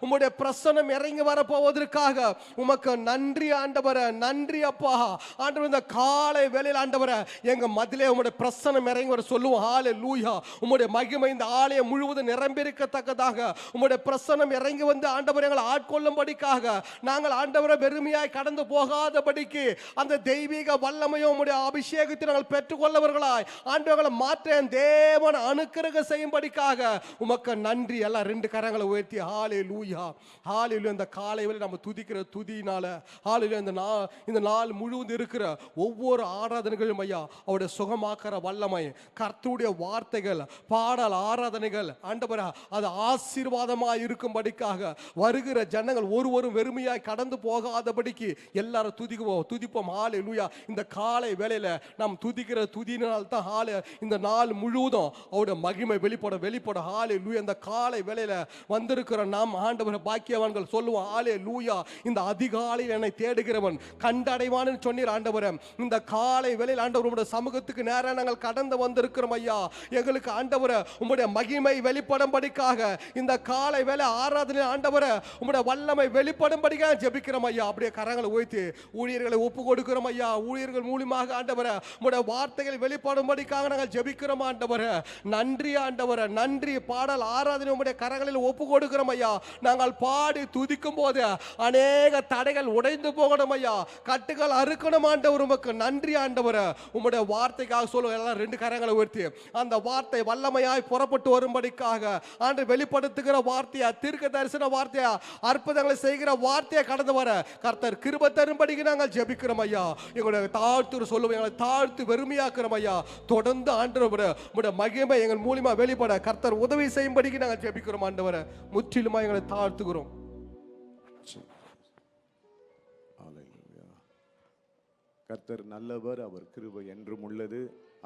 உம்முடைய பிரசன்னம் இறங்கி வர போவதற்காக உமக்கு நன்றி ஆண்டவரே. நன்றி அப்பா. ஆண்டவர் இந்த காலை வேளையில் ஆண்டவரே எங்க மத்தியிலே உம்முடைய பிரசன்னம் இறங்கி வர சொல்லுவோம். ஹல்லேலூயா. உம்முடைய மகிமை இந்த ஆலயம் முழுவதும் நிரம்பியிருக்கத்தக்கதாக உம்முடைய பிரசன்னம் இறங்கி வந்து ஆண்டவரே எங்களை ஆட்கொள்ளும்படிக்காக நாங்கள் ஆண்டவரை வெறுமையாய் கடந்து போகாதபடிக்கு அந்த தெய்வீக வல்லமையும் உம்முடைய அபிஷேகத்தை நாங்கள் பெற்றுக்கொள்ளவர்களாய் ஆண்டவர்களை மாற்ற தேவன் அனுக்கிரக செய்யும்படிக்காக உமக்கு நன்றி. எல்லாம் ரெண்டு கரங்களை உயர்த்தி ஹல்லேலூயா. ஹல்லேலூயா. இந்த காலை வேளை நம்ம துதிக்கிற துதியினால ஹல்லேலூயா இந்த நாள் முழுவதும் இருக்கிற ஒவ்வொரு ஆராதனைகளும் ஐயா அவருடைய சுகமாக்குற வல்லமை, கர்த்தருடைய வார்த்தைகள், பாடல் ஆராதனைகள் ஆண்டவரே அது ஆசீர்வாதமாய் இருக்கும்படிக்காக வருகிற ஜனங்கள் ஒருவரும் வெறுமையாய் கடந்து போகாதபடிக்கு எல்லாரும் துதிப்போம். ஹல்லேலூயா. இந்த காலை வேளையில நாம் துதிக்கிற துதியினால் தான் இந்த நாள் முழுவதும் அவருடைய மகிமை வெளிப்பட ஹல்லேலூயா. இந்த காலை வேளையில வந்திருக்கிற நாம் ஆண்டவரை பாக்கியவான்கள் சொல்லுவோம். ஹல்லேலூயா. இந்த அதிகாலையில் என்னை தேடுகிறவன் கண்டடைவான்னு சொன்னீர் ஆண்டவரே. இந்த காலை வேளையில் ஆண்டவர் உம்முடைய சமூகத்துக்கு நேரா நாங்கள் கடந்து வந்திருக்கிறோம் ஐயா. எங்களுக்கு ஆண்டவரே உம்முடைய மகிமை வெளிப்படும்படிக்காக இந்த காலை வேளை ஆராதனை ஆண்டவரே உம்முடைய வல்லமை வெளிப்படும்படிக்காக ஜெபிக்கிறோம் ஐயா. அப்படியே கரங்களை உயர்த்தி ஊழியர்களை ஒப்பு கொடுக்கிறோம் ஐயா. ஊழியர்கள் மூலமாக ஆண்டவரே உம்முடைய வார்த்தைகள் வெளிப்படும்படிக்காக நாங்கள் ஜெபிக்கிறோம் ஆண்டவரே. நன்றி ஆண்டவரே. நன்றி. பாடல் ஆராதனை உம்முடைய கரங்களில் ஒப்பு கொடுக்கிறோம் ஐயா. நாங்கள் பாடி துதிக்கும் போது அநேக தடைகள் உடைந்து போகணும் ஐயா. கட்டுகள் அறுக்கணும் ஆண்டவர். உமக்கு நன்றி ஆண்டவரே. உம்முடைய வார்த்தைக்காக சொல்லுங்க. எல்லாம் ரெண்டு கரங்களை உயர்த்தி அந்த வார்த்தை வல்லமையாய் புறப்பட்டு வரும்படிக்காக ஆண்டு வெளிப்படுத்துகிற வார்த்தையா, தீர்க்க தரிசன வார்த்தையா, அற்புதங்களை செய்கிற வார்த்தையை கடந்து வர கர்த்தர் கிருபை தரும்படிக்கு நாங்கள் ஜெபிக்கிறோம் ஐயா. எங்களுடைய தாழ்த்து சொல்லுவோம். எங்களை தாழ்த்து வெறுமையாக்குறோம் ஐயா. தொடர்ந்து ஆண்டவரே உம்முடைய மகிமை எங்கள் மூலமா வெளிப்பட கர்த்தர் உதவி செய்யும்படிக்கு நாங்கள் ஜெபிக்கிறோம் ஆண்டவரே. முற்றிலுமா எங்களை தாழ்த்துகிறோம். கர்த்தர் நல்லவர், அவர் கிருபை என்றும் உள்ளது.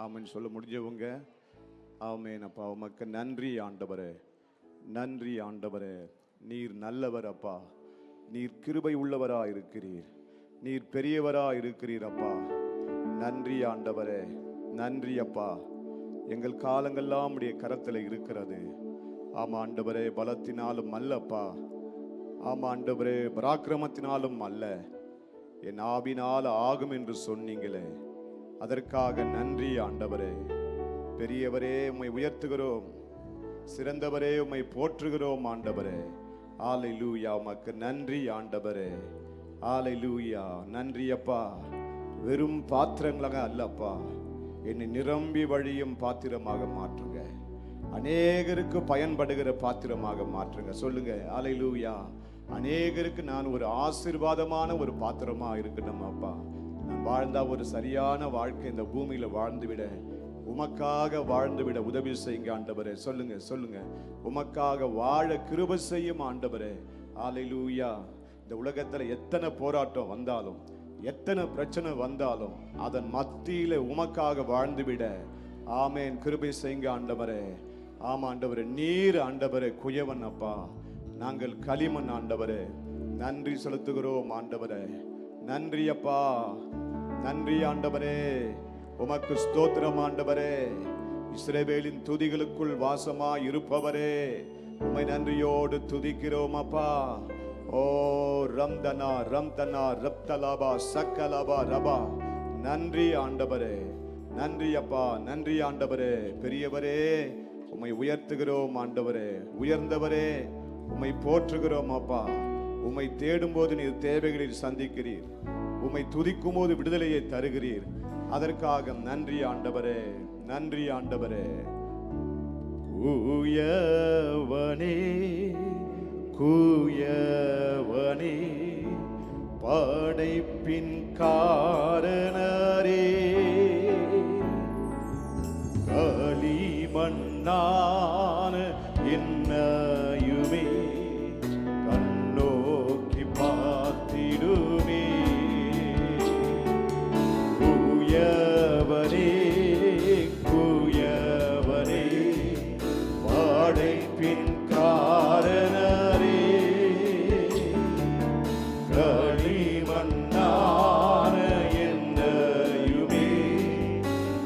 ஆமென் சொல்ல முடிஞ்சவங்க ஆமென். அப்பா உமக்கு நன்றி ஆண்டவரே. நன்றி ஆண்டவரே. நீர் நல்லவர் அப்பா. நீர் கிருபை உள்ளவரா இருக்கிறீர். நீர் பெரியவரா இருக்கிறீர் அப்பா. நன்றி ஆண்டவரே. நன்றி அப்பா. எங்கள் காலங்கள்லாம் உடைய கரத்தில் இருக்கிறது. ஆமா ஆண்டவரே. பலத்தினாலும் அல்லப்பா. ஆமா ஆண்டவரே. பராக்கிரமத்தினாலும் அல்ல, என் ஆவினால் ஆகும் என்று சொன்னீங்களே, அதற்காக நன்றி ஆண்டவரே. பெரியவரே உம்மை உயர்த்துகிறோம். சிறந்தவரே உம்மை போற்றுகிறோம் ஆண்டவரே. ஹல்லேலூயா. உமக்கு நன்றி ஆண்டவரே. ஹல்லேலூயா. நன்றி அப்பா. வெறும் பாத்திரங்களாக அல்லப்பா, என்னை நிரம்பி வழியும் பாத்திரமாக மாற்றுங்க. அநேகருக்கு பயன்படுகிற பாத்திரமாக மாற்றுங்க. சொல்லுங்க ஹல்லேலூயா. அநேகருக்கு நான் ஒரு ஆசீர்வாதமான ஒரு பாத்திரமா இருக்கணும் அப்பா. நான் வாழ்ந்தா ஒரு சரியான வாழ்க்கை இந்த பூமியில வாழ்ந்துவிட, உமக்காக வாழ்ந்துவிட உதவி செய்யுங்க ஆண்டவரே. சொல்லுங்க சொல்லுங்க. உமக்காக வாழ கிருபை செய்யும் ஆண்டவரே. ஹல்லேலூயா. இந்த உலகத்துல எத்தனை போராட்டம் வந்தாலும், எத்தனை பிரச்சனை வந்தாலும் அதன் மத்தியில உமக்காக வாழ்ந்துவிட ஆமென் கிருபை செய்யுங்க ஆண்டவரே. ஆமா ஆண்டவரே. நீர் ஆண்டவரே குயவன் அப்பா, நாங்கள் களிமண் ஆண்டவரே. நன்றி செலுத்துகிறோம் ஆண்டவரே. நன்றி அப்பா. நன்றி ஆண்டவரே. உமக்கு ஸ்தோத்திரம் ஆண்டவரே. இஸ்ரவேலின் துதிகளுக்குள் வாசமா இருப்பவரே, உம்மை நன்றியோடு துதிக்கிறோம் அப்பா. ஓ ரம்தனா ரம்தனா ரப்தலாபா சக்கலாபா ரபா. நன்றி ஆண்டவரே. நன்றி அப்பா. நன்றி ஆண்டவரே. பெரியவரே உம்மை உயர்த்துகிறோம் ஆண்டவரே. உயர்ந்தவரே உம்மை போற்றுகிறோம் அப்பா. உம்மை தேடும் போது நீர் தேவைகளில் சந்திக்கிறீர். உம்மை துதிக்கும் போது விடுதலையை தருகிறீர். அதற்காக நன்றி ஆண்டவரே. நன்றி ஆண்டவரே. கூயவனே கூயவனே படைப்பின் காரணரே, களிமண்ணான என்னையுமே கண்ணோக்கி பார்த்திடுமே. கூயவனே கூயவனே படைப்பின் காரணரே, களிமண்ணான என்னையுமே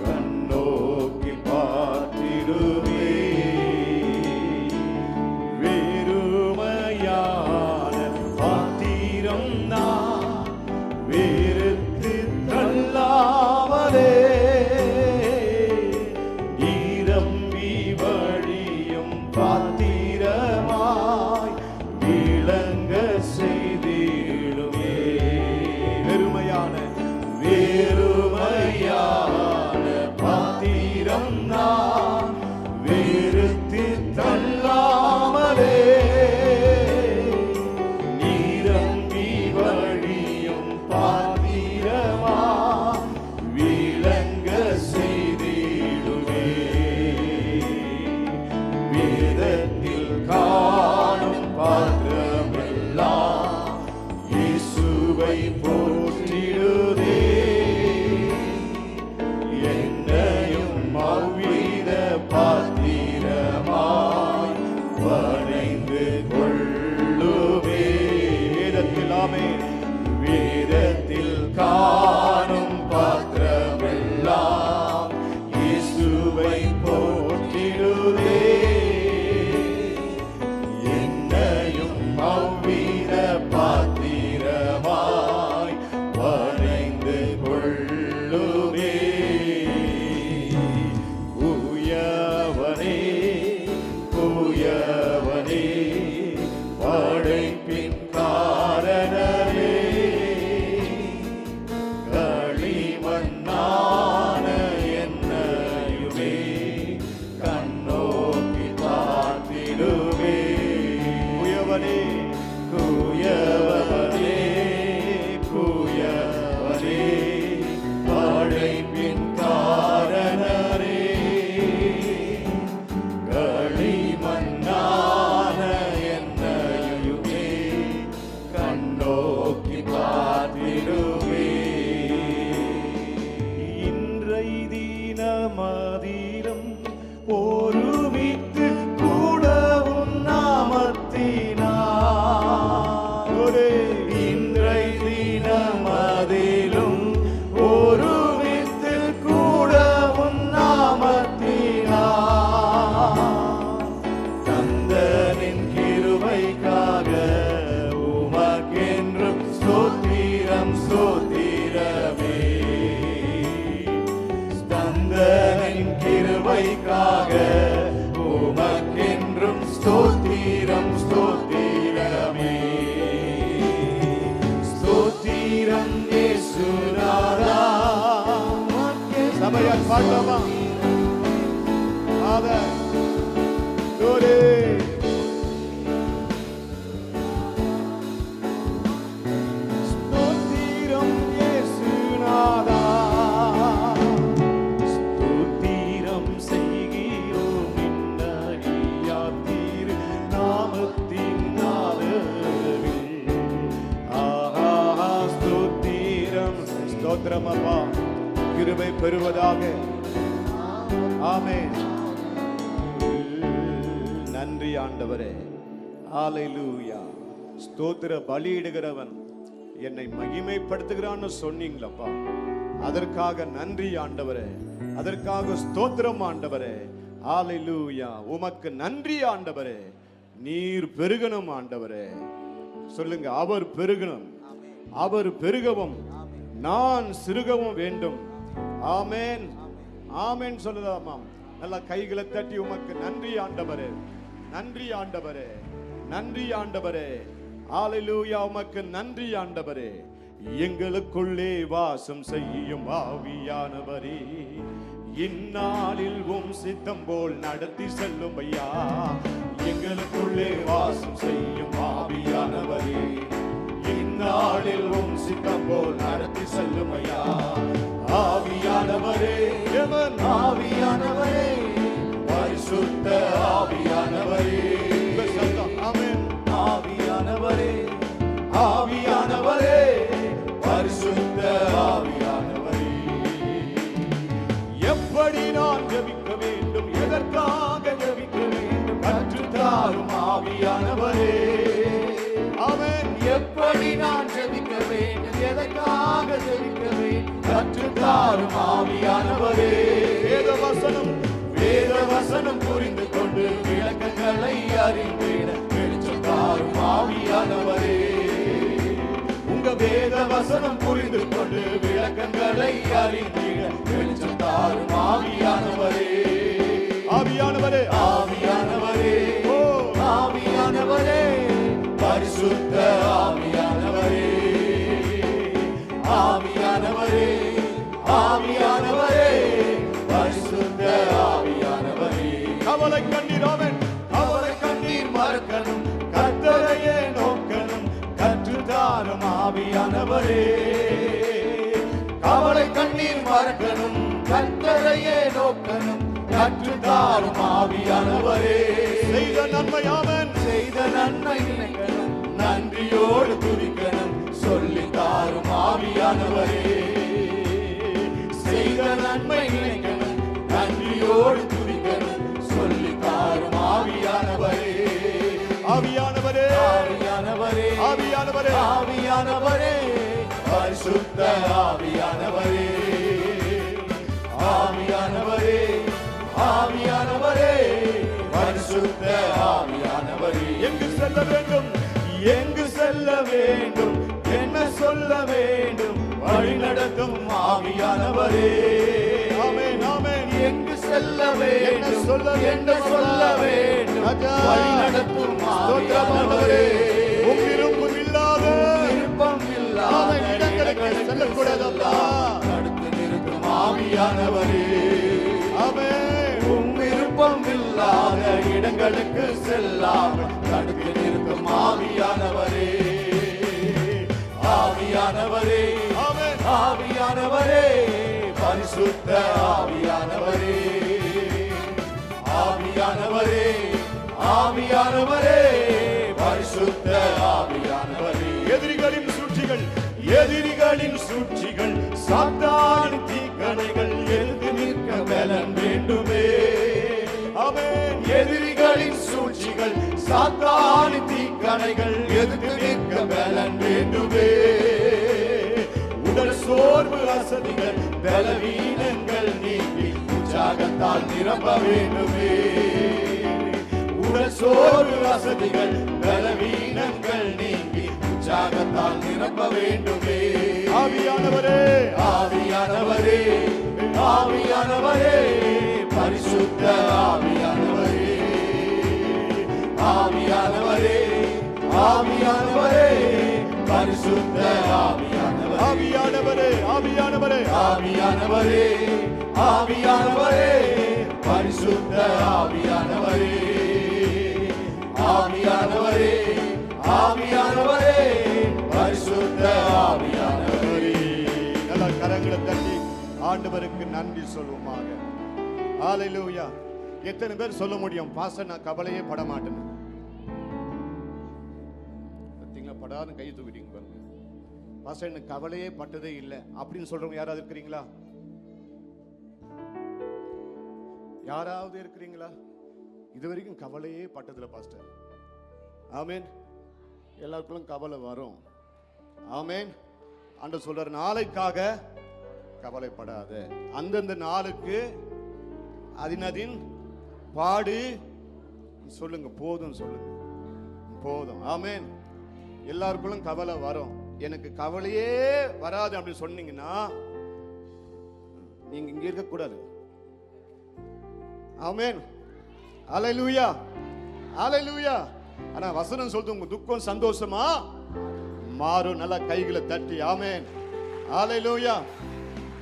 கண்ணோக்கி பார்த்திடுமே. வெறுமையா இயேசுவை போற்றிடுதே என்னையும் அவ்வித பாத்திரமாய் வணைந்து கொள்ளுவே. வேதத்தில் காணும் பாத்திரமெல்லாம் இயேசுவை போற்றிடுதே என்னையும் அவ்வித பாத்திரமாய் வணைந்து கொள்ளுவே. கூயவனே கூயவனே படைப்பின் காரணரே களிமண்ணான என்னையுமே கண்ணோக்கி பார்த்திடுவே. கூயவனே கூயவனே கூயவனே படைப்பின் காரணரே களிமண்ணான என்னையுமே கண்ணோக்கி பார்த்திடுவே. இன்றை தினமதிலும் ஒருமித்து கூடவும் நாமத்தினாலே இன்றை தினமதிலும் ஒருமித்து கூடவும் நாமத்தினாலே தந்தனின் கிருபைக்காக உமக்கென்றும் ஸ்தோத்திரம் ஸ்தோத்திரமே. தந்தனின் கிருபைக்காக உமக்கென்றும் ஸ்தோத்திரம் ஸ்தோத்திரமே. ஸ்தோத்திரம் இயேசுநாதா. சபையார் பாடலாமா? ஆதர் தோரே ஸ்தோத்திரம் இயேசுநாதா. ஸ்தோத்திரம் செய்கிறோம் நின்னடியார் திரு நாமத்தின் நாதவில். ஆஹா ஸ்தோத்திரம் ஸ்தோத்திரம் அப்பா கிருபை பெறுவதாக. ஆமென். நன்றி ஆண்டவரே. ஹalleluya. ஸ்தோத்திர பலியிடுகிறவன் என்னை மகிமைப்படுத்துகிறான்னு சொன்னீங்களப்பா. அதற்காக நன்றி ஆண்டவரே. அதற்காக ஸ்தோத்திரம் ஆண்டவரே. ஹalleluya. உமக்கு நன்றி ஆண்டவரே. நீர் பெருகணும் ஆண்டவரே. சொல்லுங்க, அவர் பெருகணும், அவர் பெருகவும் நான் சிறுகவும் வேண்டும். ஆமென் ஆமென் சொல்லுதாமாம். நல்லா கைகளை தட்டி உமக்கு நன்றி ஆண்டவரே, நன்றி ஆண்டவரே, நன்றி ஆண்டவரே. ஹalleluya. உமக்கு நன்றி ஆண்டவரே. எங்களுக்குள்ளே வாசம் செய்யும் ஆவியானவரே, இந்நாளில் உம் சித்தம் போல் நடத்தி செல்லும் ஐயா. எங்களுக்குள்ளே வாசம் செய்யும் ஆவியானவரே, இந்நாளில் உம் சித்தம் போல் நடத்தி செல்லும் ஐயா. ஆவியானவரே, எவன் ஆவியானவரே, பரிசுத்த ஆவியானவரே. ஆமென். ஆவியானவரே, ஆவியானவரே, பரிசுத்த ஆவியானவரே. எப்படி நான் ஜெபிக்க வேண்டும், எதற்காக ஜெபிக்க வேண்டும், கற்றுத்தாரும் ஆவியானவரே. ஆமென். எப்படி நான் ஜெபிக்க வேண்டும், எதற்காக ஜெபிக்க வேண்டும், கற்றுத்தாரும் ஆவியானவரே. வேத வசனம் புரிந்து கொண்டு விளக்கங்களை அறிந்திட வெளிச்சம் தாரும் ஆவியானவரே. உங்க வேத வசனம் புரிந்து கொண்டு விளக்கங்களை அறிந்திட வெளிச்சம் தாரும் ஆவியானவரே. ஆவியானவரே, ஆவியானவரே, ஓ ஆவியானவரே, பரிசுத்த ஆவியானவரே. ஆவியானவரே, ஆவியானவரே, பரிசுத்த ஆவியானவரே. கவலை கண்ணீர், அவன் கவலை கண்ணீர் மறக்கணும், கர்த்தரையே நோக்கணும், கற்றுத்தாரும் ஆவியானவரே. கவலை கண்ணீர் மறக்கணும், கர்த்தரையே நோக்கணும், கற்றுத்தாரும் ஆவியானவரே. செய்த நன்மை அவன் செய்த நன்மை நினைக்கணும், நன்றியோடு துதிக்கணும், சொல்லித்தாரும் ஆவியானவரே செய்த நன்மை நினைக்கணும் நன்றியோடு துதிக்கணும் சொல்லி தாரும் ஆவியானவரே ஆவியானவரே ஆவியானவரே ஆவியானவரே ஆவியானவரே பரிசுத்த ஆவியானவரே ஆவியானவரே ஆவியானவரே பரிசுத்த ஆவியானவரே எங்கு செல்ல வேண்டும் எங்கு செல்ல வேண்டும் என்ன சொல்ல வேண்டும் வழி நடத்தும் ஆவியானவரே ஆமென் ஆமென் எங்கு செல்ல வேண்டும் என்ன சொல்ல வேண்டும் வழி நடத்தும் ஆவியானவரே விருப்பம் இல்லாத இடங்களுக்கு செல்லக்கூடாதல்லா தடுத்து நிறுத்தும் ஆவியானவரே ஆமென் விருப்பம் இல்லாத இடங்களுக்கு செல்லாமல் தடுத்து நிறுத்தும் ஆவியானவரே ஆவியானவரே ஆவியானவரே பரிசுத்த ஆவியானவரே ஆவியானவரே ஆவியானவரே பரிசுத்த ஆவியானவரே எதிரிகளின் சூழ்ச்சிகள் சாத்தானின் தீக்கணைகள் எழுந்து நிற்க பலன் வேண்டுமே ஆமென் எதிரிகளின் சூழ்ச்சிகள் சாத்தானின் தீக்கணைகள் எழுந்து நிற்க பலன் வேண்டுமே உடல் சோர்வு அசதிகள் பலவீனங்கள் நீக்கி உற்சாகத்தால் நிரம்ப வேண்டுமே உடல் சோர்வு அசதிகள் பலவீனங்கள் நீக்கி உற்சாகத்தால் நிரம்ப வேண்டுமே ஆவியானவரே ஆவியானவரே ஆவியானவரே பரிசுத்த ஆவியானவரே ஆவியானவரே ஆவியானவரே பரிசுத்த ஆவியானவரே ஆவியானவரே ஆவியானவரே ஆவியானவரே ஆவியானவரே பரிசுத்த ஆவியானவரே ஆவியானவரே ஆவியானவரே பரிசுத்த ஆவியானவரே நல்ல கரங்களை தட்டி ஆண்டவருக்கு நன்றி சொல்வோமாக ஹalleluya எத்தனை பேர் சொல்ல முடியும் பாஸ்டர் நான் கவலையே பட மாட்டேன் பாத்தீங்களா படாத கை தூக்கிட்டீங்க பாருங்க பாஸ்டர் எனக்கு கவலையே பட்டதே இல்லை அப்படின்னு சொல்றவங்க யாராவது இருக்கிறீங்களா யாராவது இருக்கிறீங்களா இதுவரைக்கும் கவலையே பட்டதில்லை பாஸ்டர் ஆமென் எல்லாருக்கும் கவலை வரும் ஆமென் ஆண்டவர் சொல்றார் நாளைக்காக கவலைப்படாத அந்தந்த நாளுக்கு அதினதின் பாடு சொல்லுங்க போதும் சொல்லுங்க போதும் ஆமென் எல்லாருக்கும் கவலை வரும் எனக்கு கவலையே வராது அப்படின்னு சொன்னீங்கன்னா நீங்க இங்க இருக்க கூடாது ஆமென் ஹalleluya ஹalleluya ஆனா வசனம் சொல்றது உங்க துக்கம் சந்தோஷமா மாறும் நல்ல கைகளை தட்டி ஆமென் ஹalleluya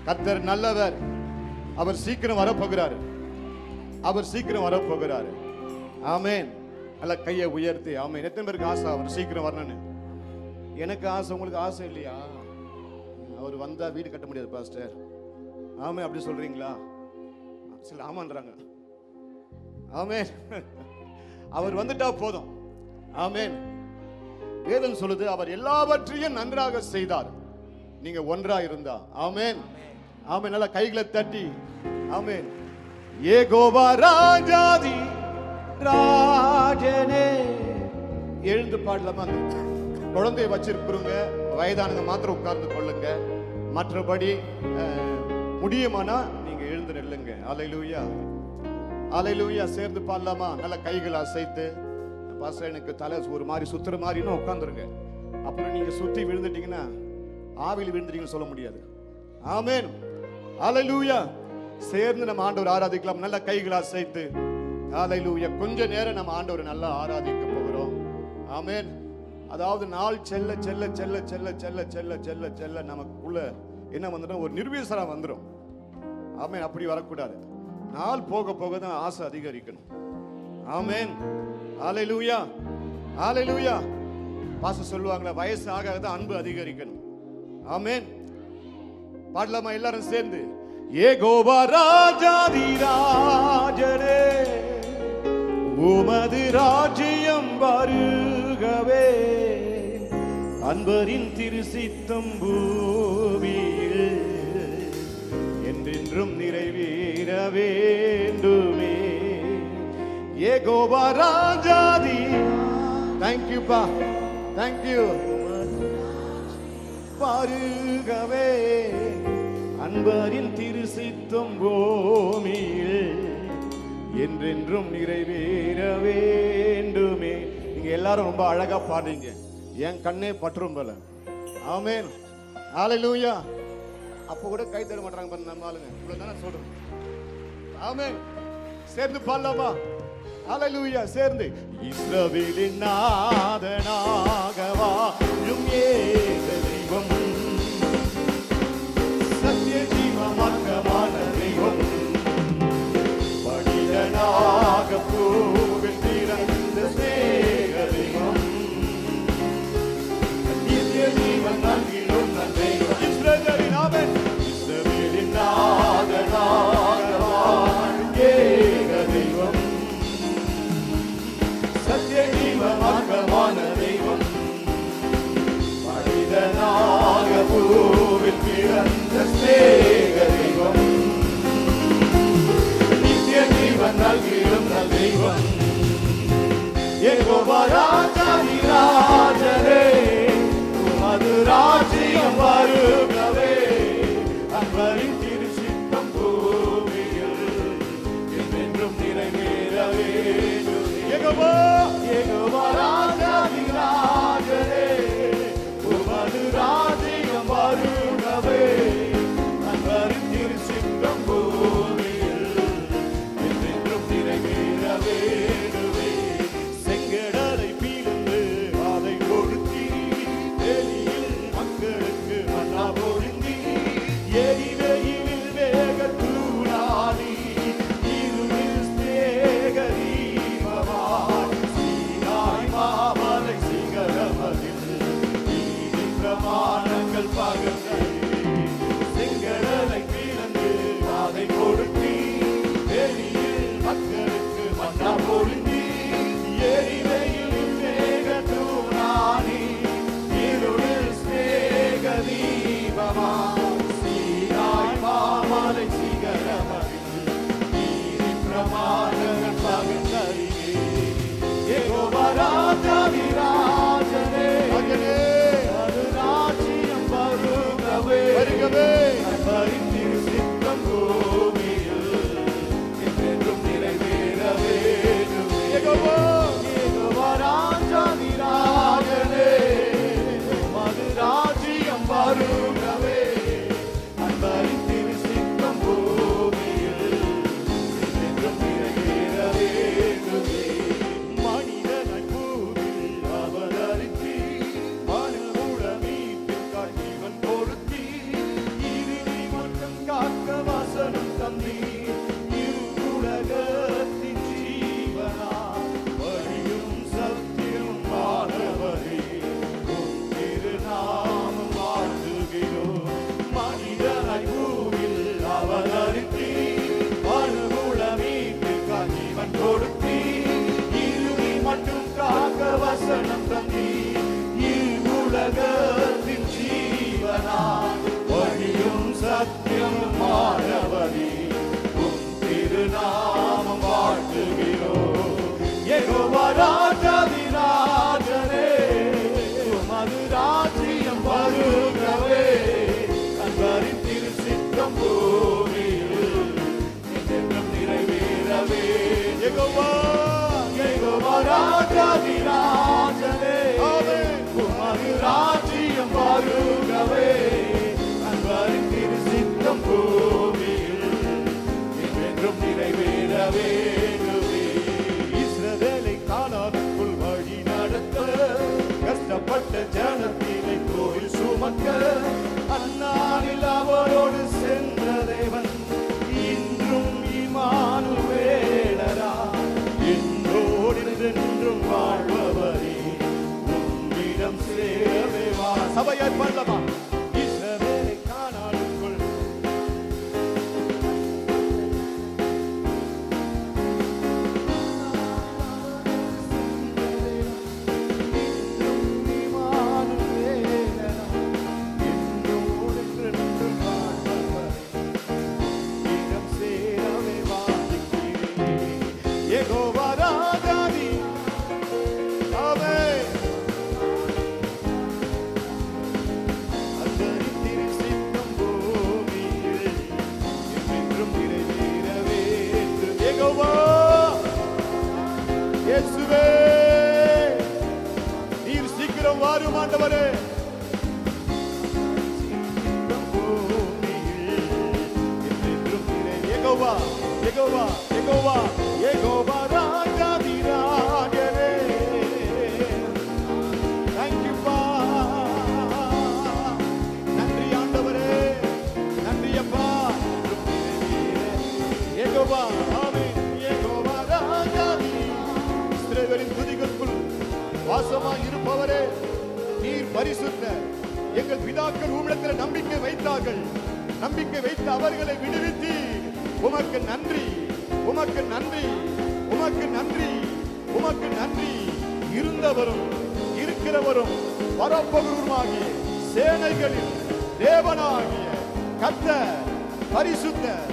கர்த்தர் நல்லவர் அவர் சீக்கிரம் வரப்போகிறார் அவர் சீக்கிரம் வரப்போகிறார் ஆமென் நல்ல கையை உயர்த்தி ஆமென் எத்தனை பேருக்கு ஆசை அவர் சீக்கிரம் வரணும்னு எனக்கு ஆசை உங்களுக்கு ஆசை இல்லையா அவர் வந்தா வீடு கட்ட முடியாது பாஸ்டர் ஆமென் அப்படி சொல்றீங்களா சில ஆமான்றாங்க ஆமென் அவர் வந்துட்டா போதும் ஆமென் வேதம் சொல்லுது அவர் எல்லாவற்றையும் நன்றாக செய்தார் நீங்க ஒன்றா இருந்தா ஆமென் ஆமென் நல்ல கைகளை தட்டி ஆமென் யெகோவா ராஜாதி ராஜனே எழுந்து பாடலாமா குழந்தையை வச்சிருக்கிறவங்க வயதானவங்க மாத்திரம் உட்கார்ந்து கொள்ளுங்க மற்றபடி முடியுமானா நீங்க எழுந்து நில்லுங்க ஹalleluya ஹalleluya சேர்ந்து பாடலாமா நல்ல கைகளை அசைத்து பாஸ்டர் எனக்கு தலை ஒரு மாதிரி சுத்துற மாதிரின்னு உட்காந்துருங்க அப்புறம் நீங்க சுத்தி விழுந்துட்டீங்கன்னா ஆவியில் விழுந்துட்டீங்கன்னு சொல்ல முடியாது ஆமென் ஹalleluya சேர்ந்து நம்ம ஆண்டவர் ஆராதிக்கலாம் நல்ல கைகளை அசைத்து ஹalleluya கொஞ்ச நேரம் நம்ம ஆண்டவரை நல்லா ஆராதிக்க போகிறோம் ஆமென் அதாவது நாள் செல்ல செல்ல செல்ல செல்ல செல்ல செல்ல செல்ல செல்ல நமக்குள்ள என்ன வந்துடும் ஒரு நிர்விசாரம் வந்துடும் ஆமென் அப்படி வரக்கூடாது நாள் போக போக தான் ஆசை அதிகரிக்கணும் ஆமென் ஹalleluya ஹalleluya பாஸ்டர் சொல்லுவாங்களே வயசு ஆக தான் அன்பு அதிகரிக்கணும் ஆமென் பாடலாமா எல்லாரும் சேர்ந்து யெகோவா ராஜாதி ராஜனே உமது ராஜ்யம் வருகவே அன்பரின் திருசித்தம் பூமியில் என்றென்றும் நிறைவேற வேண்டுமே. யெகோவா ராஜாதி. தேங்க்யூப்பா, தேங்க்யூ. வருகவே அன்பரின் திருசித்தம் பூமியில் என்றென்றும் நிறைவேற வேண்டுமே. நீங்க எல்லாரும் ரொம்ப அழகா பாடுறீங்க. என் கண்ணே பற்றும் போல. ஆமென், ஹalleluya. அப்ப கூட கை தர மாட்டாங்க பாருங்க நம்ம ஆளுங்க. இவ்வளவுதானே சொல்றேன். ஆமென். சேர்ந்து பாடலாமா? ஹalleluya. சேர்ந்து இஸ்ரவேலின் நாதனாக வாழும் ஏக தெய்வம், சத்திய ஜீவ மார்க்கமான தெய்வம், மனிதனாக பூவில் பிறந்த சேக தெய்வம், நித்திய ஜீவன் நல்கிடும் நல்தெய்வம். இஸ்ரவேலின் ஆமென். இஸ்ரவேலின் நாதனாக வாழும் ஏக தெய்வம், சத்திய ஜீவ மார்க்கமான தெய்வம், மனிதனாக பூவில் பிறந்த சேக தெய்வம், நித்திய ஜீவன் நல்கிடும் நல்தெய்வம். யெகோவா ராஜாதி ராஜரே, உமது ராஜ்யம் வருகவே, அன்பரின் திருசித்தம் பூமியில் என்றென்றும் நிறைவேற வேண்டும். யெகோவா ராஜாதி ராஜரே, உமது ராஜ்யம் வருகவே, அன்பரின் திருசித்தம் பூமியில் என்றென்றும் நிறைவேற வேண்டுமே. செங்கடலை பீழ்ந்து அதை ஒடுக்கி, வெளியில் மக்களுக்கு மன்னா பொருந்தி, எரிவையில் வேகத்தூணாடி, இருளில் சேகரீபமாய், சீனாய் மாமலை சிகரமதில் நீதி பிரமாணங்கள் பகர்ந்தே. செங்கடலை பீழ்ந்து அதை ஒடுக்கி, வெளியில் மக்களுக்கு மன்னா பொருந்தி, எரிவையில் வேகத்தூணாடி, இருளில் சேகரீபமாய், சீனாய் மாமலை சிகரமதில் நீதி பிரமாணங்கள் பகர்ந்தே. யெகோவா ராஜாதி ராஜனே, அது ராஜ்யம் வருகவே, அன்பரின் திருசித்தம் பூமியில் என்றென்றும் நிறைவேற வேண்டுமே. யெகோவா ராஜாதி ராஜனே, அது ராஜ்யம் வருகவே, அன்பரின் திருசித்தம் பூமியில் என்றென்றும் நிறைவேற வேண்டுமே. மனிதனாய் பூவில் அவதரித்தி, மனுகுல மீட்பிற்காய் ஜீவன் கொடுத்தி, இறுதி மட்டும் காக்க வசனம் தந்தி, உலகத்தின் ஜீவனா வழியும் சத்தியம் மாணவரே, உம் திருநாமம் வாழ்த்துகிறோம். மனிதனாய் பூவில் அவதரித்தி, மனுகுல மீட்பிற்காய் ஜீவன் கொடுத்தி, இறுதி மட்டும் காக்க வசனம் தந்தி, உலகத்தின் ஜீவனா வழியும் சத்தியம் மாணவரே, உம் திருநாமம் வாழ்த்துகிறோம். யெகோவா ராஜாதி ராஜனே, உமது ராஜ்யம் வருகவே, அன்பரின் திருசித்தம் பூமியில் என்றென்றும் நிறைவேறவே. யெகோவா ராஜாதி ராஜனே, உமது ராஜ்யம் வருகவே, அன்பரின் திருசித்தம் பூமியில் என்றென்றும் நிறைவேற வேண்டுமே. இஸ்ரவேலை கானானுக்குள் வழி நடத்த, கஷ்டப்பட்ட ஜனத்தினை கோயில் சுமக்க, அந்நாளில் அவரோடு சென்ற தேவன் இன்றும் இம்மானுவேலரா, என்றோடு என்றென்றும் வாழ்பவரே, உம்மிடம் சேரவே வா. சபையார் பாடலாமா? இஸ்ரவேலை கானானுக்குள் இன்றும் இம்மானுவேலரா, ஆண்டவரே. யெகோவா யெகோவா யெகோவா யெகோவா ராஜாதி ராஜரே. Thank you பா. நன்றி ஆண்டவரே, நன்றி அப்பா. யெகோவா ஆமென். யெகோவா ராஜாதி இஸ்ரவேலின் துதிகளுக்குள் வாசமாய் இருப்பவரே, நீர் பரிசுத்தர். எங்கள் பிதாக்கள் உம்மிடத்தில் நம்பிக்கை வைத்தார்கள். நம்பிக்கை வைத்து அவர்களை விடுவித்தி. உமக்கு நன்றி, உமக்கு நன்றி, உமக்கு நன்றி, உமக்கு நன்றி. இருந்தவரும் இருக்கிறவரும் வரப்போகிறவருமாகிய சேனைகளில் தேவனாகிய கர்த்தர் பரிசுத்தர்,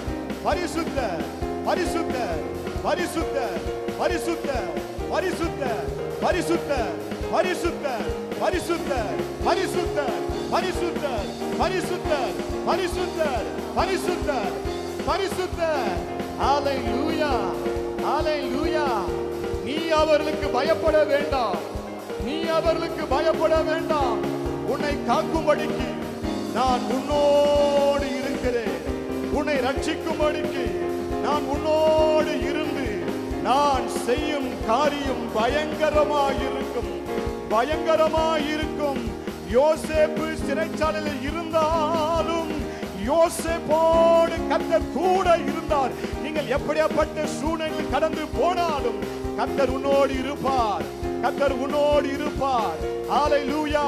பரிசுத்தர், பரிசுத்தர், பரிசுத்தர், பரிசுத்தர், பரிசுத்தர், பரிசுத்தர், பரிசுத்தர், பரிசுத்தர், பரிசுத்தர், பரிசுத்தர், பரிசுத்தர், பரிசுத்தர், பரிசுத்தர், பரிசுத்தர். ஹalleluya, ஹalleluya. நீ அவர்களுக்கு பயப்பட வேண்டாம், நீ அவர்களுக்கு பயப்பட வேண்டாம். உன்னை காக்கும்படிக்கு நான் உன்னோடு இருக்கிறேன். உன்னை ரட்சிக்கும்படிக்கு நான் உன்னோடு இருந்து நான் செய்யும் காரியம் பயங்கரமாயிருக்கும், பயங்கரமாயிருக்கும். யோசேப்பு சிறைச்சாலையில் இருந்தாலும் யோசேப்போடு கர்த்தர் கூட இருந்தார். நீங்கள் எப்படியாப்பட்ட சூழ்நிலையில் கடந்து போனாலும் கர்த்தர் உன்னோடு இருப்பார், கர்த்தர் உன்னோடு இருப்பார். ஹalleluya.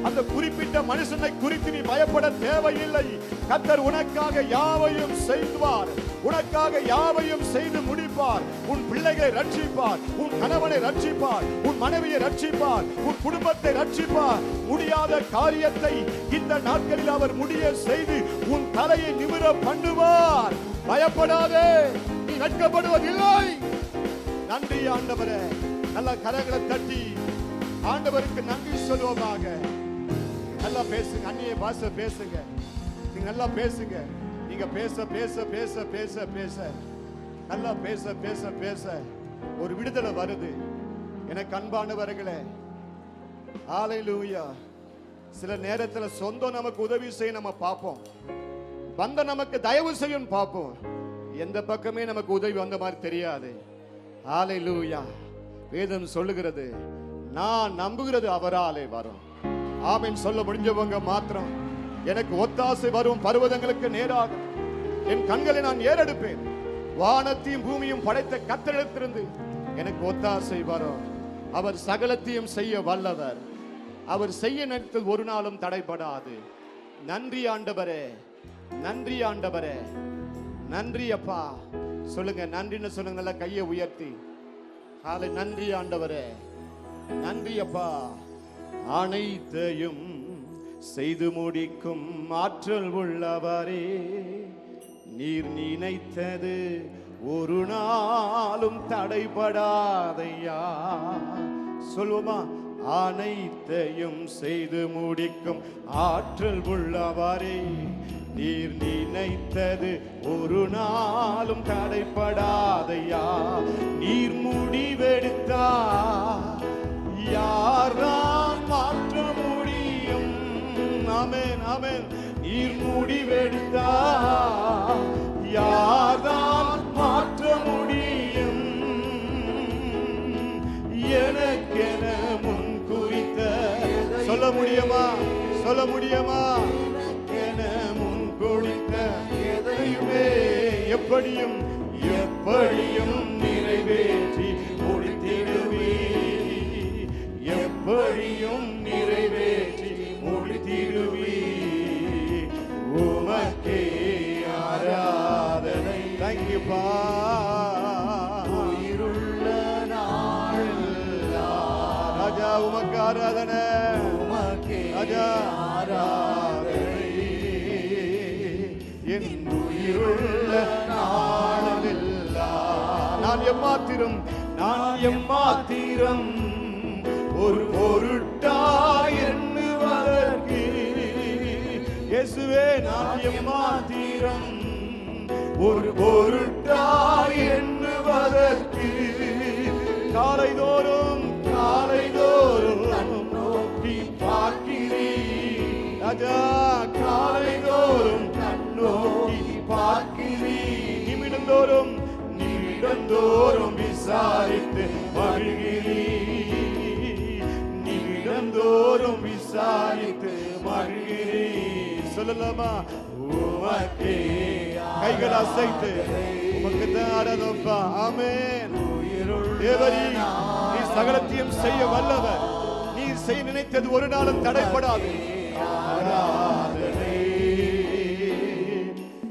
அந்த குறிப்பிட்ட மனுஷனை குறித்து நீ பயப்பட தேவையில்லை. கர்த்தர் உனக்காக யாவையும் செய்வார், உனக்காக யாவையும் செய்து முடிப்பார். உன் பிள்ளைகளை ரட்சிப்பார், உன் கணவனை ரட்சிப்பார், உன் மனைவியை ரட்சிப்பார், உன் குடும்பத்தை ரட்சிப்பார். முடியாத காரியத்தை இந்த நாட்களில் அவர் முடிய செய்து உன் தலையை நிமிர பண்ணுவார். பயப்படாதே, நீ நட்கப்படுவதில்லை. நன்றி ஆண்டவரே. நல்ல கரங்களை தட்டி ஆண்டவருக்கு நன்றி சொல்லுவோமாக. நல்லா பேசுங்க, அந்நிய பாஷை பேசுங்க, நீங்க நல்லா பேசுங்க. நீங்க பேச பேச பேச பேச பேச நல்லா பேச பேச பேச ஒரு விடுதலை வருது. எனக்கு அன்பானவர்களே, ஹalleluya. சில நேரத்துல சொந்தம் நமக்கு உதவி செய்ய நம்ம பார்ப்போம், பந்தம் நமக்கு தயவு செய்யும் பார்ப்போம். எந்த பக்கமே நமக்கு உதவி வந்த மாதிரி தெரியாது. ஹalleluya. வேதம் சொல்லுகிறது, நான் நம்புகிறது அவராலே வரும். ஆமென் சொல்ல முடிஞ்சவங்க மாத்திரம். எனக்கு ஒத்தாசை வரும் பர்வதங்களுக்கு நேராக என் கண்களை நான் ஏறெடுப்பேன். வானத்தையும் பூமியும் படைத்த கர்த்தரிடத்திலிருந்து எனக்கு ஒத்தாசை வரும். அவர் சகலத்தையும் செய்ய வல்லவர். அவர் செய்ய நினைத்தது ஒரு நாளும் தடைபடாது. நன்றி ஆண்டவரே, நன்றி ஆண்டவரே, நன்றி அப்பா. சொல்லுங்க, நன்றின்னு சொல்லுங்க, நல்லா கையை உயர்த்தி. நன்றி ஆண்டவரே, நன்றி அப்பா. அனைத்தையும் செய்து முடிக்கும் ஆற்றல் உள்ளவரே, நீர் நினைத்தது ஒரு நாளும் தடைபடாதையா. சொல்லுமா, அனைத்தையும் செய்து முடிக்கும் ஆற்றல் உள்ளவரே, நீர் நினைத்தது ஒரு நாளும் தடைபடாதையா. நீர் முடிவெடுத்தா யாரால் மாற்ற முடியும்? ஆமென், ஆமென். நீர் முடிவெடுத்தா யாரால் மாற்ற முடியும்? எனக்கென முன் குறித்த சொல்ல முடியுமா? சொல்ல முடியுமா? என முன் குறித்த எதையுமே எப்படியும் எப்படியும் நிறைவேற்றி முடித்திடுவே, எப்படியும் நிறைவேற்றி முடித்திடுவே. உமக்கே ஆராதனை. தேங்க்யூப்பா. உயிருள்ள நாளெல்லாம் ராஜா உமக்கு ஆராதனை, உமக்கே ராஜா ஆராதனை. என் உயிருள்ள நாளெல்லாம் நான் எம்மாத்திரம், நான் எம்மாத்திரம் ஒரு பொருட்டாய் எண்ணுவதற்கு இயேசுவே, நான் எம்மாத்திரம் ஒரு பொருட்டாய் எண்ணுவதற்கு. காலைதோறும் காலைதோறும் நோக்கி பார்க்க ராஜா காலைதோறும் கண்ணோக்கி பார்க்கிறீர், நிமிடந்தோறும் நிமிடந்தோறும் விசாரித்து மகிழ்கிறீர், நிமிடந்தோறும் விசாரித்து மகிழ்கிறீர். சொல்லலாமா? உமக்கே கைகள் அசைத்து உமக்கு தாரதப்பா. ஆமென். தேவரீ, நீ சகலத்தையும் செய்ய வல்லவர். நீர் செய்ய நினைத்தது ஒரு நாளும் தடைப்படாது. ஆராதனை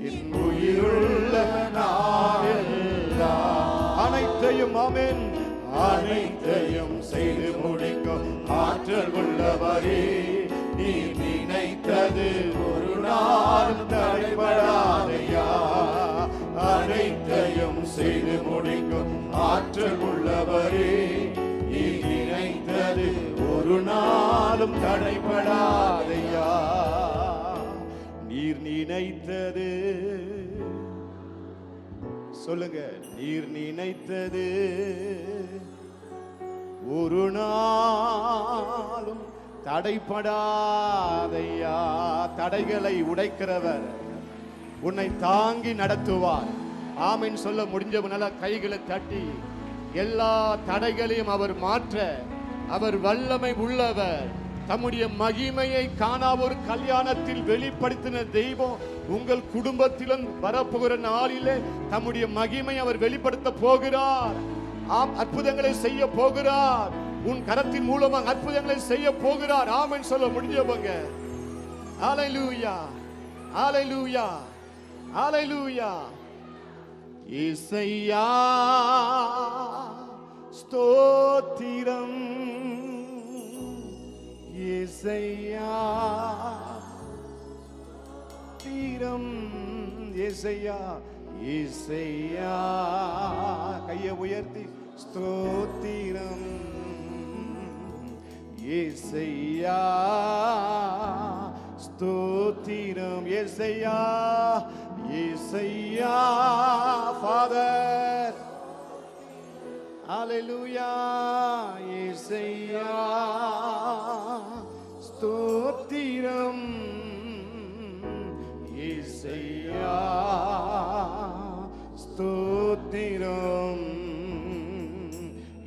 என் உயிருள்ள நாளெல்லாம் அனைத்தையும் ஆமென் அனைத்தையும் செய்து முடிக்கும் ஆற்றல் உள்ளவரே, நீ நினைத்தது ஒரு நாளும் தடைபடாதையா. அனைத்தையும் செய்து முடிக்கும் ஆற்றல் உள்ளவரே, நீ நினைத்தது ஒரு நாளும் தடைபடாதையா. நீர் நினைத்தது சொல்லுங்க, நீர் நினைத்தது ஒரு நாளும் தடைபடாதையா. தடைகளை உடைக்கிறவர் உன்னை தாங்கி நடத்துவார். ஆமென் சொல்ல முடிஞ்சவனால கைகளை தட்டி எல்லா தடைகளையும் அவர் மாற்ற அவர் வல்லமை உள்ளவர். தம்முடைய மகிமையை காணா ஒரு கல்யாணத்தில் வெளிப்படுத்தின தெய்வம் உங்கள் குடும்பத்திலும் வரப்போகிற நாளிலே தம்முடைய மகிமை அவர் வெளிப்படுத்த போகிறார். அற்புதங்களை செய்ய போகிறார். உன் கரத்தின் மூலமாக அற்புதங்களை செய்ய போகிறார். ஆமென் சொல்ல முடிஞ்சவங்க ஹல்லேலூயா, ஹல்லேலூயா, ஹல்லேலூயா. இயேசையா ஸ்தோத்திரம், இயேசையா தீரம், இயேசையா, இயேசையா. கையை உயர்த்தி ஸ்தோத்திரம், இயேசையா ஸ்தோத்திரம், இயேசையா, இயேசையா. ஃபாதர் ஹல்லேலூயா, இயேசையா ஸ்தோத்திரம், இயேசையா ஸ்தோத்திரம்,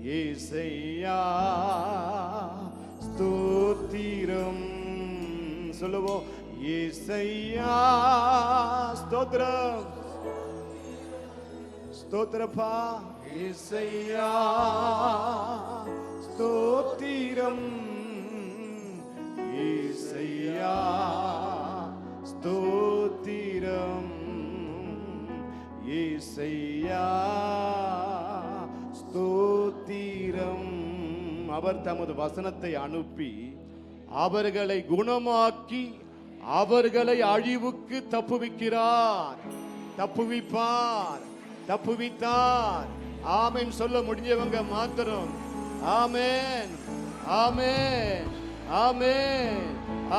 இயேசையா ஸ்தோத்திரம். சொல்லுவோம், இயேசையா ஸ்தோத்திரம், ஸ்தோத்திரப்பா. இயேசையா ஸ்தோத்திரம், இயேசையா ஸ்தோத்திரம், இயேசையா ஸ்தோத்திரம். அவர் தமது வசனத்தை அனுப்பி அவர்களை குணமாக்கி அவர்களை அழிவுக்கு தப்புவிக்கிறார், தப்புவிப்பார், தப்புவித்தார். ஆமென் சொல்ல முடிஞ்சவங்க மாத்திரம் ஆமென், ஆமென், ஆமென்,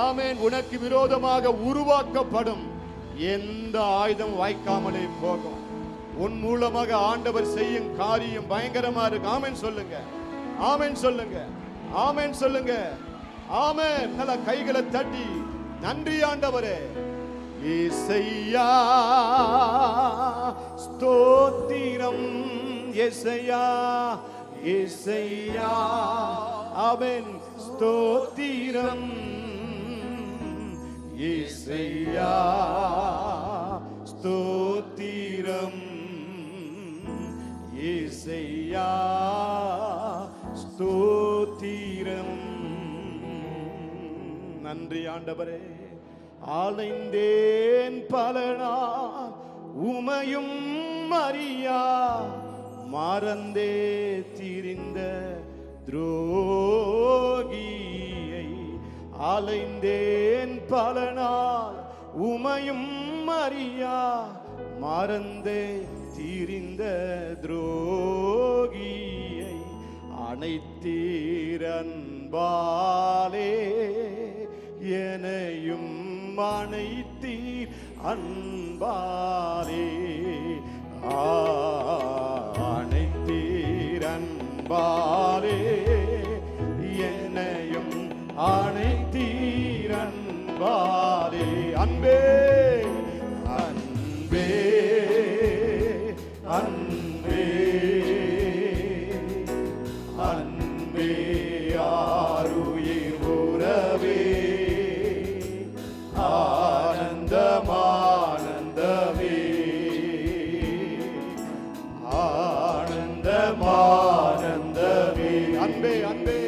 ஆமென். உனக்கு விரோதமாக உருவாக்கப்படும் எந்த ஆயுதம் வாய்க்காமலே போகும். உன் மூலமாக ஆண்டவர் செய்யும் காரியம் பயங்கரமா இருக்கு. ஆமென் சொல்லுங்க, ஆமென் சொல்லுங்க, ஆமென் சொல்லுங்க, ஆமென். நல்ல கைகளை தட்டி நன்றி ஆண்டவரே. இயேசையா ஸ்தோத்திரம், இயேசையா, இயேசையா ஆமென் ஸ்தோத்திரம், இயேசையா ஸ்தோத்திரம், இயேசையா ஸ்தோத்திரம். நன்றி ஆண்டவரே. அலைந்தேன் பல நாள் உமையும் அறியா, மறந்தே திரிந்த துரோகியை. அலைந்தேன் பல நாள் உமையும் அறியா, மறந்தே திரிந்த துரோகியை. அனைத்தீரன்பாலே எனையும் அனைத்தீர் அன்பாலே. அனைத்தீர் அன்பாலே என்னையும் அனைத்தீர் அன்பாலே. அன்பாலே அன்பே அன்பே அன்பே அன்பே ஆருயிர் உறவே ஆனந்தம் ஆனந்தமே ஆனந்தம் ஆனந்தமே அன்பே அன்பே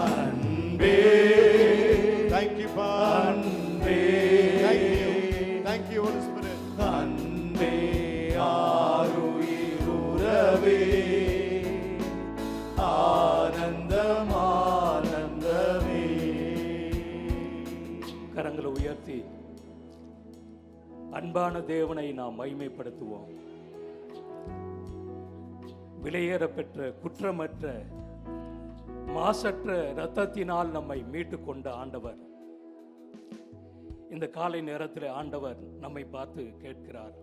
அன்பே thank you அன்பே thank you Holy Spirit அன்பே ஆருயிர் உறவே ஆனந்தம் ஆனந்தமே. கரங்களை உயர்த்தி அன்பான தேவனை நாம் மகிமைப்படுத்துவோம். விலையேற பெற்ற குற்றமற்ற மாசற்ற இரத்தத்தினால் நம்மை மீட்டு கொண்ட ஆண்டவர், இந்த காலை நேரத்தில் ஆண்டவர் நம்மை பார்த்து கேட்கிறார்,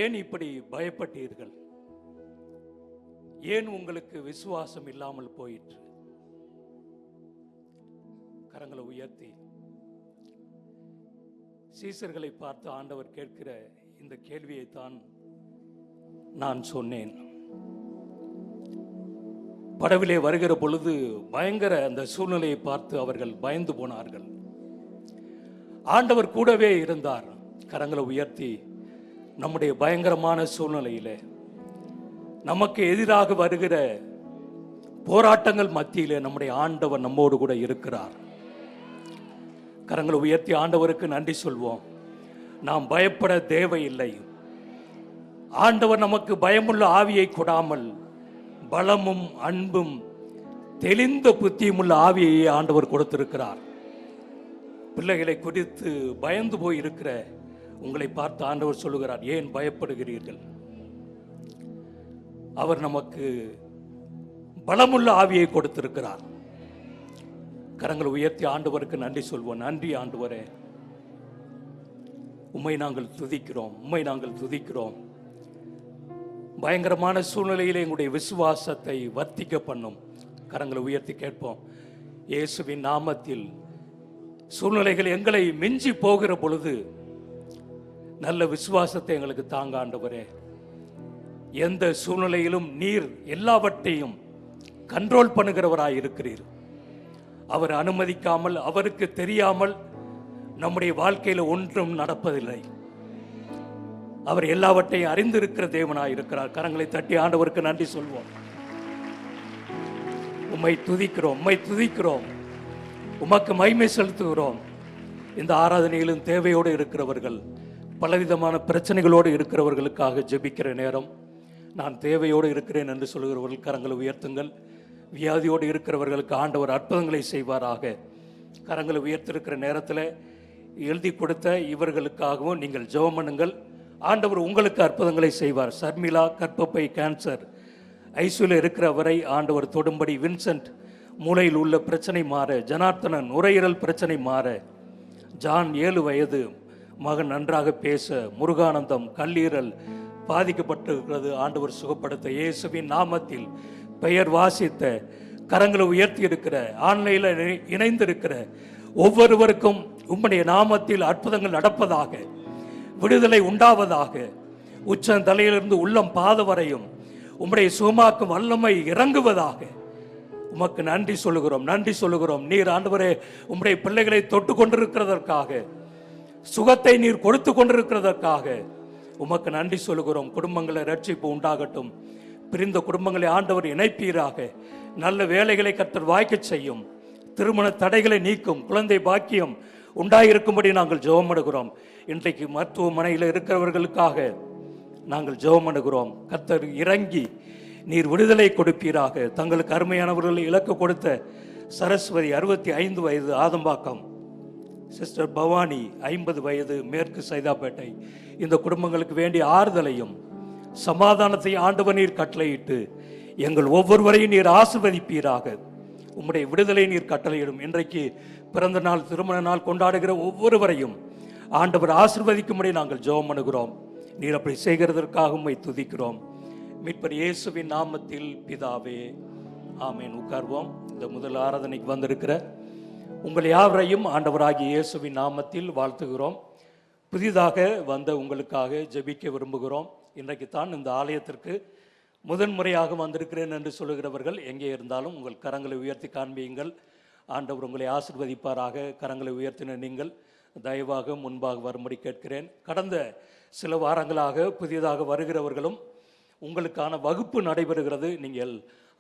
ஏன் இப்படி பயப்பட்டீர்கள்? ஏன் உங்களுக்கு விசுவாசம் இல்லாமல் போயிற்று? கரங்களை உயர்த்தி சீசர்களை பார்த்து ஆண்டவர் கேட்கிற இந்த கேள்வியைத்தான் நான் சொன்னேன். படவிலே வருகிற பொழுது பயங்கர அந்த சூழ்நிலையை பார்த்து அவர்கள் பயந்து போனார்கள். ஆண்டவர் கூடவே இருந்தார். கரங்களை உயர்த்தி நம்முடைய பயங்கரமான சூழ்நிலையிலே நமக்கு எதிராக வருகிற போராட்டங்கள் மத்தியிலே நம்முடைய ஆண்டவர் நம்மோடு கூட இருக்கிறார். கரங்களை உயர்த்தி ஆண்டவருக்கு நன்றி சொல்வோம். நாம் பயப்பட தேவையில்லை. ஆண்டவர் நமக்கு பயமுள்ள ஆவியை கொடாமல் பலமும் அன்பும் தெளிந்த புத்தியும் உள்ள ஆவியை ஆண்டவர் கொடுத்திருக்கிறார். பிள்ளைகளை குறித்து பயந்து போய் இருக்கிற உங்களை பார்த்து ஆண்டவர் சொல்லுகிறார், ஏன் பயப்படுகிறீர்கள்? அவர் நமக்கு பலமுள்ள ஆவியை கொடுத்திருக்கிறார். கரங்களை உயர்த்தி ஆண்டவருக்கு நன்றி சொல்வோம். நன்றி ஆண்டவரே, உம்மை நாங்கள் துதிக்கிறோம், உம்மை நாங்கள் துதிக்கிறோம். பயங்கரமான சூழ்நிலையிலே எங்களுடைய விசுவாசத்தை வர்த்திக்க பண்ணும். கரங்களை உயர்த்தி கேட்போம். இயேசுவின் நாமத்தில் சூழ்நிலைகள் எங்களை மிஞ்சி போகிற பொழுது நல்ல விசுவாசத்தை எங்களுக்கு தாங்க ஆண்டவரே. எந்த சூழ்நிலையிலும் நீர் எல்லாவற்றையும் கண்ட்ரோல் பண்ணுகிறவராய் இருக்கிறீர். அவர் அனுமதிக்காமல், அவருக்கு தெரியாமல் நம்முடைய வாழ்க்கையில் ஒன்றும் நடப்பதில்லை. அவர் எல்லாவற்றையும் அறிந்திருக்கிற தேவனாய் இருக்கிறார். கரங்களை தட்டி ஆண்டவருக்கு நன்றி சொல்வோம். உம்மை துதிக்கிறோம், உம்மை துதிக்கிறோம், உமக்கு மகிமை செலுத்துகிறோம். இந்த ஆராதனையிலும் தேவையோடு இருக்கிறவர்கள், பலவிதமான பிரச்சனைகளோடு இருக்கிறவர்களுக்காக ஜெபிக்கிற நேரம். நான் தேவையோடு இருக்கிறேன் என்று சொல்கிறவர்கள் கரங்களை உயர்த்துங்கள். வியாதியோடு இருக்கிறவர்களுக்கு ஆண்டவர் அற்புதங்களை செய்வாராக. கரங்களை உயர்த்திருக்கிற நேரத்தில் எழுதி கொடுத்த இவர்களுக்காகவும் நீங்கள் ஜெபம் பண்ணுங்கள். ஆண்டவர் உங்களுக்கு அற்புதங்களை செய்வார். சர்மிளா கர்ப்பப்பை கேன்சர் ஐசியூல இருக்கிற வரை ஆண்டவர் தொடும்படி, வின்சென்ட் மூளையில் உள்ள பிரச்சனை மாற, ஜனார்த்தனன் நுரையீரல் பிரச்சனை மாற, ஜான் 7 வயது மகன் நன்றாக பேச, முருகானந்தம் கல்லீரல் பாதிக்கப்பட்டிருக்கிறது, ஆண்டவர் சுகப்படுத்த இயேசுவின் நாமத்தில் பெயர் வாசித்த, கரங்களை உயர்த்தி இருக்கிற, ஆன்லைனில் இணைந்திருக்கிற ஒவ்வொருவருக்கும் உம்முடைய நாமத்தில் அற்புதங்கள் நடப்பதாக, விடுதலை உண்டாவதாக. உச்சம் தலையிலிருந்து உள்ளம் பாத வரையும் உம்முடைய சுகமாக்கும் வல்லமை இறங்குவதாக. உமக்கு நன்றி சொல்லுகிறோம், நன்றி சொல்லுகிறோம். நீர் ஆண்டவரே உம்முடைய பிள்ளைகளை தொட்டு கொண்டிருக்கிறதற்காக, சுகத்தை நீர் கொடுத்து கொண்டிருக்கிறதற்காக உமக்கு நன்றி சொல்லுகிறோம். குடும்பங்களை ரட்சிப்பு உண்டாகட்டும். பிரிந்த குடும்பங்களை ஆண்டவர் இணைப்பீராக. நல்ல வேலைகளை கர்த்தர் வாய்க்கச் செய்யும். திருமண தடைகளை நீக்கும். குழந்தை பாக்கியம் உண்டாயிருக்கும்படி நாங்கள் ஜெபம் பண்ணுகிறோம். இன்றைக்கு மருத்துவமனையில் இருக்கிறவர்களுக்காக நாங்கள் ஜெபம் பண்ணுகிறோம். கர்த்தர் இறங்கி நீர் விடுதலை கொடுப்பீராக. தங்களுக்கு அருமையானவர்களை இலக்கு கொடுத்த சரஸ்வதி 65 வயது ஆதம்பாக்கம், சிஸ்டர் பவானி 50 வயது மேற்கு சைதாப்பேட்டை, இந்த குடும்பங்களுக்கு வேண்டிய ஆறுதலையும் சமாதானத்தை ஆண்டவர் நீர் கட்டளையிட்டு எங்கள் ஒவ்வொருவரையும் நீர் ஆசீர்வதிப்பீராக. உம்முடைய விடுதலை நீர் கட்டளையிடும். இன்றைக்கு பிறந்த நாள், திருமண நாள் கொண்டாடுகிற ஒவ்வொருவரையும் ஆண்டவர் ஆசீர்வதிக்கும்படி நாங்கள் ஜெபம் பண்ணுகிறோம். நீர் அப்படி செய்கிறதற்காக உம்மை துதிக்கிறோம். மீட்பர் இயேசுவின் நாமத்தில் பிதாவே, ஆமேன். உட்கார்வோம். இந்த முதல் ஆராதனைக்கு வந்திருக்கிற உங்கள் யாவரையும் ஆண்டவராகிய இயேசுவின் நாமத்தில் வாழ்த்துகிறோம். புதிதாக வந்த உங்களுக்காக ஜெபிக்க விரும்புகிறோம். இன்றைக்கு தான் இந்த ஆலயத்திற்கு முதன்முறையாக வந்திருக்கிறேன் என்று சொல்லுகிறவர்கள் எங்கே இருந்தாலும் உங்கள் கரங்களை உயர்த்தி காண்பியுங்கள். ஆண்டவர் உங்களை ஆசீர்வதிப்பாராக. கரங்களை உயர்த்தின நீங்கள் தயவாக முன்பாக வரும்படி கேட்கிறேன். கடந்த சில வாரங்களாக புதிதாக வருகிறவர்களும் உங்களுக்கான வகுப்பு நடைபெறுகிறது. நீங்கள்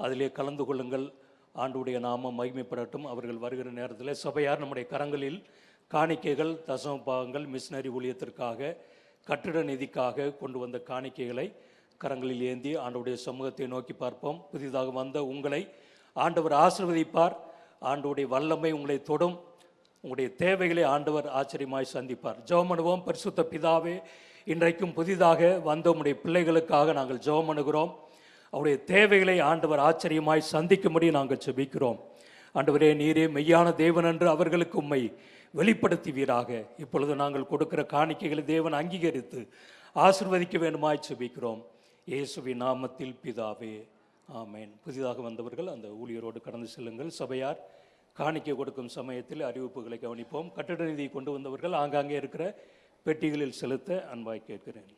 அதிலே கலந்து கொள்ளுங்கள். ஆண்டுடைய நாமம் மகிமைப்படட்டும். அவர்கள் வருகிற நேரத்தில் சபையார் நம்முடைய கரங்களில் காணிக்கைகள், தசம பாகங்கள், மிஷினரி ஊழியத்திற்காக, கட்டிட நிதிக்காக கொண்டு வந்த காணிக்கைகளை கரங்களில் ஏந்தி ஆண்டவருடைய சமூகத்தை நோக்கி பார்ப்போம். புதிதாக வந்த உங்களை ஆண்டவர் ஆசீர்வதிப்பார். ஆண்டவருடைய வல்லமை உங்களை தொடும். உங்களுடைய தேவைகளை ஆண்டவர் ஆச்சரியமாய் சந்திப்பார். ஜெபம் பண்ணுவோம். பரிசுத்த பிதாவே, இன்றைக்கும் புதிதாக வந்த உம்முடைய பிள்ளைகளுக்காக நாங்கள் ஜெபம் பண்ணுகிறோம். அவருடைய தேவைகளை ஆண்டவர் ஆச்சரியமாய் சந்திக்கும்படி நாங்கள் ஜெபிக்கிறோம். ஆண்டவரே, நீரே மெய்யான தேவன் என்று அவர்களுக்கு உம்மை வெளிப்படுத்துவீராக. இப்பொழுது நாங்கள் கொடுக்கிற காணிக்கைகளை தேவன் அங்கீகரித்து ஆசீர்வதிக்க வேண்டுமாய் ஜெபிக்கிறோம். இயேசுவின் நாமத்தில் பிதாவே, ஆமென். புதிதாக வந்தவர்கள் அந்த ஊழியரோடு கடந்து செல்லுங்கள். சபையார் காணிக்கை கொடுக்கும் சமயத்தில் அறிவிப்புகளை கவனிப்போம். கட்டிட நிதியை கொண்டு வந்தவர்கள் ஆங்காங்கே இருக்கிற பெட்டிகளில் செலுத்த அன்பாய் கேட்கிறேன்.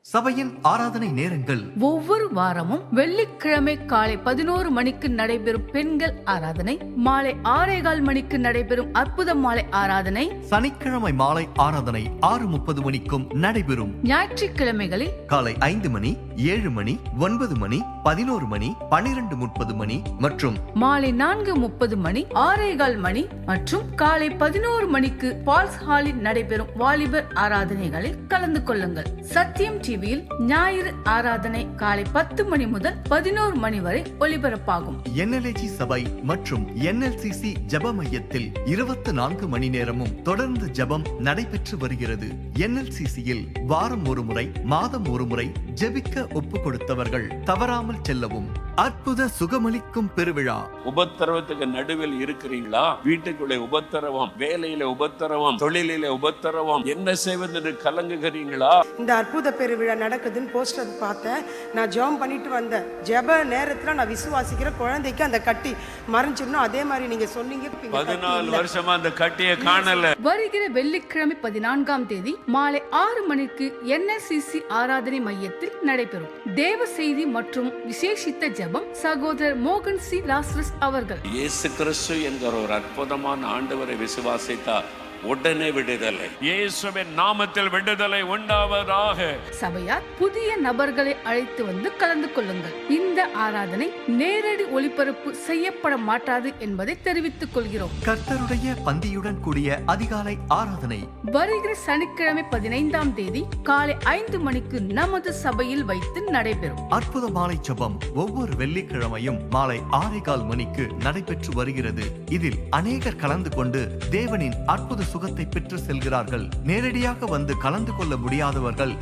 சபையின் ஆராதனை நேரங்கள் ஒவ்வொரு வாரமும் வெள்ளிக்கிழமை காலை 11 மணிக்கு நடைபெறும் பெண்கள் ஆராதனை, மாலை 6:15 மணிக்கு நடைபெறும் அற்புத மாலை ஆராதனை, சனிக்கிழமை மாலை ஆராதனை 6:30 மணிக்கும் நடைபெறும். ஞாயிற்றுக்கிழமைகளில் காலை 5 மணி, 7 மணி, 9 மணி, 11 மணி, 12:30 மணி மற்றும் மாலை 4:30 மணி, 6:15 மணி மற்றும் காலை 11 மணிக்கு பால்ஸ் ஹாலில் நடைபெறும் வாலிபர் ஆராதனைகளில் கலந்து கொள்ளுங்கள். சத்தியம் டிவியில் ஞாயிறு ஆராதனை காலை 10 மணி முதல் 11 மணி வரை ஒளிபரப்பாகும். NLAG சபை மற்றும் NLCC ஜெப மையத்தில் 24 மணி நேரமும் தொடர்ந்து ஜெபம் நடைபெற்று வருகிறது. NLCCயில் வாரம் ஒரு முறை, மாதம் ஒரு முறை ஜெபிக்க ஒப்பு கொடுத்தவர்கள் தவறாமல் செல்லவும். அற்புத சுகமளிக்கும் பெருவிழா. உபத்திரவத்துக்கு நடுவில் இருக்கிறீங்களா? வீட்டுக்குள்ளே உபத்திரவம், வேலையில உபத்திரவம், தொழிலில உபத்திரவம், என்ன செய்வதென்று கலங்குகிறீங்களா? இந்த அற்புத பெருவிழா நடக்குதுன்னு போஸ்டர் பார்த்தேன். நான் ஜெபம் பண்ணிட்டு வந்தேன். ஜெப நேரத்தில் நான் விசுவாசிக்கிற குழந்தைக்கு அந்த கட்டி மறைஞ்சிடணும். அதே மாதிரி நீங்க சொன்னீங்க. 14 வருஷமா அந்த கட்டியை காணல. வருகிற வெள்ளிக்கிழமை 14ஆம் தேதி மாலை 6 மணிக்கு NLCC ஆராதனை மையத்தில் நடைபெறும். தேவ செய்தி மற்றும் விசேஷித்த ஜெபம் சகோதரர் மோகன் சி லாசரஸ் அவர்கள். இயேசு கிறிஸ்து என்கிற ஒரு அற்புதமான ஆண்டவரை விசுவாசித்தார் உடனே விடுதலை. இயேசுவின் நாமத்தில் விடுதலை உண்டாவதாக. சபையார் புதிய நபர்களை அழைத்து வந்து கலந்து கொள்ளுங்கள். இந்த ஆராதனை நேரடி ஒளிபரப்பு செய்யப்பட மாட்டாது என்பதை தெரிவித்துக் கொள்கிறோம். கர்த்தருடைய பந்தியுடன் கூடிய அதிகாலை ஆராதனை வருகிற சனிக்கிழமை 15ஆம் தேதி காலை 5 மணிக்கு நமது சபையில் வைத்து நடைபெறும். அற்புத மாலை ஜெபம் ஒவ்வொரு வெள்ளிக்கிழமையும் மாலை 6:15 மணிக்கு நடைபெற்று வருகிறது. இதில் அநேகர் கலந்து கொண்டு தேவனின் அற்புத சுகத்தை பெற்று செல்கிறார்கள். நேரடியாக வந்து கலந்து கொள்ள முடியாதவர்கள்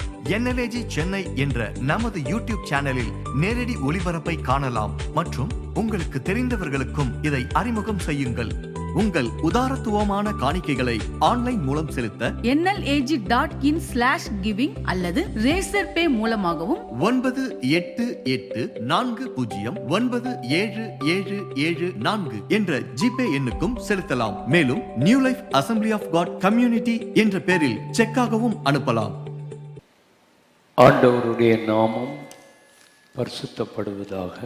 NLAG சென்னை என்ற நமது யூடியூப் சேனலில் நேரடி ஒளிபரப்பை காணலாம். மற்றும் உங்களுக்கு தெரிந்தவர்களுக்கும் இதை அறிமுகம் செய்யுங்கள். உங்கள் உதாரத்துவமான காணிக்கைகளை ஆன்லைன் மூலம் செலுத்த nlag.in/giving அல்லது ரேசர் பே மூலமாகவும் 984090977774 என்ற ஜிபே எண்ணுக்கும் செலுத்தலாம். மேலும் New Life Assembly of God Community என்ற பெயரில் செக்காகவும் அனுப்பலாம். ஆண்டவருடைய நாமம் பரிசுத்தப்படுவதாக.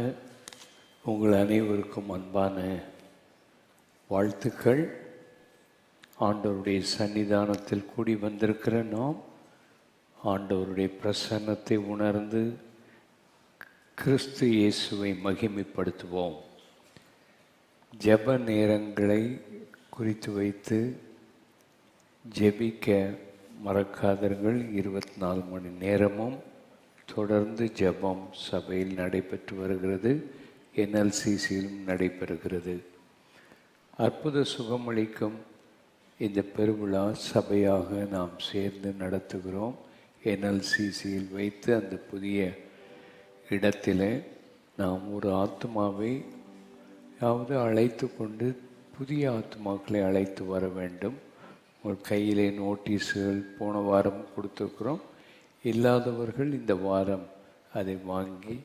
உங்கள் அனைவருக்கும் அன்பான வாழ்த்துக்கள். ஆண்டவருடைய சன்னிதானத்தில் கூடி வந்திருக்கிற நாம் ஆண்டவருடைய பிரசன்னத்தை உணர்ந்து கிறிஸ்து இயேசுவை மகிமைப்படுத்துவோம். ஜெப நேரங்களை குறித்து வைத்து ஜெபிக்க மறக்காதீர்கள். 24 மணி நேரமும் தொடர்ந்து ஜெபம் சபையில் நடைபெற்று வருகிறது. NLCCயிலும் நடைபெறுகிறது. அற்புத சுகமளிக்கும் இந்த பெருவிழா சபையாக நாம் சேர்ந்து நடத்துகிறோம். NLCCயில் வைத்து அந்த புதிய இடத்திலே நாம் ஒரு ஆத்மாவை அழைத்து கொண்டு புதிய ஆத்மாக்களை அழைத்து வர வேண்டும். உங்கள் கையிலே நோட்டீஸுகள் போன வாரம் கொடுத்துருக்குறோம். இல்லாதவர்கள் இந்த வாரம் அதை வாங்கி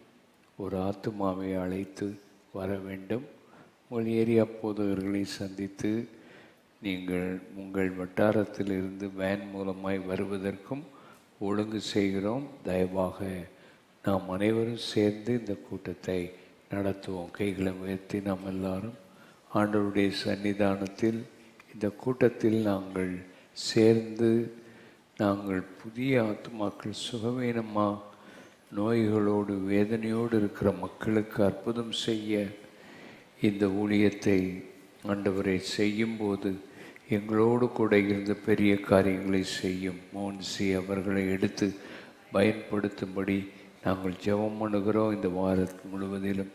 ஒரு ஆத்மாவை அழைத்து வர வேண்டும். உங்கள் ஏரியா போதகர்களை சந்தித்து நீங்கள் உங்கள் வட்டாரத்தில் இருந்து வேன் மூலமாய் வருவதற்கும் ஒழுங்கு செய்கிறோம். தயவாக நாம் அனைவரும் சேர்ந்து இந்த கூட்டத்தை நடத்துவோம். கைகளை உயர்த்தி நாம் எல்லாரும் ஆண்டவருடைய சன்னிதானத்தில் இந்த கூட்டத்தில் நாங்கள் சேர்ந்து நாங்கள் புதிய ஆத்துமாக்கள் சுகவீனமாக நோய்களோடு வேதனையோடு இருக்கிற மக்களுக்கு அற்புதம் செய்ய இந்த ஊழியத்தை ஆண்டவரை செய்யும்போது எங்களோடு கூட இருந்த பெரிய காரியங்களை செய்யும் மோன்சி அவர்களை எடுத்து பயன்படுத்தும்படி நாங்கள் ஜெபம் பண்ணுகிறோம். இந்த வாரம் முழுவதிலும்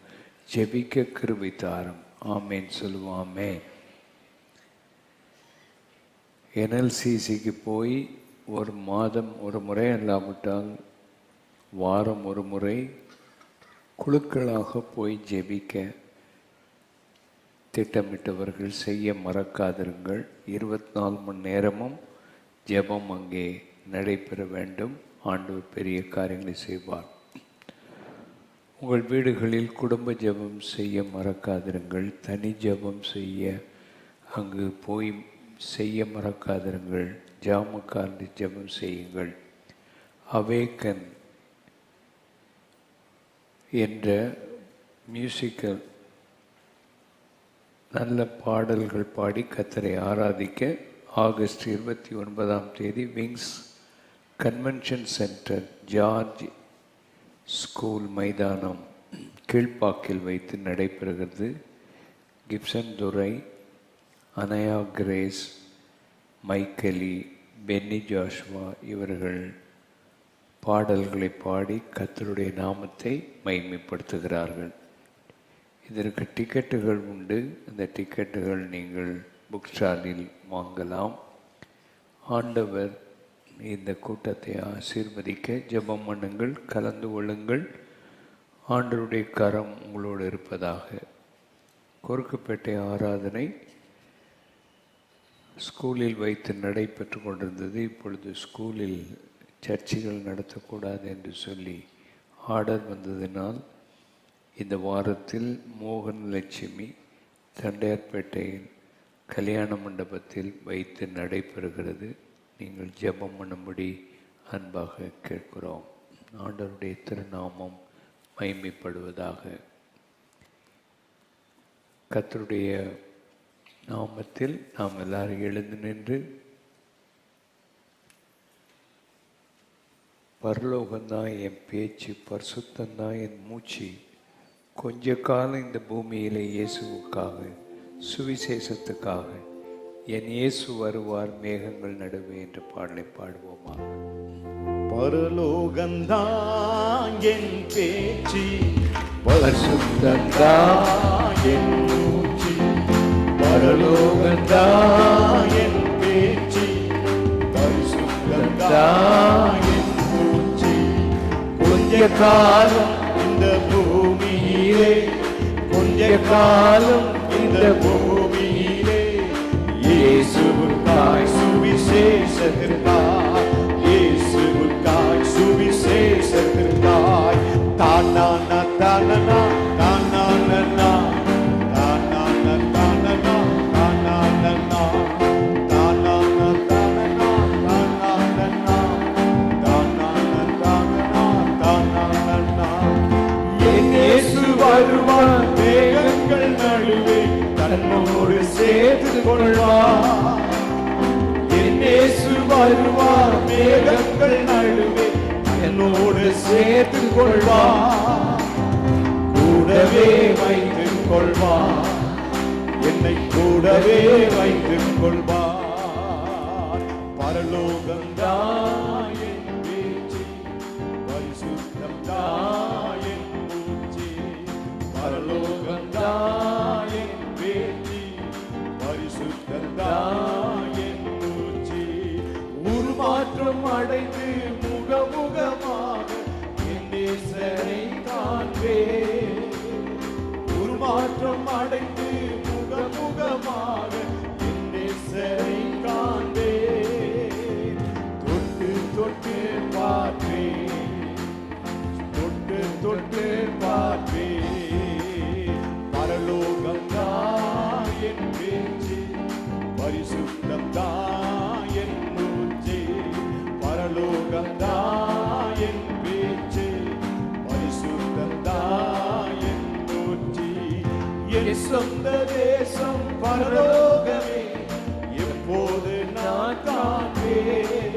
ஜெபிக்க கிருபை தாரும். ஆமேன் சொல்லுவோம். ஆமேன். என்எல்சிசிக்கு போய் ஒரு மாதம் ஒரு முறை அல்லாவிட்டால் வாரம் ஒரு முறை குழுக்களாக போய் ஜெபிக்க திட்டமிட்டவர்கள் செய்ய மறக்காதிருங்கள். 24 மணி நேரமும் ஜெபம் அங்கே நடைபெற வேண்டும். ஆண்டவர் பெரிய காரியங்களை செய்வார். உங்கள் வீடுகளில் குடும்ப ஜெபம் செய்ய மறக்காதிருங்கள். தனி ஜெபம் செய்ய அங்கு போய் செய்ய மறக்காதிருங்கள். ஜாமக்காரண்டி ஜெபம் செய்யுங்கள். அவேக்கன் என்ற மியூசிக்கல் நல்ல பாடல்கள் பாடி கர்த்தரை ஆராதிக்க August 29 wings convention centre George school மைதானம் கீழ்ப்பாக்கில் வைத்து நடைபெறுகிறது. கிப்சன் துரை, அனயா கிரேஸ், மைக்கேலி, பென்னி ஜாஷ்வா இவர்கள் பாடல்களை பாடி கர்த்தருடைய நாமத்தை மகிமைப்படுத்துகிறார்கள். இதற்கு டிக்கெட்டுகள் உண்டு. அந்த டிக்கெட்டுகள் நீங்கள் புக் ஸ்டாலில் வாங்கலாம். ஆண்டவர் இந்த கூட்டத்தை ஆசீர்வதிக்க ஜெபம் பண்ணுங்கள், கலந்து கொள்ளுங்கள். ஆண்டவருடைய கரம் உங்களோடு இருப்பதாக. கொருக்குப்பேட்டை ஆராதனை ஸ்கூலில் வைத்து நடைபெற்று கொண்டிருந்தது. இப்பொழுது ஸ்கூலில் சர்ச்சைகள் நடத்தக்கூடாது என்று சொல்லி ஆர்டர் வந்ததினால் இந்த வாரத்தில் மோகன் லட்சுமி தண்டையார்பேட்டையில் கல்யாண மண்டபத்தில் வைத்து நடைபெறுகிறது. நீங்கள் ஜெபம் பண்ணும்படி அன்பாக கேட்கிறோம். ஆண்டவருடைய திருநாமம் மகிமைப்படுவதாக. கர்த்தருடைய நாமத்தில் நாம் எல்லாரும் எழுந்து நின்று பரலோகம்தான் என் பேச்சு, பரிசுத்தந்தான் என் மூச்சு, கொஞ்ச காலம் இந்த பூமியிலே இயேசுவுக்காக சுவிசேஷத்துக்காக என் இயேசு வருவார் மேகங்கள் நடுவே என்ற பாடலை பாடுவோமா? பரலோகந்தான் என் பேச்சு, பரிசுத்தந்தான் என் மூச்சு, பரலோகந்தான் என் பேச்சு, பரிசுத்தந்தான் என் மூச்சு, கொஞ்ச காலம் இந்த பூமியிலே, கொஞ்ச காலம் இந்த பூமியிலே இயேசுவுக்காய் சுவிசேஷத்திற்காய், இயேசுவுக்காய் சுவிசேஷத்திற்காய் தானானா தானானா தானானா தானானா தானானா தானானா தானானா தானானா தானானா தானானா தானானா என் இயேசு வருவார் மேகங்கள் நடுவே தன்னோடு சேர்த்து கொள்வார். என் இயேசு வருவார் மேகங்கள் நடுவே என்னோடு சேர்த்து கொள்வார். கூடவே வைத்துக் கொள்வார், என்னை கூடவே வைத்துக் கொள்வார். பரலோகம்தான் என் பேச்சு, பரிசுத்தம்தான் என் மூச்சு, பரலோகம்தான் என் பேச்சு, பரிசுத்தம்தான் என் மூச்சு. உருமாற்றம் அடைந்து முகமுகமாக என் நேசரை காண்பேன். உருமாற்றம் அடைந்து முகமுகமாக என் நேசரை காண்பேன். தொட்டு தொட்டு பார்ப்பேன், தொட்டு தொட்டு பார்ப்பேன். பரலோகம்தான் என் பேச்சு, பரிசு நான் காண்பேன்.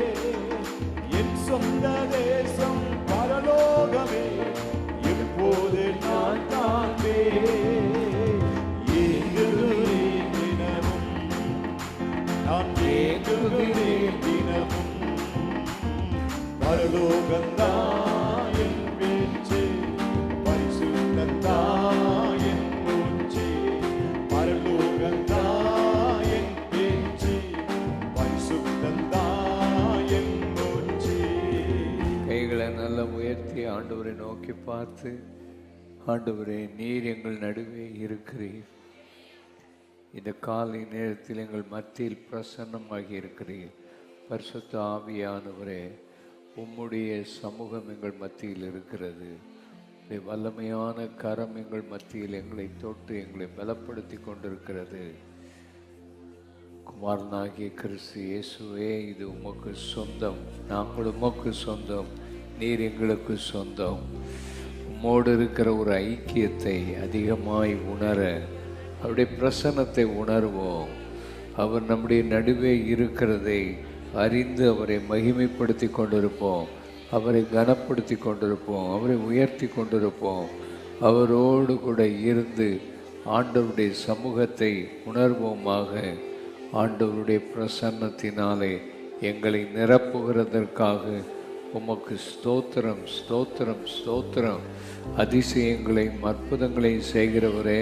என் சொந்த தேசம் பரலோகமே எப்போது நான் காண்பேன். ஏங்குகிறேன் தினமும், நான் ஏங்குகிறேன் தினமும். பரலோகந்தான் என் பேச்சு, பரிசுத்தந்தான் என் மூச்சு. பரலோகந்தான் என் பேச்சு, பரிசுத்தந்தான் என் மூச்சு. கைகளை நல்லா உயர்த்தி ஆண்டவரை நோக்கி பார்த்து, ஆண்டவரே நீர் எங்கள் நடுவே இருக்கிறீர். இந்த காலை நேரத்தில் எங்கள் மத்தியில் பிரசன்னமாகி இருக்கிறீர். பரிசுத்த ஆவியானவரே, உம்முடைய சமூகம் எங்கள் மத்தியில் இருக்கிறது. உம்முடைய வல்லமையான கரம் எங்கள் மத்தியில் எங்களை தொட்டு எங்களை பலப்படுத்தி கொண்டிருக்கிறது. குமாரனாகிய கிறிஸ்து இயேசுவே, இது உமக்கு சொந்தம், நாங்கள் உமக்கு சொந்தம், நீர் எங்களுக்கு சொந்தம். உம்மோடு இருக்கிற ஒரு ஐக்கியத்தை அதிகமாய் உணர, அவருடைய பிரசன்னத்தை உணர்வோம். அவர் நம்முடைய நடுவே இருக்கிறதை அறிந்து அவரை மகிமைப்படுத்தி கொண்டிருப்போம், அவரை கனப்படுத்தி கொண்டிருப்போம், அவரை உயர்த்தி கொண்டிருப்போம். அவரோடு கூட இருந்து ஆண்டவருடைய சமூகத்தை உணர்வோமாக. ஆண்டவருடைய பிரசன்னத்தினாலே எங்களை நிரப்புகிறதற்காக உமக்கு ஸ்தோத்திரம், ஸ்தோத்திரம், ஸ்தோத்திரம். அதிசயங்களையும் அற்புதங்களையும் செய்கிறவரே,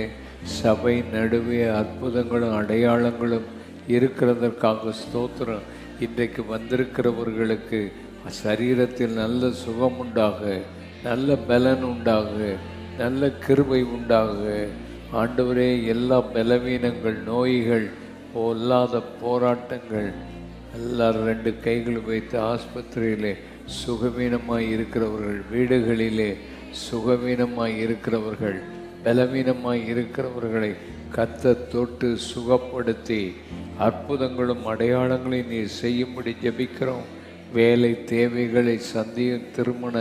சபை நடுவே அற்புதங்களும் அடையாளங்களும் இருக்கிறதற்காக ஸ்தோத்திரம். இன்றைக்கு வந்திருக்கிறவர்களுக்கு சரீரத்தில் நல்ல சுகம் உண்டாக, நல்ல பலன் உண்டாக, நல்ல கிருபை உண்டாக. ஆண்டவரே, எல்லா பலவீனங்கள், நோய்கள், பொல்லாத போராட்டங்கள் எல்லாரும் 2 கைகள் வைத்து ஆஸ்பத்திரியிலே சுகவீனமாய் இருக்கிறவர்கள், வீடுகளிலே சுகவீனமாய் இருக்கிறவர்கள், பலவீனமாய் இருக்கிறவர்களை கர்த்தர் தொட்டு சுகப்படுத்தி அற்புதங்களும் அடையாளங்களையும் நீ செய்யும்படி ஜெபிக்கிறோம். வேலை தேவைகளை சந்தியும், திருமண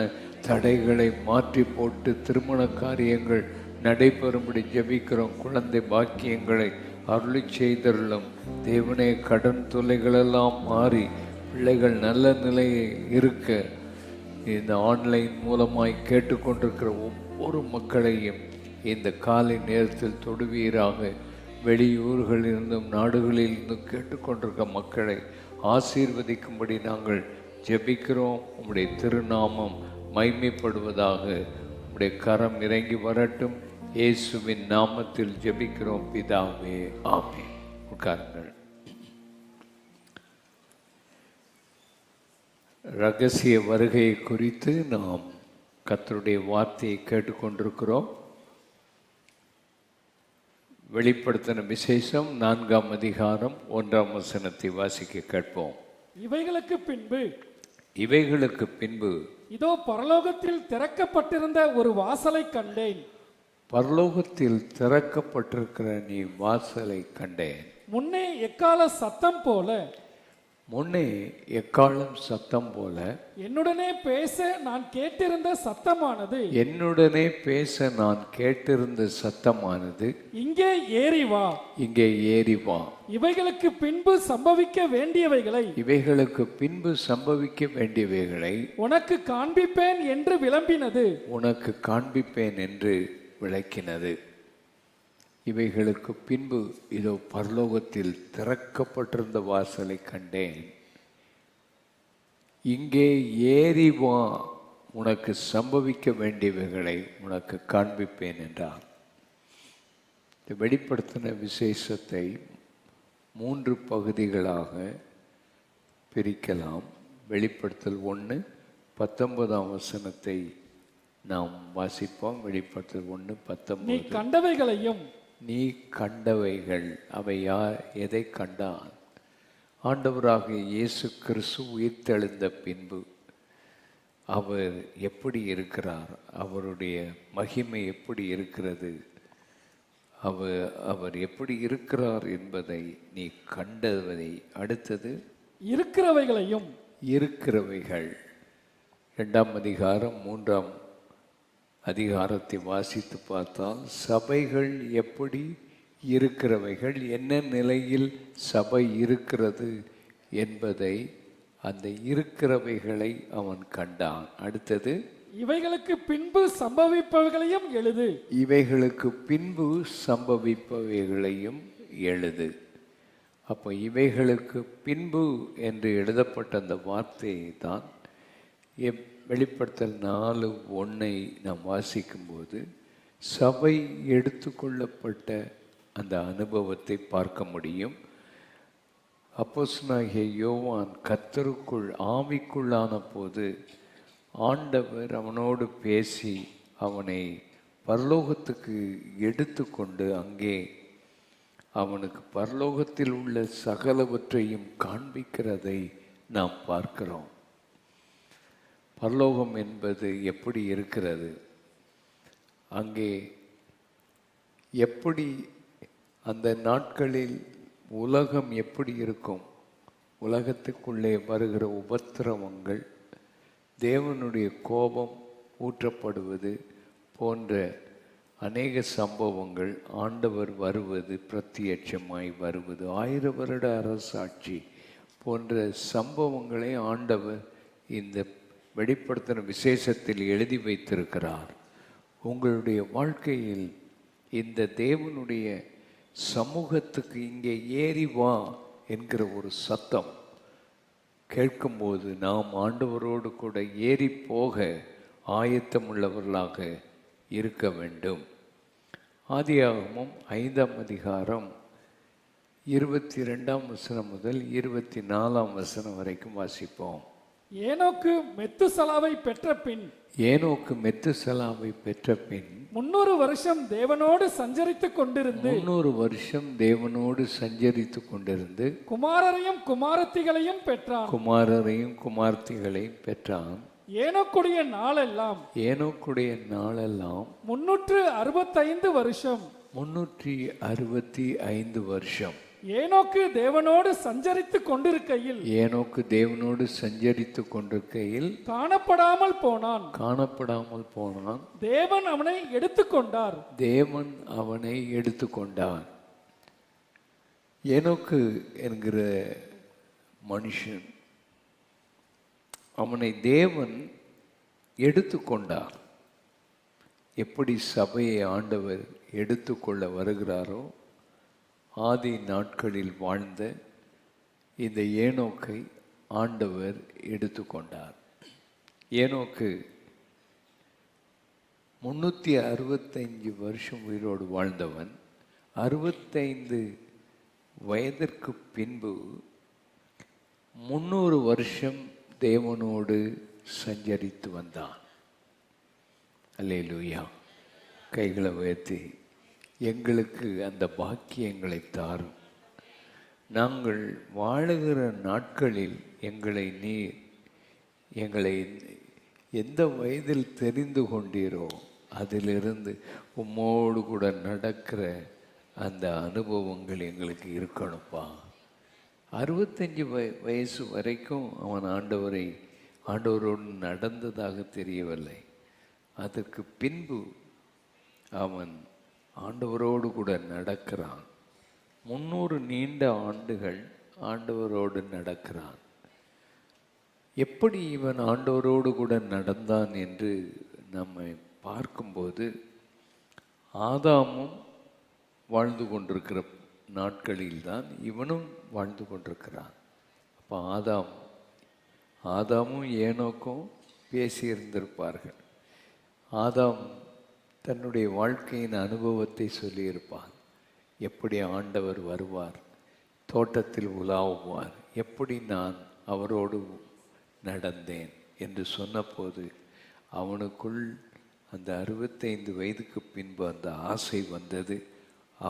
தடைகளை மாற்றி போட்டு திருமண காரியங்கள் நடைபெறும்படி ஜெபிக்கிறோம். குழந்தை பாக்கியங்களை அருளி செய்தருளும் தேவனே. கடன் தொல்லைகளெல்லாம் மாறி பிள்ளைகள் நல்ல நிலையை இருக்க இந்த ஆன்லைன் மூலமாய் கேட்டுக்கொண்டிருக்கிற ஒவ்வொரு மக்களையும் இந்த காலை நேரத்தில் தொடுவீராக. வெளியூர்களிலிருந்தும் நாடுகளிலிருந்தும் கேட்டுக்கொண்டிருக்க மக்களை ஆசீர்வதிக்கும்படி நாங்கள் ஜெபிக்கிறோம். உம்முடைய திருநாமம் மைமைப்படுவதாக. உம்முடைய கரம் இறங்கி வரட்டும். இயேசுவின் நாமத்தில் ஜெபிக்கிறோம் பிதாவே, ஆமென். உட்காருங்கள். ரகசிய வருகை குறித்து நாம் கர்த்தருடைய வார்த்தையை கேட்டுக்கொண்டிருக்கிறோம். வெளிப்படுத்தின விசேஷம் 4ஆம் அதிகாரம் 1ஆம் வசனத்தை வாசிக்க கேட்போம். இவைகளுக்கு பின்பு இதோ பரலோகத்தில் திறக்கப்பட்டிருந்த ஒரு வாசலை கண்டேன். பரலோகத்தில் திறக்கப்பட்டிருக்கிற நீ வாசலை கண்டேன். முன்னே எக்கால சத்தம் போல, முன்னே எக்காலம் சத்தம் போல என்னுடனே பேச நான் கேட்டிருந்த சத்தமானது, என்னுடனே பேச நான் கேட்டிருந்த சத்தமானது, இங்கே ஏறி வா, இங்கே ஏறி வா. இவைகளுக்கு பின்பு சம்பவிக்க வேண்டியவைகளை, இவைகளுக்கு பின்பு சம்பவிக்க வேண்டியவைகளை உனக்கு காண்பிப்பேன் என்று விளம்பினது, உனக்கு காண்பிப்பேன் என்று விளக்கினது. இவைகளுக்கு பின்பு இதோ பரலோகத்தில் திறக்கப்பட்டிருந்த வாசலை கண்டேன். இங்கே ஏறி வா, உனக்கு சம்பவிக்க வேண்டியவைகளை உனக்கு காண்பிப்பேன் என்றார். இந்த வெளிப்படுத்தின விசேஷத்தை 3 பகுதிகளாக பிரிக்கலாம். வெளிப்படுத்தல் 1 19ஆம் வசனத்தை நாம் வாசிப்போம். வெளிப்படுத்தல் 1:19. நீ கண்டவைகளையும், நீ கண்டவைகள், அவை யார், எதை கண்டான்? ஆண்டவராகிய இயேசு கிறிஸ்து உயிர்த்தெழுந்த பின்பு அவர் எப்படி இருக்கிறார், அவருடைய மகிமை எப்படி இருக்கிறது, அவர் எப்படி இருக்கிறார் என்பதை நீ கண்டதை. அடுத்தது இருக்கிறவைகளையும், இருக்கிறவைகள். 2ஆம் அதிகாரம் 3ஆம் அதிகாரத்தை வாசித்து பார்த்தால் சபைகள் எப்படி இருக்கிறவைகள், என்ன நிலையில் சபை இருக்கிறது என்பதை அந்த இருக்கிறவைகளை அவன் கண்டான். அடுத்தது, இவைகளுக்கு பின்பு சம்பவிப்பவைகளையும் எழுது. இவைகளுக்கு பின்பு சம்பவிப்பவைகளையும் எழுது. அப்போ இவைகளுக்கு பின்பு என்று எழுதப்பட்ட அந்த வார்த்தையை தான் வெளிப்படுத்தல் 4:1 நாம் வாசிக்கும்போது சபை எடுத்துக்கொள்ளப்பட்ட அந்த அனுபவத்தை பார்க்க முடியும். அப்போஸ்தலனாகிய யோவான் கர்த்தருக்குள் ஆவிக்குள்ளான போது ஆண்டவர் அவனோடு பேசி அவனை பரலோகத்துக்கு எடுத்துக்கொண்டு அங்கே அவனுக்கு பரலோகத்தில் உள்ள சகலவற்றையும் காண்பிக்கிறதை நாம் பார்க்கிறோம். பரலோகம் என்பது எப்படி இருக்கிறது, அங்கே எப்படி அந்த நாட்களில் உலகம் எப்படி இருக்கும், உலகத்துக்குள்ளே வருகிற உபத்திரவங்கள், தேவனுடைய கோபம் ஊற்றப்படுவது போன்ற அநேக சம்பவங்கள், ஆண்டவர் வருவது, பிரத்யட்சமாய் வருவது, 1000 வருட அரசாட்சி போன்ற சம்பவங்களை ஆண்டவர் இந்த வெளிப்படுத்தின விசேஷத்தில் எழுதி வைத்திருக்கிறார். உங்களுடைய வாழ்க்கையில் இந்த தேவனுடைய சமூகத்துக்கு இங்கே ஏறி வா என்கிற ஒரு சத்தம் கேட்கும்போது நாம் ஆண்டவரோடு கூட ஏறி போக ஆயத்தமுள்ளவர்களாக இருக்க வேண்டும். ஆதியாகமம் 5ஆம் அதிகாரம் 22ஆம் வசனம் முதல் 24ஆம் வசனம் வரைக்கும் வாசிப்போம். ஏனோக்கு மெத்துசலாவை பெற்ற பின் 300 வருஷம் தேவனோடு சஞ்சரித்துக் கொண்டிருந்து குமாரரையும் குமாரத்திகளையும் பெற்றான். ஏனோக்குடைய நாளெல்லாம் 365 வருஷம். ஏனோக்கு தேவனோடு சஞ்சரித்துக் கொண்டிருக்கையில் காணப்படாமல் போனான். தேவன் அவனை எடுத்துக்கொண்டார். ஏனோக்கு என்கிற மனுஷன், அவனை தேவன் எடுத்துக்கொண்டார். எப்படி சபையை ஆண்டவர் எடுத்துக்கொள்ள வருகிறாரோ, ஆதி நாட்களில் வாழ்ந்த இந்த ஏனோக்கை ஆண்டவர் எடுத்துக்கொண்டார். ஏனோக்கு 365 வருஷம் உயிரோடு வாழ்ந்தவன். 65 வயதிற்கு பின்பு 300 வருஷம் தேவனோடு சஞ்சரித்து வந்தான். அல்லேலூயா. கைகளை உயர்த்தி எங்களுக்கு அந்த பாக்கியங்களை தாரும். நாங்கள் வாழுகிற நாட்களில் எங்களை எந்த வயதில் தெரிந்து கொண்டீரோ அதிலிருந்து உம்மோடு கூட நடக்கிற அந்த அனுபவங்கள் எங்களுக்கு இருக்கணும்ப்பா. 65 வயசு வரைக்கும் அவன் ஆண்டவரோடு நடந்ததாக தெரியவில்லை. அதற்கு பின்பு அவன் ஆண்டவரோடு கூட நடக்கிறான். 300 நீண்ட ஆண்டுகள் ஆண்டவரோடு நடக்கிறான். எப்படி இவன் ஆண்டவரோடு கூட நடந்தான் என்று நம்மை பார்க்கும்போது, ஆதாமும் வாழ்ந்து கொண்டிருக்கிற நாட்களில்தான் இவனும் வாழ்ந்து கொண்டிருக்கிறான். அப்போ ஆதாமும் ஏனோக்கும் பேசியிருந்திருப்பார்கள். ஆதாம் தன்னுடைய வாழ்க்கையின் அனுபவத்தை சொல்லியிருப்பான். எப்படி ஆண்டவர் வருவார், தோட்டத்தில் உலாவுவார், எப்படி நான் அவரோடு நடந்தேன் என்று சொன்னபோது அவனுக்குள் அந்த 65 வயதுக்கு பின்பு அந்த ஆசை வந்தது.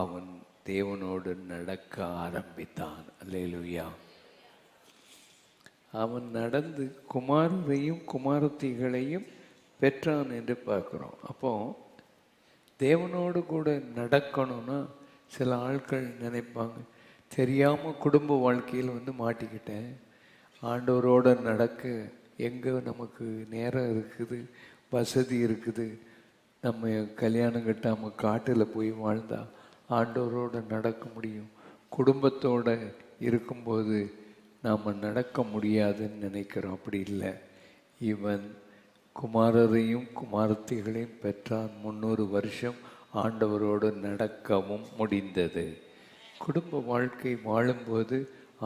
அவன் தேவனோடு நடக்க ஆரம்பித்தான். அல்லேலூயா. அவன் நடந்து குமாரரையும் குமாரத்திகளையும் பெற்றான் என்று பார்க்குறோம். அப்போ தேவனோடு கூட நடக்கணும்னா சில ஆட்கள் நினைப்பாங்க, தெரியாமல் குடும்ப வாழ்க்கையில் மாட்டிக்கிட்டேன், ஆண்டவரோடு நடக்க எங்கே நமக்கு நேரம் இருக்குது, வசதி இருக்குது, நம்ம கல்யாணம் கட்டாமல் காட்டில் போய் வாழ்ந்தா ஆண்டவரோடு நடக்க முடியும், குடும்பத்தோடு இருக்கும்போது நாம் நடக்க முடியாதுன்னு நினைக்கிறோம். அப்படி இல்லை. இவன் குமாரரையும் குமாரத்திகளையும் பெற்றான். 300 வருஷம் ஆண்டவரோடு நடக்கவும் முடிந்தது. குடும்ப வாழ்க்கை வாழும்போது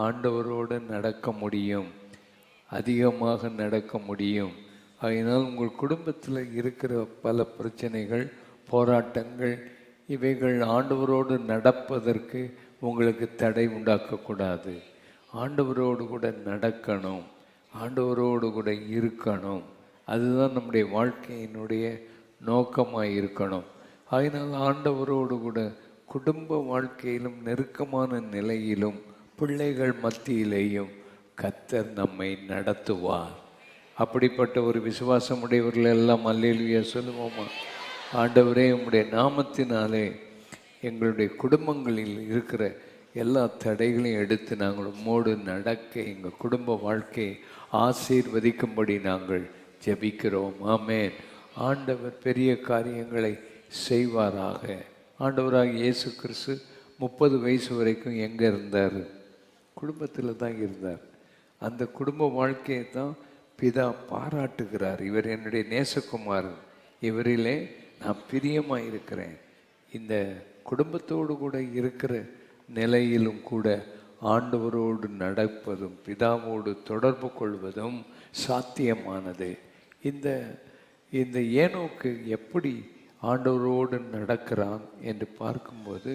ஆண்டவரோடு நடக்க முடியும், அதிகமாக நடக்க முடியும். அதனால் உங்கள் குடும்பத்தில் இருக்கிற பல பிரச்சனைகள், போராட்டங்கள், இவைகள் ஆண்டவரோடு நடப்பதற்கு உங்களுக்கு தடை உண்டாக்கக்கூடாது. ஆண்டவரோடு கூட நடக்கணும், ஆண்டவரோடு கூட இருக்கணும். அதுதான் நம்முடைய வாழ்க்கையினுடைய நோக்கமாக இருக்கணும். அதனால் ஆண்டவரோடு கூட குடும்ப வாழ்க்கையிலும் நெருக்கமான நிலையிலும் பிள்ளைகள் மத்தியிலேயும் கர்த்தர் நம்மை நடத்துவார். அப்படிப்பட்ட ஒரு விசுவாசமுடையவர்கள் எல்லாம் அல்லேலூயா சொல்லுவோமா? ஆண்டவரே, உம்முடைய நாமத்தினாலே எங்களுடைய குடும்பங்களில் இருக்கிற எல்லா தடைகளையும் எடுத்து நாங்கள் உம்மோடு நடக்க எங்கள் குடும்ப வாழ்க்கையை ஆசீர்வதிக்கும்படி நாங்கள் ஜெபிக்கிறோம். ஆமென். ஆண்டவர் பெரிய காரியங்களை செய்வாராக. ஆண்டவராக இயேசு கிறிஸ்து 30 வயசு வரைக்கும் எங்கே இருந்தார்? குடும்பத்தில் தான் இருந்தார். அந்த குடும்ப வாழ்க்கையை தான் பிதா பாராட்டுகிறார். இவர் என்னுடைய நேசகுமாரன், இவரிலே நான் பிரியமாக இருக்கிறேன். இந்த குடும்பத்தோடு கூட இருக்கிற நிலையிலும் கூட ஆண்டவரோடு நடப்பதும் பிதாவோடு தொடர்பு கொள்வதும் சாத்தியமானது. இந்த ஏனோக்கு எப்படி ஆண்டவரோடு நடக்கிறான் என்று பார்க்கும்போது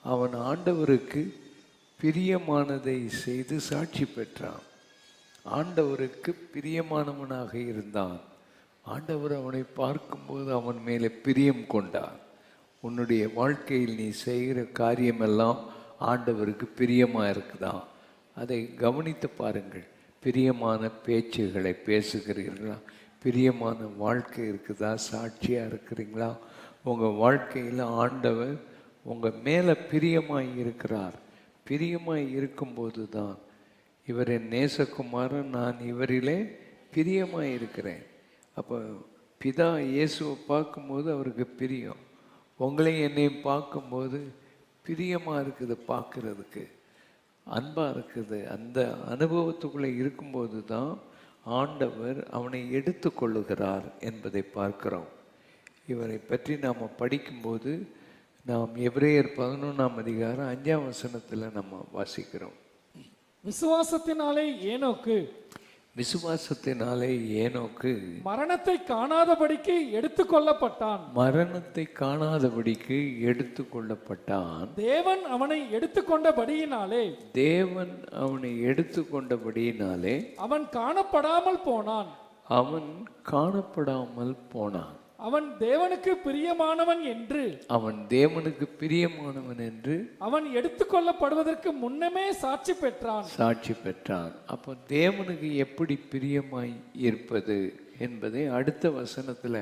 அவன் ஆண்டவருக்கு பிரியமானதை செய்து சாட்சி பெற்றான். ஆண்டவருக்கு பிரியமானவனாக இருந்தான். ஆண்டவர் அவனை பார்க்கும்போது அவன் மேலே பிரியம் கொண்டார். உன்னுடைய வாழ்க்கையில் நீ செய்கிற காரியமெல்லாம் ஆண்டவருக்கு பிரியமாக இருக்குதா? அதை கவனித்து பாருங்கள். பிரியமான பேச்சுகளை பேசுகிறீர்களா? பிரியமான வாழ்க்கை இருக்குதா? சாட்சியாக இருக்கிறீங்களா? உங்கள் வாழ்க்கையில் ஆண்டவர் உங்கள் மேலே பிரியமாய் இருக்கிறார். பிரியமாய் இருக்கும்போது தான் இவர் என் நேசகுமாரன், நான் இவரிலே பிரியமாய் இருக்கிறேன். அப்போ பிதா இயேசுவை பார்க்கும்போது அவருக்கு பிரியம். உங்களையும் என்னையும் பார்க்கும்போது பிரியமாக இருக்குது, பார்க்குறதுக்கு அன்பாக இருக்குது. அந்த அனுபவத்துக்குள்ளே இருக்கும்போது தான் ஆண்டவர் அவனை எடுத்து கொள்ளுகிறார் என்பதை பார்க்கிறோம். இவரை பற்றி நாம் படிக்கும்போது நாம் எபிரேயர் 11ஆம் அதிகாரம் 5ஆம் வசனத்தில் நம்ம வாசிக்கிறோம். விசுவாசத்தினாலே ஏனோக்கு மரணத்தை காணாதபடிக்கு எடுத்துக்கொள்ளப்பட்டான். மரணத்தை காணாதபடிக்கு எடுத்துக்கொள்ளப்பட்டான். தேவன் அவனை எடுத்துக்கொண்டபடியினாலே அவன் காணப்படாமல் போனான். அவன் தேவனுக்கு பிரியமானவன் என்று அவன் எடுத்துக்கொள்ளப்படுவதற்கு முன்னமே சாட்சி பெற்றான். அப்போ தேவனுக்கு எப்படி பிரியமாய் இருப்பது என்பதை அடுத்த வசனத்தில்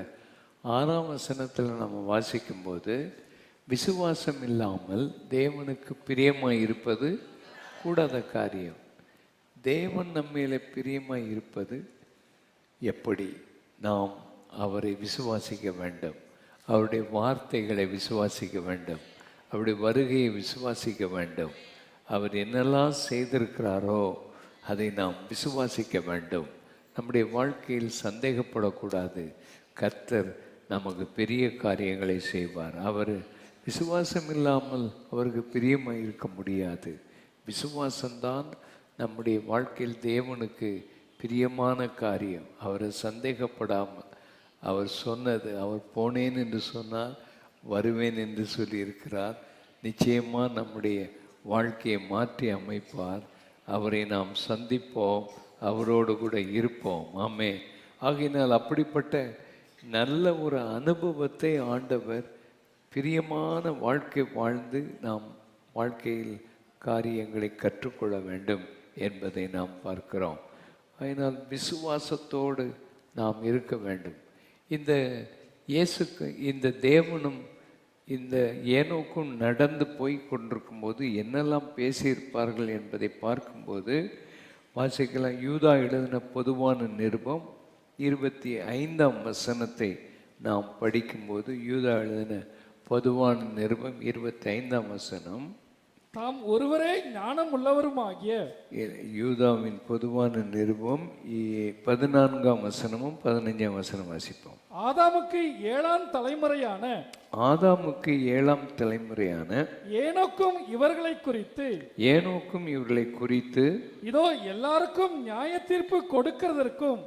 6ஆம் வசனத்தில் நம்ம வாசிக்கும்போது, விசுவாசம் இல்லாமல் தேவனுக்கு பிரியமாய் இருப்பது கூடாத காரியம். தேவன் நம்மேலே பிரியமாய் இருப்பது எப்படி? நாம் அவரை விசுவாசிக்க வேண்டும், அவருடைய வார்த்தைகளை விசுவாசிக்க வேண்டும், அவருடைய வருகையை விசுவாசிக்க வேண்டும். அவர் என்னெல்லாம் செய்திருக்கிறாரோ அதை நாம் விசுவாசிக்க வேண்டும். நம்முடைய வாழ்க்கையில் சந்தேகப்படக்கூடாது. கர்த்தர் நமக்கு பெரிய காரியங்களை செய்வார். அவர் விசுவாசம் இல்லாமல் அவருக்கு பிரியமாக இருக்க முடியாது. விசுவாசம்தான் நம்முடைய வாழ்க்கையில் தேவனுக்கு பிரியமான காரியம். அவரை சந்தேகப்படாமல் அவர் சொன்னது, அவர் போனேன் என்று சொன்னால் வருவேன் என்று சொல்லியிருக்கிறார். நிச்சயமாக நம்முடைய வாழ்க்கையை மாற்றி அமைப்பார். அவரை நாம் சந்திப்போம், அவரோடு கூட இருப்போம். ஆமே. ஆகையினால் அப்படிப்பட்ட நல்ல ஒரு அனுபவத்தை ஆண்டவர் பிரியமான வாழ்க்கை வாழ்ந்து நாம் வாழ்க்கையில் காரியங்களை கற்றுக்கொள்ள வேண்டும் என்பதை நாம் பார்க்கிறோம். அதனால் விசுவாசத்தோடு நாம் இருக்க வேண்டும். இந்த தேவனும் இந்த ஏனோக்கும் நடந்து போய் கொண்டிருக்கும்போது என்னெல்லாம் பேசியிருப்பார்கள் என்பதை பார்க்கும்போது வாசிக்கலாம். யூதா எழுதின பொதுவான நிருபம் 25ஆம் வசனத்தை நாம் படிக்கும்போது, யூதா எழுதின பொதுவான நிருபம் 25ஆம் வசனம். தாம் ஒருவரே ஞானம் உள்ளவருமாகிய யூதாவின் பொதுவான நிருபம் 14ஆம் வசனமும் 15ஆம் வசனம் வாசிப்போம். ஆதாமுக்கு 7ஆம் தலைமுறையான ஆதாமுக்கு 7ஆம் தலைமுறையான ஏனோக்கும் இவர்களை குறித்து இதோ எல்லாருக்கும் நியாய தீர்ப்பு கொடுக்கிறதற்கும்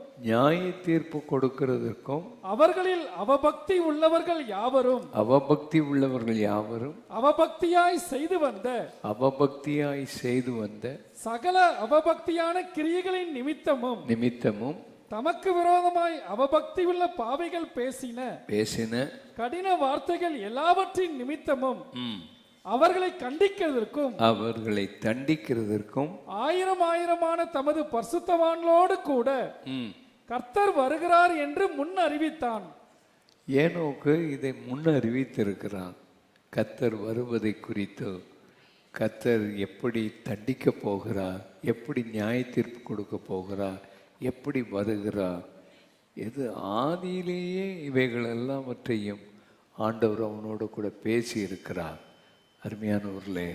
அவர்களில் அவபக்தி உள்ளவர்கள் யாவரும் அவபக்தியாய் செய்து வந்த சகல அவபக்தியான கிரியைகளின் நிமித்தமும் தமக்கு விரோதமாய் அவபக்தி உள்ள பாவிகள் பேசின கடின வார்த்தைகள் எல்லாவற்றின் நிமித்தமும் அவர்களை தண்டிக்கிறதற்கும் ஆயிரமான தமது பரிசுத்தவான்களோடு கூட கர்த்தர் வருகிறார் என்று முன் அறிவித்தான். ஏனோக்கு இதை முன் அறிவித்திருக்கிறான். கர்த்தர் வருவதை குறித்து, கர்த்தர் எப்படி தண்டிக்க போகிறார், எப்படி நியாய தீர்ப்பு கொடுக்க போகிறார், எப்படி வருகிறார், எது ஆதியிலேயே இவைகள் எல்லாவற்றையும் ஆண்டவர் அவனோடு கூட பேசி இருக்கிறார். அருமையானவர்களே,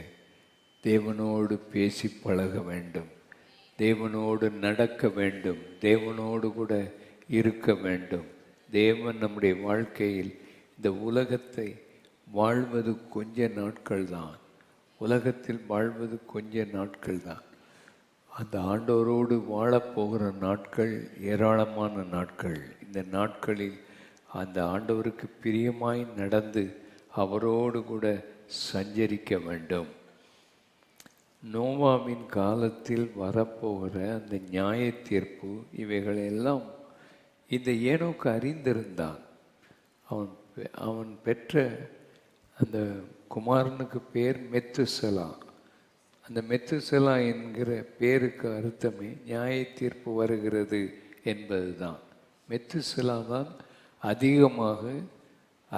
தேவனோடு பேசி பழக வேண்டும், தேவனோடு நடக்க வேண்டும், தேவனோடு கூட இருக்க வேண்டும். தேவன் நம்முடைய வாழ்க்கையில் இந்த உலகத்தை வாழ்வது கொஞ்ச நாட்கள் தான், உலகத்தில் வாழ்வது கொஞ்ச நாட்கள் தான். அந்த ஆண்டவரோடு வாழப்போகிற நாட்கள் ஏராளமான நாட்கள். இந்த நாட்களில் அந்த ஆண்டவருக்கு பிரியமாய் நடந்து அவரோடு கூட சஞ்சரிக்க வேண்டும். நோவாவின் காலத்தில் வரப்போகிற அந்த நியாய தீர்ப்பு இவைகளெல்லாம் இந்த ஏனோக்கு அறிந்திருந்தான். அவன் பெற்ற அந்த குமாரனுக்கு பேர் மெத்துசலா. அந்த மெத்துசலா என்கிற பேருக்கு அர்த்தமே நியாய தீர்ப்பு வருகிறது என்பது தான். மெத்துசலா தான்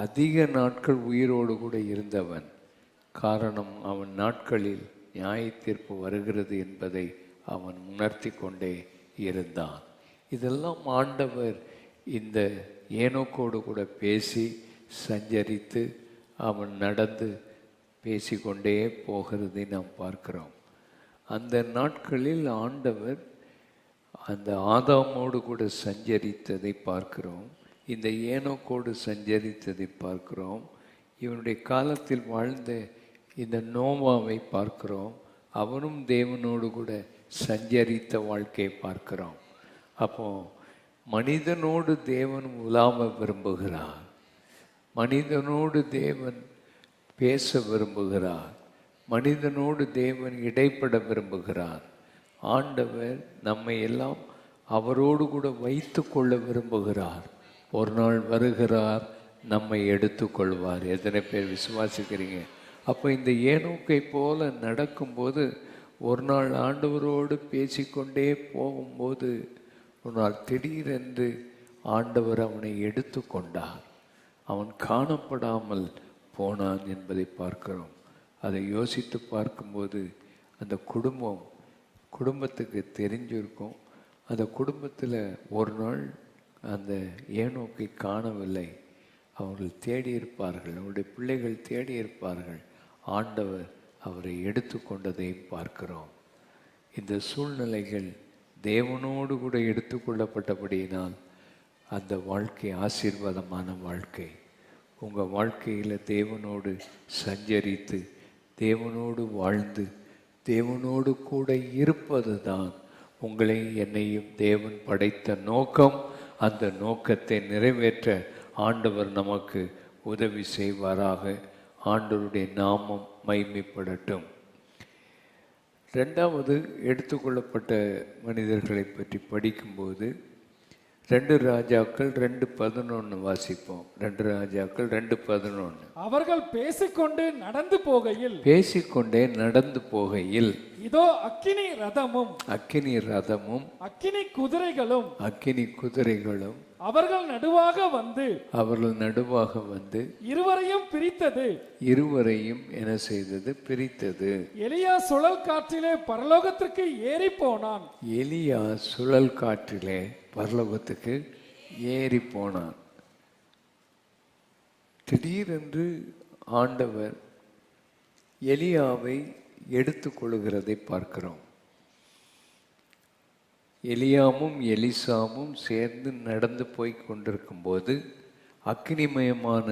அதிக நாட்கள் உயிரோடு கூட இருந்தவன். காரணம், அவன் நாட்களில் நியாய தீர்ப்பு வருகிறது என்பதை அவன் உணர்த்தி கொண்டே இருந்தான். இதெல்லாம் ஆண்டவர் இந்த ஏனோக்கோடு கூட பேசி சஞ்சரித்து அவன் நடந்து பேசிக்கொண்டே போகிறதை நாம் பார்க்கிறோம். அந்த நாட்களில் ஆண்டவர் அந்த ஆதாமோடு கூட சஞ்சரித்ததை பார்க்கிறோம், இந்த ஏனோக்கோடு சஞ்சரித்ததை பார்க்கிறோம், இவனுடைய காலத்தில் வாழ்ந்த இந்த நோவாவை பார்க்கிறோம், அவனும் தேவனோடு கூட சஞ்சரித்த வாழ்க்கையை பார்க்கிறோம். அப்போ மனிதனோடு தேவன் உலாவ விரும்புகிறார், மனிதனோடு தேவன் பேச விரும்புகிறார், மனிதனோடு தேவன் இடைப்பட விரும்புகிறார். ஆண்டவர் நம்மை எல்லாம் அவரோடு கூட வைத்து கொள்ள விரும்புகிறார். ஒரு நாள் வருகிறார், நம்மை எடுத்துக்கொள்வார். எத்தனை பேர் விசுவாசிக்கிறீங்க? அப்போ இந்த ஏனோக்கை போல நடக்கும்போது, ஒரு நாள் ஆண்டவரோடு பேசிக்கொண்டே போகும்போது, ஒரு நாள் திடீரென்று ஆண்டவர் அவனை எடுத்துக்கொண்டார். அவன் காணப்படாமல் போனான் என்பதை பார்க்கிறோம். அதை யோசித்து பார்க்கும்போது அந்த குடும்பத்துக்கு தெரிஞ்சிருக்கும். அந்த குடும்பத்தில் ஒரு நாள் அந்த ஏனோக்கை காணவில்லை. அவர்கள் தேடியிருப்பார்கள், அவருடைய பிள்ளைகள் தேடியிருப்பார்கள். ஆண்டவர் அவரை எடுத்துக்கொண்டதையும் பார்க்கிறோம். இந்த சூழ்நிலைகள் தேவனோடு கூட எடுத்துக்கொள்ளப்பட்டபடியினால் அந்த வாழ்க்கை ஆசீர்வாதமான வாழ்க்கை. உங்கள் வாழ்க்கையில் தேவனோடு சஞ்சரித்து, தேவனோடு வாழ்ந்து, தேவனோடு கூட இருப்பது தான் உங்களை என்னையும் தேவன் படைத்த நோக்கம். அந்த நோக்கத்தை நிறைவேற்ற ஆண்டவர் நமக்கு உதவி செய்வாராக. ஆண்டவருடைய நாமம் மகிமைப்படட்டும். ரெண்டாவது, எடுத்துக்கொள்ளப்பட்ட மனிதர்களை பற்றி படிக்கும்போது 2 ராஜாக்கள் 2:11 வாசிப்போம். 2 ராஜாக்கள் 2:11. அவர்கள் பேசிக்கொண்டே நடந்து போகையில் இதோ அக்கினி ரதமும் அக்கினி குதிரைகளும் அவர்கள் நடுவாக வந்து இருவரையும் என்ன செய்தது? பிரித்தது. எலியா சுழல் காற்றிலே பரலோகத்திற்கு ஏறி போனான். திடீரென்று ஆண்டவர் எலியாவை எடுத்துக்கொள்கிறதை பார்க்கிறோம். எலியாமும் எலிசாமும் சேர்ந்து நடந்து போய் கொண்டிருக்கும்போது அக்னிமயமான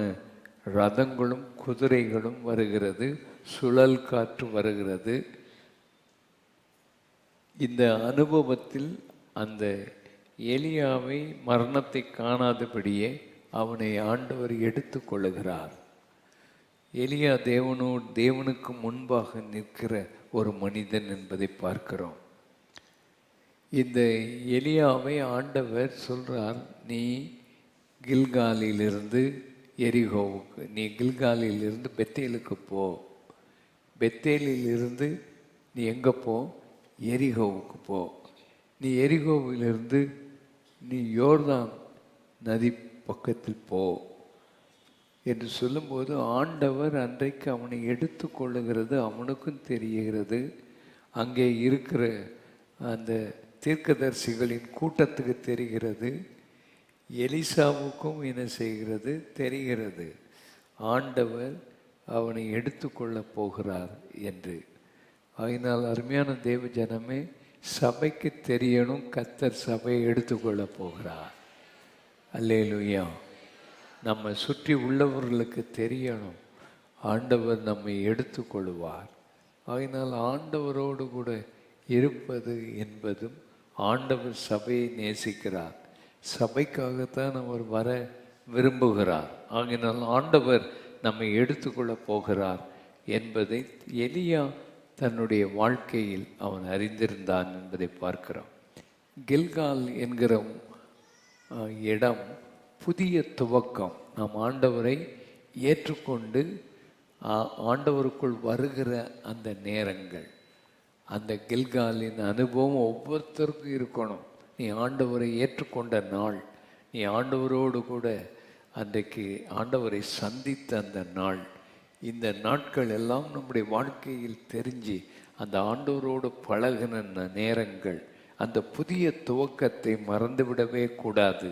ரதங்களும் குதிரைகளும் வருகிறது, சுழல் காற்று வருகிறது. இந்த அனுபவத்தில் அந்த எலியாவை மரணத்தை காணாதபடியே அவனை ஆண்டவர் எடுத்துக்கொள்ளுகிறார். எலியா தேவனுக்கு முன்பாக நிற்கிற ஒரு மனிதன் என்பதை பார்க்கிறோம். இந்த எலியாவை ஆண்டவர் சொல்றார், நீ கில்காலிலிருந்து எரிகோவுக்கு, நீ கில்காலிலிருந்து பெத்தேலுக்கு போ, பெத்தேலிலிருந்து நீ எங்கே போ, எரிகோவுக்கு போ, நீ எரிகோவிலிருந்து நீ யோர்தான் நதி பக்கத்தில் போ என்று சொல்லும்போது ஆண்டவர் அன்றைக்கு அவனை எடுத்து கொள்ளுகிறது அவனுக்கும் தெரிகிறது. அங்கே இருக்கிற அந்த தீர்க்கதரிசிகளின் கூட்டத்துக்கு தெரிகிறது, எலிசாவுக்கும் என்ன செய்கிறது தெரிகிறது, ஆண்டவர் அவனை எடுத்துக்கொள்ளப் போகிறார் என்று. அதனால் அருமையான தேவ ஜனமே, சபைக்கு தெரியணும் கர்த்தர் சபையை எடுத்துக்கொள்ளப் போகிறார். அல்லேலூயா. நம்ம சுற்றி உள்ளவர்களுக்கு தெரியணும் ஆண்டவர் நம்மை எடுத்துக்கொள்வார். அதனால் ஆண்டவரோடு கூட இருப்பது என்பதும், ஆண்டவர் சபையை நேசிக்கிறார், சபைக்காகத்தான் அவர் வர விரும்புகிறார். ஆகினால் ஆண்டவர் நம்மை எடுத்துக்கொள்ளப் போகிறார் என்பதை எலியா தன்னுடைய வாழ்க்கையில் அவன் அறிந்திருந்தான் என்பதை பார்க்கிறோம். கில்கால் என்கிற இடம் புதிய துவக்கம். நாம் ஆண்டவரை ஏற்றுக்கொண்டு ஆண்டவருக்குள் வருகிற அந்த நேரங்கள், அந்த கில்காலின் அனுபவம் ஒவ்வொருத்தருக்கும் இருக்கணும். நீ ஆண்டவரை ஏற்றுக்கொண்ட நாள், நீ ஆண்டவரோடு கூட அன்றைக்கு ஆண்டவரை சந்தித்த அந்த நாள், இந்த நாட்கள் எல்லாம் நம்முடைய வாழ்க்கையில் தெரிஞ்சு அந்த ஆண்டவரோடு பழகின நேரங்கள், அந்த புதிய துவக்கத்தை மறந்துவிடவே கூடாது.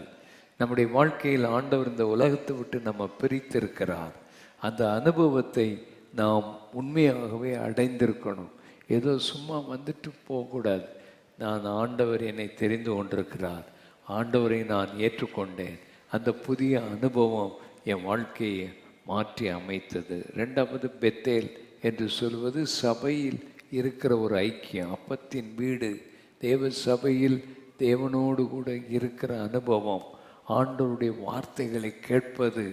நம்முடைய வாழ்க்கையில் ஆண்டவர் இந்த உலகத்தை விட்டு நம்ம பிரித்திருக்கிறார். அந்த அனுபவத்தை நாம் உண்மையாகவே அடைந்திருக்கணும். ஏதோ சும்மா வந்துட்டு போகக்கூடாது. நான் ஆண்டவர் என்னை தெரிந்து கொண்டிருக்கிறார், ஆண்டவரை நான் ஏற்றுக்கொண்டேன். அந்த புதிய அனுபவம் என் வாழ்க்கையை மாற்றி அமைத்தது. ரெண்டாவது, பெத்தேல் என்று சொல்வது சபையில் இருக்கிற ஒரு ஐக்கியம், அப்பத்தின் வீடு, தேவ சபையில் தேவனோடு கூட இருக்கிற அனுபவம், ஆண்டவருடைய வார்த்தைகளை கேட்பது,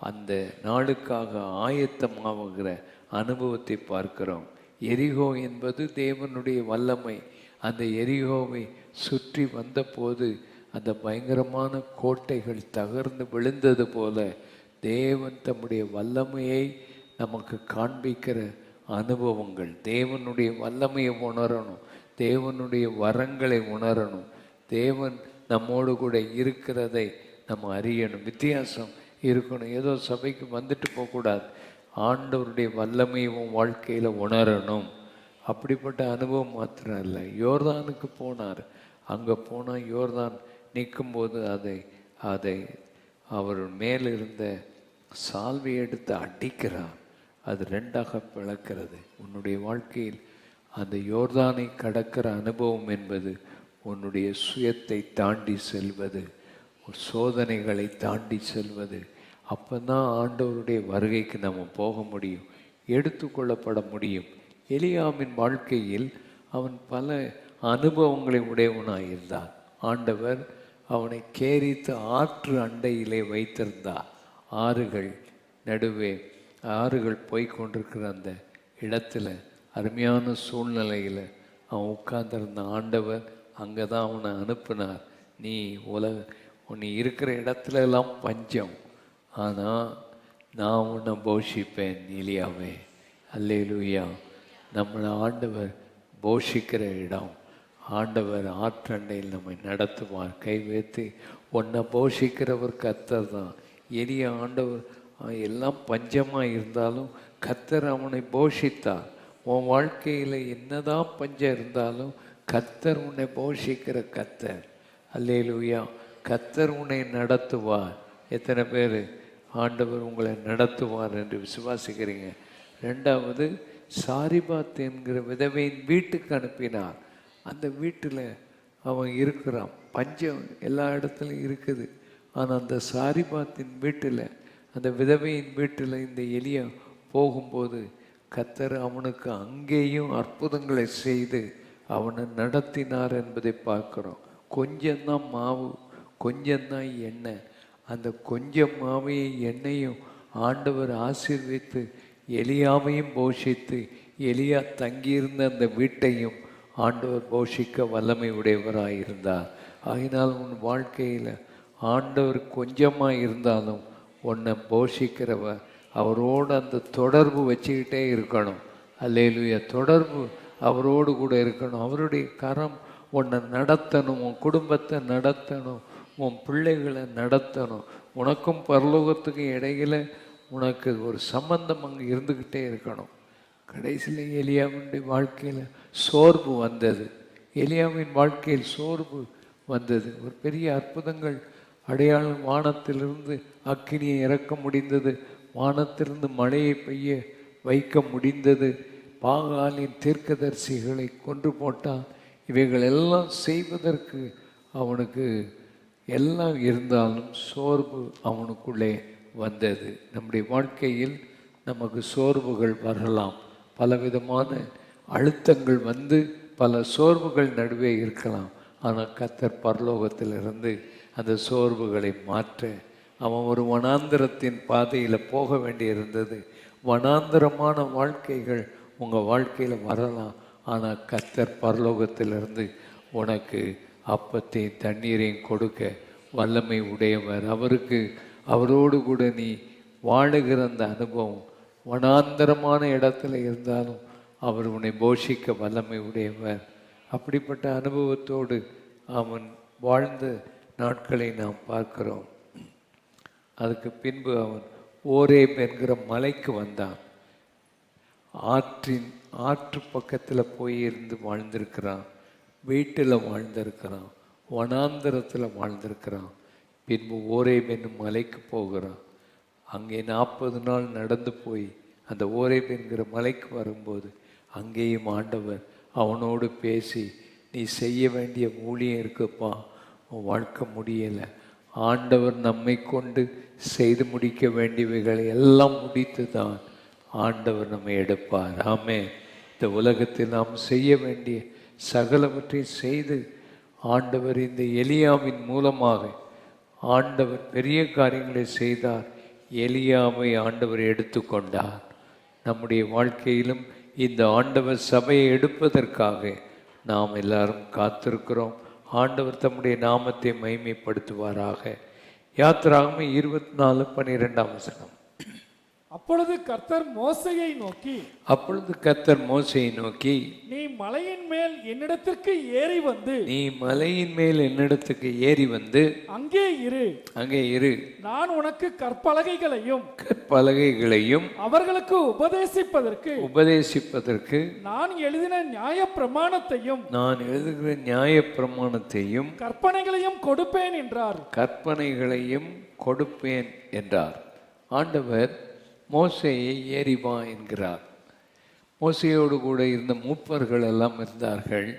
அந்த நாளுக்காக ஆயத்தமாகிற அனுபவத்தை பார்க்கிறோம். எரிகோ என்பது தேவனுடைய வல்லமை. அந்த எரிகோவை சுற்றி வந்தபோது அந்த பயங்கரமான கோட்டைகள் தகர்ந்து விழுந்தது போல தேவன் தம்முடைய வல்லமையை நமக்கு காண்பிக்கிற அனுபவங்கள். தேவனுடைய வல்லமையை உணரணும், தேவனுடைய வரங்களை உணரணும், தேவன் நம்மோடு கூட இருக்கிறதை நம்ம அறியணும். வித்தியாசம் இருக்கணும். ஏதோ சபைக்கு வந்துட்டு போகக்கூடாது, ஆண்டவருடைய வல்லமையும் வாழ்க்கையில் உணரணும். அப்படிப்பட்ட அனுபவம் மாத்திரம் இல்லை. யோர்தானுக்கு போனார். அங்கே போனால் யோர்தான் நிற்கும்போது அதை அவர் மேலிருந்த சால்வை எடுத்து அடிக்கிறார். அது ரெண்டாக பிளக்கிறது. உன்னுடைய வாழ்க்கையில் அந்த யோர்தானை கடக்கிற அனுபவம் என்பது உன்னுடைய சுயத்தை தாண்டி செல்வது, சோதனைகளை தாண்டி செல்வது. அப்போ தான் ஆண்டவருடைய வருகைக்கு நம்ம போக முடியும், எடுத்துக்கொள்ளப்பட முடியும். எலியாவின் வாழ்க்கையில் அவன் பல அனுபவங்களை உடையவனாக இருந்தான். ஆண்டவர் அவனை கேரித்து ஆற்று அண்டையிலே வைத்திருந்தார். ஆறுகள் நடுவே, ஆறுகள் போய்கொண்டிருக்கிற அந்த இடத்துல அருமையான சூழ்நிலையில் அவன் உட்கார்ந்திருந்த ஆண்டவர் அங்கே தான் அவனை அனுப்பினார். நீ நீ இருக்கிற இடத்துல எல்லாம் பஞ்சம், ஆனால் நான் உன்னை போஷிப்பேன் எலியாவே. அல்லேலூயா. நம்மளை ஆண்டவர் போஷிக்கிற இடம். ஆண்டவர் ஆற்றண்டையில் நம்மை நடத்துவார். கை வைத்து உன்னை போஷிக்கிறவர் கர்த்தர் தான். எலியா ஆண்டவர் எல்லாம் பஞ்சமாக இருந்தாலும் கர்த்தர் அவனை போஷித்தார். உன் வாழ்க்கையில் என்னதான் பஞ்சம் இருந்தாலும் கர்த்தர் உன்னை போஷிக்கிற கர்த்தர். அல்லேலூயா. கர்த்தர் உன்னை நடத்துவார். எத்தனை பேர் ஆண்டவர் உங்களை நடத்துவார் என்று விசுவாசிக்கிறீங்க? ரெண்டாவது, சாரிபாத் என்கிற விதவையின் வீட்டுக்கு அனுப்பினார். அந்த வீட்டில் அவன் இருக்கிறான். பஞ்சம் எல்லா இடத்துலையும் இருக்குது. ஆனால் அந்த சாரிபாத்தின் வீட்டில், அந்த விதவையின் வீட்டில் இந்த எலியா போகும்போது கர்த்தர் அவனுக்கு அங்கேயும் அற்புதங்களை செய்து அவனை நடத்தினார் என்பதை பார்க்குறோம். கொஞ்சம்தான் மாவு, கொஞ்சம்தான் எண்ணெய். அந்த கொஞ்சம் மாவையும் எண்ணெயும் ஆண்டவர் ஆசீர்வித்து எலியாவையும் போஷித்து எலியா தங்கியிருந்த அந்த வீட்டையும் ஆண்டவர் போஷிக்க வல்லமை உடையவராயிருந்தார். ஆகினால் உன் வாழ்க்கையில் ஆண்டவர் கொஞ்சமாக இருந்தாலும் உன்னை போஷிக்கிறவர். அவரோடு அந்த தொடர்பு வச்சுக்கிட்டே இருக்கணும். அல்லேலூயா. தொடர்பு அவரோடு கூட இருக்கணும். அவருடைய கரம் உன்னை நடத்தணும், உன் குடும்பத்தை நடத்தணும், உன் பிள்ளைகளை நடத்தணும். உனக்கும் பரலோகத்துக்கும் இடையில உனக்கு ஒரு சம்பந்தம் அங்கே இருந்துக்கிட்டே இருக்கணும். கடைசியில் எலியாவினுடைய வாழ்க்கையில் சோர்வு வந்தது. எலியாவின் வாழ்க்கையில் சோர்வு வந்தது. ஒரு பெரிய அற்புதங்கள் அடையாளம். வானத்திலிருந்து அக்கினியை இறக்க முடிந்தது, வானத்திலிருந்து மழையை பெய்ய வைக்க முடிந்தது, பாகாலின் தீர்க்கதரிசிகளை கொன்று போட்டான். இவைகள் எல்லாம் செய்வதற்கு அவனுக்கு எல்லாம் இருந்தாலும் சோர்வு அவனுக்குள்ளே வந்தது. நம்முடைய வாழ்க்கையில் நமக்கு சோர்வுகள் வரலாம். பலவிதமான அழுத்தங்கள் வந்து பல சோர்வுகள் நடுவே இருக்கலாம். ஆனால் கர்த்தர் பரலோகத்திலிருந்து அந்த சோர்வுகளை மாற்ற அவன் ஒரு வனாந்திரத்தின் பாதையில் போக வேண்டியிருந்தது. வனாந்திரமான வாழ்க்கைகள் உங்கள் வாழ்க்கையில் வரலாம். ஆனால் கர்த்தர் பரலோகத்திலிருந்து உனக்கு அப்பத்தையும் தண்ணீரையும் கொடுக்க வல்லமை உடையவர். அவரோடு கூட நீ வாழுகிற அந்த அனுபவம் வனாந்தரமான இடத்துல இருந்தாலும் அவர் உன்னை போஷிக்க வல்லமை உடையவர். அப்படிப்பட்ட அனுபவத்தோடு அவன் வாழ்ந்த நாட்களை நாம் பார்க்கிறோம். அதுக்கு பின்பு அவன் ஓரேப் என்கிற மலைக்கு வந்தான். ஆற்று பக்கத்தில் போய் இருந்து வாழ்ந்திருக்கிறான், வீட்டில் வாழ்ந்திருக்கிறான், வனாந்தரத்தில் வாழ்ந்திருக்கிறான். பின்பு ஓரேப் என்னும் மலைக்கு போகிறான். அங்கே 40 நாள் நடந்து போய் அந்த ஓரேப் என்கிற மலைக்கு வரும்போது அங்கேயும் ஆண்டவர் அவனோடு பேசி, நீ செய்ய வேண்டிய ஊழியம் இருக்குப்பா, உன் வாழ்க்கை முடியலை, ஆண்டவர் நம்மை கொண்டு செய்து முடிக்க வேண்டியவைகளை எல்லாம் முடித்து தான் ஆண்டவர் நம்மை எடுப்பார். ஆமே. இந்த உலகத்தில் நாம் செய்ய வேண்டிய சகலவற்றை செய்து ஆண்டவர் இந்த எலியாவின் மூலமாக ஆண்டவர் பெரிய காரியங்களை செய்தார். எலியாவை ஆண்டவர் எடுத்துக்கொண்டார். நம்முடைய வாழ்க்கையிலும் இந்த ஆண்டவர் சபையை எடுப்பதற்காக நாம் எல்லாரும் காத்திருக்கிறோம். ஆண்டவர் தம்முடைய நாமத்தை மகிமைப்படுத்துவாராக. யாத்திராகமம் 24:12 அப்பொழுது கர்த்தர் மோசேயை நோக்கி நீ மலையின் மேல் என்னிடத்திற்கு ஏறி வந்து அங்கே இரு. நான் உனக்கு கற்பலகைகளையும் அவர்களுக்கு உபதேசிப்பதற்கு நான் எழுதின நியாயப்பிரமாணத்தையும் கற்பனைகளையும் கொடுப்பேன் என்றார். ஆண்டவர் மோசேயை ஏறி வா என்கிறார். மோசேயோடு கூட இருந்த மூப்பர்கள் எல்லாம் இருந்தார்கள்.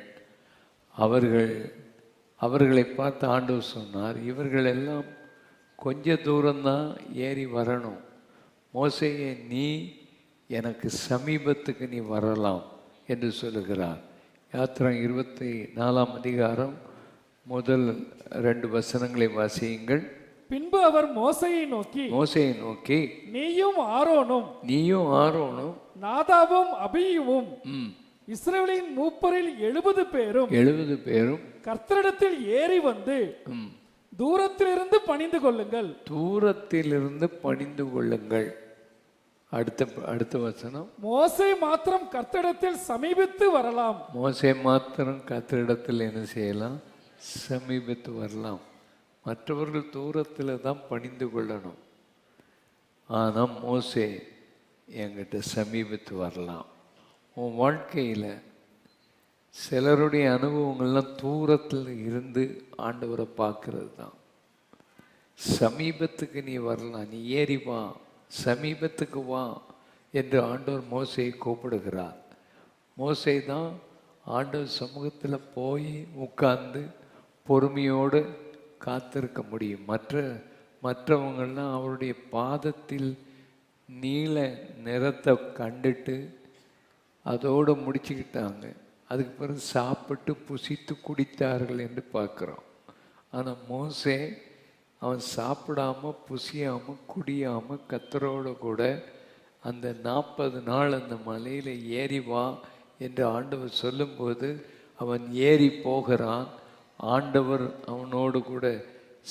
அவர்களை பார்த்து ஆண்டவர் சொன்னார், இவர்கள் எல்லாம் கொஞ்ச தூரம்தான் ஏறி வரணும். மோசேயை நீ எனக்கு சமீபத்துக்கு நீ வரலாம் என்று சொல்லுகிறார். யாத்திரை 24 முதல் 2 வசனங்களை வாசியுங்கள். பின்பு அவர் மோசேயை நோக்கி நீயும் ஆரோனும் நாதாவும் அபியூவும் இஸ்ரவேலின் மூப்பரில் 70 பேரும் கர்த்தரிடத்தில் ஏறி வந்து தூரத்திலிருந்து பணிந்து கொள்ளுங்கள். அடுத்த வசனம், மோசே மாத்திரம் கர்த்தரிடத்தில் சமீபித்து வரலாம். மோசே மாத்திரம் கர்த்தரிடத்தில் என்ன செய்யலாம்? சமீபித்து வரலாம். மற்றவர்கள் தூரத்தில் தான் பணிந்து கொள்ளணும். ஆனால் மோசே என்கிட்ட சமீபத்து வரலாம். உன் வாழ்க்கையில் சிலருடைய அனுபவங்கள்லாம் தூரத்தில் இருந்து ஆண்டவரை பார்க்கறது தான். சமீபத்துக்கு நீ வரலாம், நீ ஏறி வா, சமீபத்துக்கு வா என்று ஆண்டவர் மோசையை கூப்பிடுகிறார். மோசே தான் ஆண்டவர் சமூகத்தில் போய் உட்கார்ந்து பொறுமையோடு காத்திருக்க முடியும். மற்றவங்கள்லாம் அவருடைய பாதத்தில் நீல நிறத்தை கண்டுட்டு அதோடு முடிச்சுக்கிட்டாங்க. அதுக்கு பிறகு சாப்பிட்டு புசித்து குடித்தார்கள் என்று பார்க்குறோம். ஆனால் மோசே அவன் சாப்பிடாமல் புசியாமல் குடியாமல் கர்த்தரோடு கூட அந்த 40 நாள் அந்த மலையில் ஏறி வா என்று ஆண்டவர் சொல்லும்போது அவன் ஏறி போகிறான். ஆண்டவர் அவனோடு கூட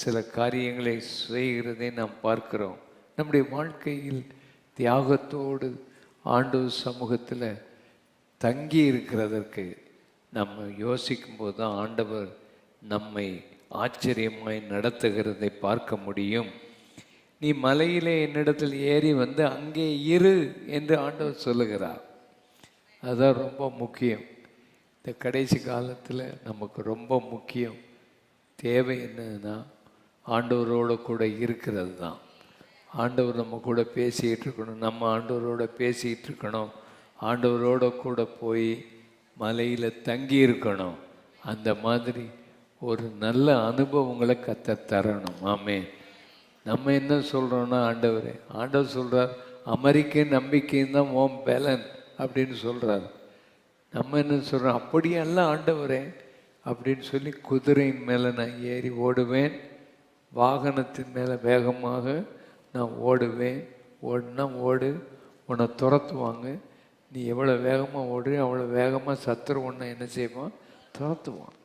சில காரியங்களை செய்கிறதை நாம் பார்க்கிறோம். நம்முடைய வாழ்க்கையில் தியாகத்தோடு ஆண்டவர் சமூகத்தில் தங்கி இருக்கிறதற்கு நம்ம யோசிக்கும்போது தான் ஆண்டவர் நம்மை ஆச்சரியமாய் நடத்துகிறதை பார்க்க முடியும். நீ மலையிலே என்னிடத்தில் ஏறி வந்து அங்கே இரு என்று ஆண்டவர் சொல்லுகிறார். அதுதான் ரொம்ப முக்கியம். இந்த கடைசி காலத்தில் நமக்கு ரொம்ப முக்கியம் தேவை என்னன்னா ஆண்டவரோடு கூட இருக்கிறது தான். ஆண்டவர் நம்ம கூட பேசிகிட்டு இருக்கணும், நம்ம ஆண்டவரோட பேசிகிட்டு இருக்கணும், ஆண்டவரோட கூட போய் மலையில் தங்கி இருக்கணும். அந்த மாதிரி ஒரு நல்ல அனுபவங்களை கர்த்தர் தரணும். ஆமென். நம்ம என்ன சொல்கிறோன்னா ஆண்டவர் சொல்கிறார் அமெரிக்க நம்பிக்கையும் தான் ஓம் பலன் அப்படின்னு சொல்கிறார். நம்ம என்ன சொல்கிறோம், அப்படியல்ல ஆண்டவரே அப்படின்னு சொல்லி குதிரையின் மேலே நான் ஏறி ஓடுவேன், வாகனத்தின் மேலே வேகமாக நான் ஓடுவேன். ஓடுனா ஓடு, உன்னை துரத்துவாங்க. நீ எவ்வளோ வேகமாக ஓடுறியோ அவ்வளோ வேகமாக சத்துரு உன்னை என்ன செய்வான், துரத்துவான்.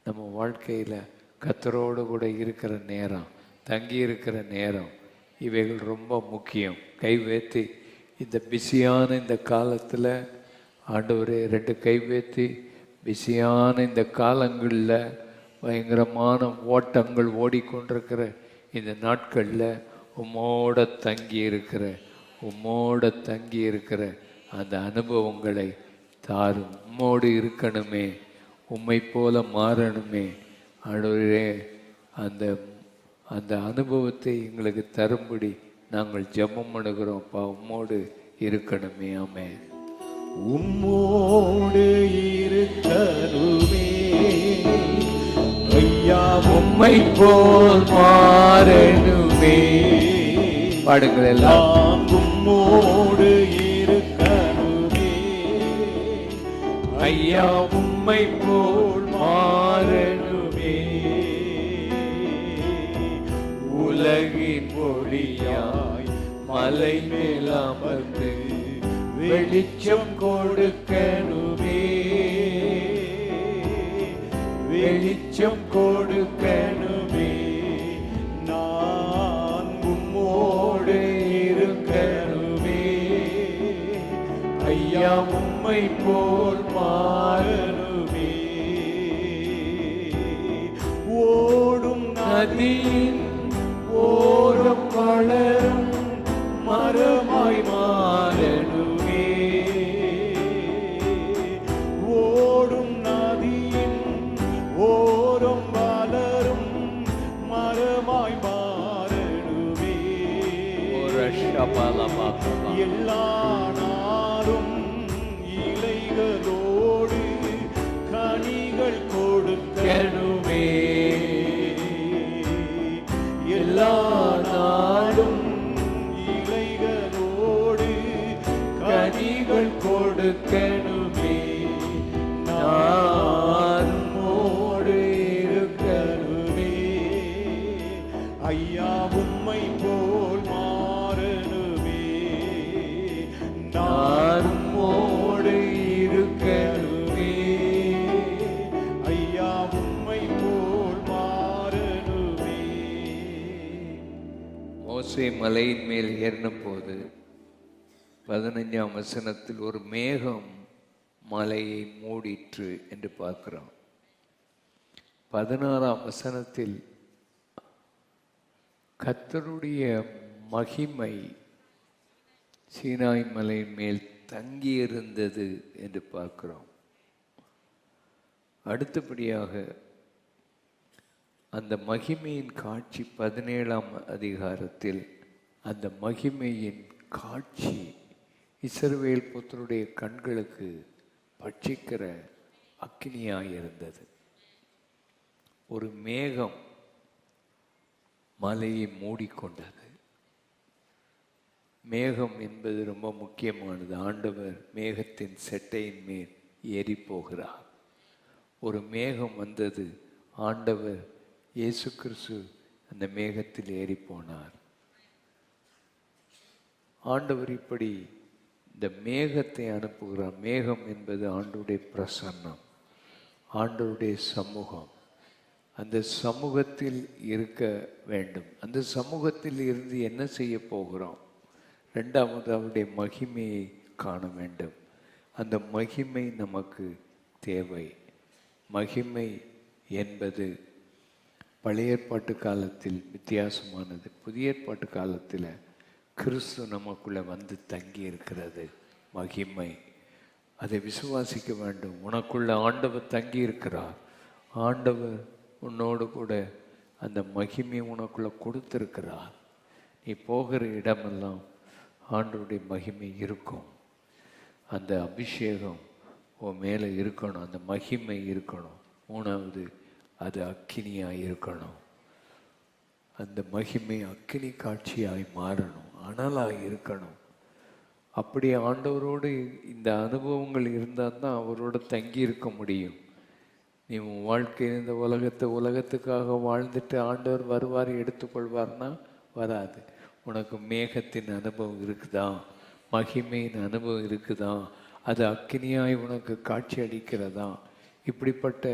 நம்ம வாழ்க்கையில் கர்த்தரோடு கூட இருக்கிற நேரம், தங்கி இருக்கிற நேரம், இவைகள் ரொம்ப முக்கியம். கை வைத்து இந்த பிஸியான இந்த காலத்தில் ஆண்டவரே 2 கை வைத்து பிஸியான இந்த காலங்களில் பயங்கரமான ஓட்டங்கள் ஓடிக்கொண்டிருக்கிற இந்த நாட்களில் உம்மோட தங்கி இருக்கிற அந்த அனுபவங்களை தாரும். உம்மோடு இருக்கணுமே, உம்மை போல மாறணுமே ஆண்டவரே. அந்த அனுபவத்தை எங்களுக்கு தரும்படி நாங்கள் ஜெபம் பண்ணுகிறோம்ப்பா. உம்மோடு இருக்கணுமே. ஆமென். உம்மோடு இருக்கணுமே ஐயா, உம்மை போல் மாறணுமே. பாடுங்கள் எல்லாம். நாம் உம்மோடு இருக்கணுமே ஐயா உம்மை போல் மாறணுமே. உலகின் ஒளியாய் மலை மேல் அமர்ந்து வெளிச்சம் கொடுக்கணுமே, வெளிச்சம் கொடுக்கணுமே. நான் உம்மோடு இருக்கணுமே ஐயா உம்மை போல் மாறணுமே. ஓடும் நதியின் ஓரம் வளரும் மரமாய் மாறணுமே. ஓடும் நதியின் ஓரம் வளரும் மரமாய் மாறணுமே. எல்லா நாளும் இலைகளோடு கனிகள் கொடுக்கணுமே. எல்லா நாளும் இலைகளோடு கனிகள் கொடுக்கணுமே. நான் உம்மோடு இருக்கணுமே ஐயா, உம்மை போல் மாறணுமே. நான் உம்மோடு இருக்கணுமே ஐயா, உம்மை போல் மாறணுமே. மோசே மலையின் மேல் ஏறின போது 15ஆம் வசனத்தில் ஒரு மேகம் மலையை மூடிற்று என்று பார்க்கிறோம். 16ஆம் வசனத்தில் கர்த்தருடைய மகிமை சீனாய் மலையின் மேல் தங்கியிருந்தது என்று பார்க்கிறோம். அடுத்தபடியாக அந்த மகிமையின் காட்சி 17ஆம் அதிகாரத்தில் அந்த மகிமையின் காட்சி இஸ்ரவேல் புத்தருடைய கண்களுக்கு பட்சிக்கிற அக்கினியாயிருந்தது. ஒரு மேகம் மலையை மூடிக்கொண்டது. மேகம் என்பது ரொம்ப முக்கியமானது. ஆண்டவர் மேகத்தின் செட்டையின் மேல் ஏறி போகிறார். ஒரு மேகம் வந்தது. ஆண்டவர் இயேசு கிறிஸ்து அந்த மேகத்தில் ஏறி போனார். ஆண்டவர் இப்படி இந்த மேகத்தை அனுப்புகிறார். மேகம் என்பது ஆண்டவருடைய பிரசன்னம், ஆண்டவருடைய சமூகம். அந்த சமூகத்தில் இருக்க வேண்டும். அந்த சமூகத்தில் இருந்து என்ன செய்ய போகிறோம்? ரெண்டாவது அவருடைய மகிமையை காண வேண்டும். அந்த மகிமை நமக்கு தேவை. மகிமை என்பது பழைய ஏற்பாட்டு காலத்தில் வித்தியாசமானது. புதிய ஏற்பாட்டு காலத்தில் கிறிஸ்து நமக்குள்ளே வந்து தங்கி இருக்கிறது மகிமை. அதை விசுவாசிக்க வேண்டும். உனக்குள்ள ஆண்டவர் தங்கி இருக்கிறார். ஆண்டவர் உன்னோடு கூட அந்த மகிமையை உனக்குள்ள கொடுத்திருக்கிறார். நீ போகிற இடமெல்லாம் ஆண்டவருடைய மகிமை இருக்கும். அந்த அபிஷேகம் உன் மேலே இருக்கணும். அந்த மகிமை இருக்கணும். மூணாவது, அது அக்கினியாக இருக்கணும். அந்த மகிமை அக்கினி காட்சியாய் மாறணும், அனலாக இருக்கணும். அப்படி ஆண்டவரோடு இந்த அனுபவங்கள் இருந்தால் தான் அவரோட தங்கி இருக்க முடியும். நீ உன் வாழ்க்கையில் இந்த உலகத்துக்காக வாழ்ந்துட்டு ஆண்டவர் வருவார் எடுத்துக்கொள்வார்னா வராது. உனக்கு மேகத்தின் அனுபவம் இருக்குதா? மகிமையின் அனுபவம் இருக்குதா? அது அக்கினியாய் உனக்கு காட்சி அளிக்கிறதா? இப்படிப்பட்ட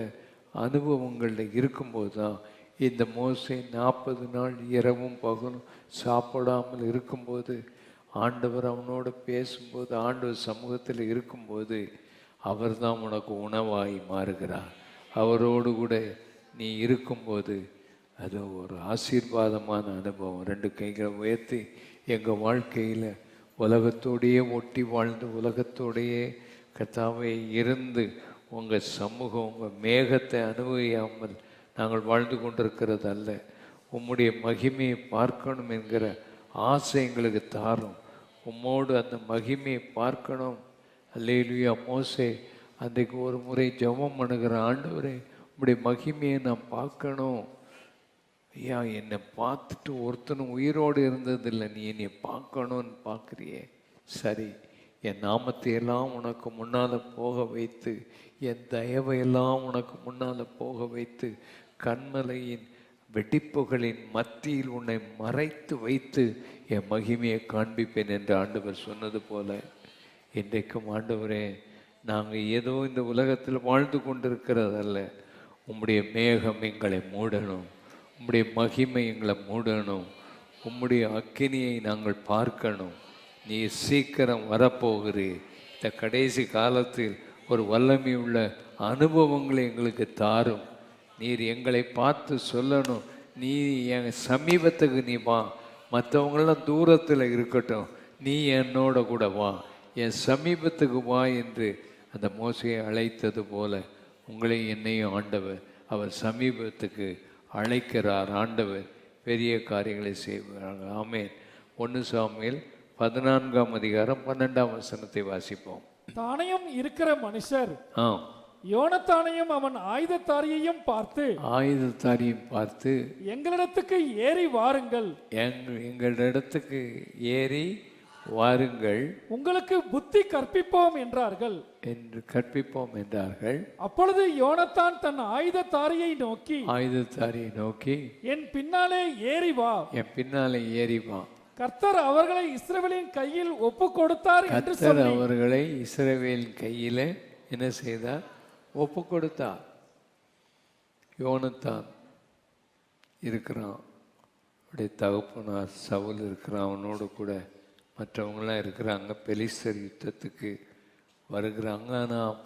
அனுபவங்களில் இருக்கும்போது தான் இந்த மோசே 40 நாள் இரவும் பகலும் சாப்பிடாமல் இருக்கும்போது, ஆண்டவர் அவனோடு பேசும்போது, ஆண்டவர் சமூகத்தில் இருக்கும்போது அவர் தான் உனக்கு உணவாய் மாறுகிறார். அவரோடு கூட நீ இருக்கும்போது அது ஒரு ஆசீர்வாதமான அனுபவம். 2 கைகளை உயர்த்தி, எங்கள் வாழ்க்கையில் உலகத்தோடையே ஒட்டி வாழ்ந்து உலகத்தோடையே கர்த்தாவே இருந்து உங்கள் சமூகம் உங்கள் மேகத்தை அனுபவியாமல் நாங்கள் வாழ்ந்து கொண்டிருக்கிறது அல்ல. உம்முடைய மகிமையை பார்க்கணும் என்கிற ஆசை எங்களுக்கு தாரும். உம்மோடு அந்த மகிமையை பார்க்கணும். அல்லேலூயா. மோசே அன்றைக்கு ஒரு முறை ஜெபம் பண்ணுகிற, ஆண்டவரே உம்முடைய மகிமையை நான் பார்க்கணும். ஐயா, என்னை பார்த்துட்டு ஒருத்தனும் உயிரோடு இருந்ததில்லை, நீ என்னை பார்க்கணும்னு பார்க்குறியே. சரி, என் நாமத்தையெல்லாம் உனக்கு முன்னால் போக வைத்து, என் தயவையெல்லாம் உனக்கு முன்னால் போக வைத்து, கண்மலையின் வெடிப்புகளின் மத்தியில் உன்னை மறைத்து வைத்து என் மகிமையை காண்பிப்பேன் என்று ஆண்டவர் சொன்னது போல இன்றைக்கும் ஆண்டவரே, நாங்கள் ஏதோ இந்த உலகத்தில் வாழ்ந்து கொண்டிருக்கிறதல்ல, உம்முடைய மேகம் எங்களை மூடணும், உம்முடைய மகிமை எங்களை மூடணும், உம்முடைய அக்கினியை நாங்கள் பார்க்கணும். நீ சீக்கிரம் வரப்போகிறீர். இந்த கடைசி காலத்தில் ஒரு வல்லமை உள்ள அனுபவங்களை எங்களுக்கு தாரும். நீர் எங்களை பார்த்து சொல்லணும், நீ என் சமீபத்துக்கு நீ வா, மற்றவங்களாம் தூரத்தில் இருக்கட்டும், நீ என்னோட கூட வா, என் சமீபத்துக்கு வா என்று அந்த மோசையை அழைத்தது போல உங்களை என்னையும் ஆண்டவர் அவர் சமீபத்துக்கு அழைக்கிறார். ஆண்டவர் பெரிய காரியங்களை செய்வார். ஆமென். 1 சாமுவேல் 14ஆம் அதிகாரம் 12ஆம் வசனத்தை வாசிப்போம். தானையும் இருக்கிற மனுஷர் யோனத்தானையும் அவன் ஆயுதத்தாரியையும் பார்த்து எங்களிடத்துக்கு ஏறி வாருங்கள், எங்களிடத்துக்கு ஏறி வாருங்கள், உங்களுக்கு புத்தி கற்பிப்போம் என்றார்கள். அப்பொழுது யோனத்தான் தன் ஆயுதத்தாரியை நோக்கி என் பின்னாலே ஏறி வா, கர்த்தர் அவர்களை இஸ்ரவேலின் கையில் ஒப்பு கொடுத்தார் என்று சொல்லி அவர்களை இஸ்ரவேலின் கையில என்ன செய்தார்? ஒப்பு கொடுத்தார். யோனத்தான் இருக்கிறான், அவருடைய தகப்பனார் சவுல் இருக்கிறான், அவனோடு கூட மற்றவங்களாம் இருக்கிறாங்க. பெலிஸ்தர் யுத்தத்துக்கு வருகிறாங்க. ஆனால்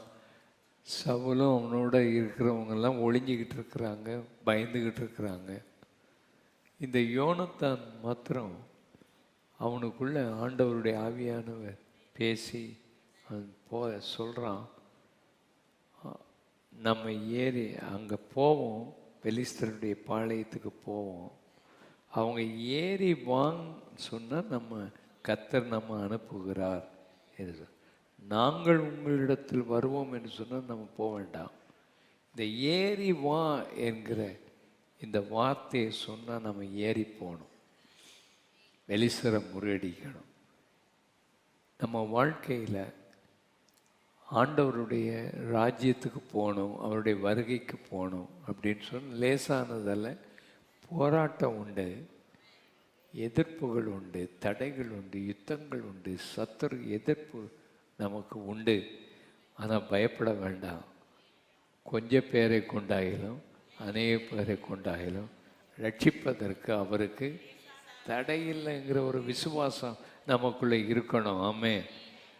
சவுலும் அவனோட இருக்கிறவங்கெல்லாம் ஒளிஞ்சிக்கிட்டு இருக்கிறாங்க, பயந்துக்கிட்டு இருக்கிறாங்க. இந்த யோனத்தான் மாத்திரம் அவனுக்குள்ள ஆண்டவருடைய ஆவியானவர் பேசி சொல்கிறான், நம்ம ஏறி அங்கே போவோம், பெலிஸ்தருடைய பாளையத்துக்கு போவோம், அவங்க ஏறி வாங்க சொன்னால் நம்ம கர்த்தர் நம்ம அனுப்புகிறார் என்று சொல். நாங்கள் உங்களிடத்தில் வருவோம் என்று சொன்னால் நம்ம போக வேண்டாம். இந்த ஏறி வா என்கிற இந்த வார்த்தையை சொன்னால் நம்ம ஏறி போகணும், வெளிசர முறியடிக்கணும். நம்ம வாழ்க்கையில் ஆண்டவருடைய ராஜ்யத்துக்கு போகணும், அவருடைய வருகைக்கு போகணும் அப்படின்னு சொன்னால் லேசானதல்ல. போராட்டம் உண்டு, எதிர்ப்புகள் உண்டு, தடைகள் உண்டு, யுத்தங்கள் உண்டு, சத்துரு எதிர்ப்பு நமக்கு உண்டு. ஆனால் பயப்பட வேண்டாம். கொஞ்சம் பேரை கொண்டாயிலும் அநேக பேரை கொண்டாயிலும் ரட்சிப்பதற்கு அவருக்கு தடையில்லைங்கிற ஒரு விசுவாசம் நமக்குள்ளே இருக்கணும். ஆமென்,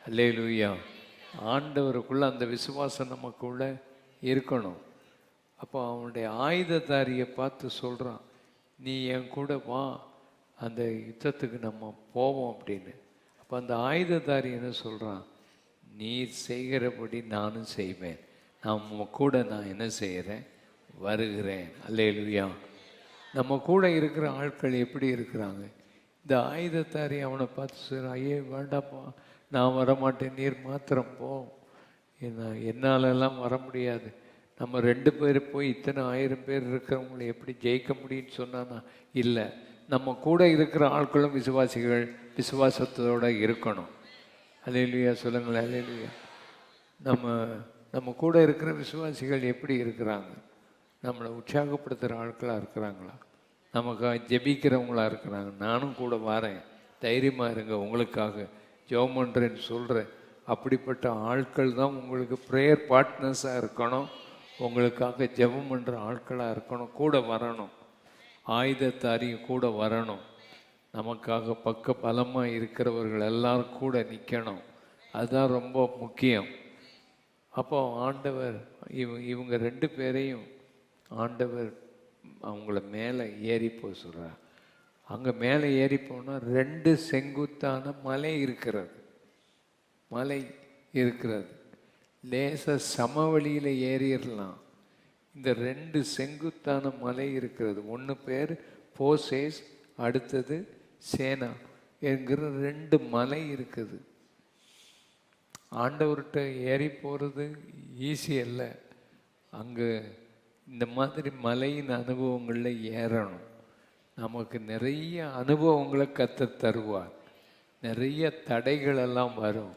அல்லேலூயா. ஆண்டவருக்குள்ளே அந்த விசுவாசம் நமக்குள்ளே இருக்கணும். அப்போ அவனுடைய ஆயுததாரியை பார்த்து சொல்கிறான், நீ என் கூட வா, அந்த யுத்தத்துக்கு நம்ம போவோம் அப்படின்னு. அப்போ அந்த ஆயுததாரி என்ன சொல்கிறான், நீ செய்கிறபடி நானும் செய்வேன், நம்ம கூட நான் என்ன செய்கிறேன், வருகிறேன். அல்லேலூயா. நம்ம கூட இருக்கிற ஆட்கள் எப்படி இருக்கிறாங்க? இந்த ஆயுதத்தாரி அவனை பார்த்து சொல்கிறான், ஐயே வேண்டாப்பா, நான் வரமாட்டேன், நீர் மாத்திரம் போ, என்னாலெல்லாம் வர முடியாது. நம்ம 2 பேர் போய் இத்தனை 1000 பேர் இருக்கிறவங்களை எப்படி ஜெயிக்க முடியும்னு சொன்னான்னா இல்லை. நம்ம கூட இருக்கிற ஆட்களும் விசுவாசிகள், விசுவாசத்தோடு இருக்கணும். அல்லேலூயா சொல்லுங்களேன், அல்லேலூயா. நம்ம கூட இருக்கிற விசுவாசிகள் எப்படி இருக்கிறாங்க? நம்மளை உற்சாகப்படுத்துகிற ஆட்களாக இருக்கிறாங்களா? நமக்காக ஜெபிக்கிறவங்களா இருக்கிறாங்க? நானும் கூட வரேன், தைரியமாக இருங்க, உங்களுக்காக ஜெபம் பண்ணுறேன்னு சொல்கிறேன். அப்படிப்பட்ட ஆட்கள் தான் உங்களுக்கு ப்ரேயர் பார்ட்னர்ஸாக இருக்கணும், உங்களுக்காக ஜெபம் பண்ணுற ஆட்களாக இருக்கணும், கூட வரணும். ஆயுதத்தாரியும் கூட வரணும். நமக்காக பக்க பலமாக இருக்கிறவர்கள் எல்லாரும் கூட நிற்கணும். அதுதான் ரொம்ப முக்கியம். அப்போ ஆண்டவர் இவங்க 2 பேரையும் ஆண்டவர் அவங்கள மேலே ஏறி போக சொல்கிறார். அங்கே மேலே ஏறி போனால் 2 செங்குத்தான மலை இருக்கிறது. மலை இருக்கிறது. லேசாக சமவெளியில் ஏறிடலாம். இந்த 2 செங்குத்தான மலை இருக்கிறது. ஒன்று பேர் போசேஸ், அடுத்தது சேனா என்கிற 2 மலை இருக்குது. ஆண்டவர்கிட்ட ஏறி போகிறது ஈஸி அல்ல. அங்கே இந்த மாதிரி மலையின் அனுபவங்களில் ஏறணும். நமக்கு நிறைய அனுபவங்களை கற்றுத் தருவார். நிறைய தடைகளெல்லாம் வரும்,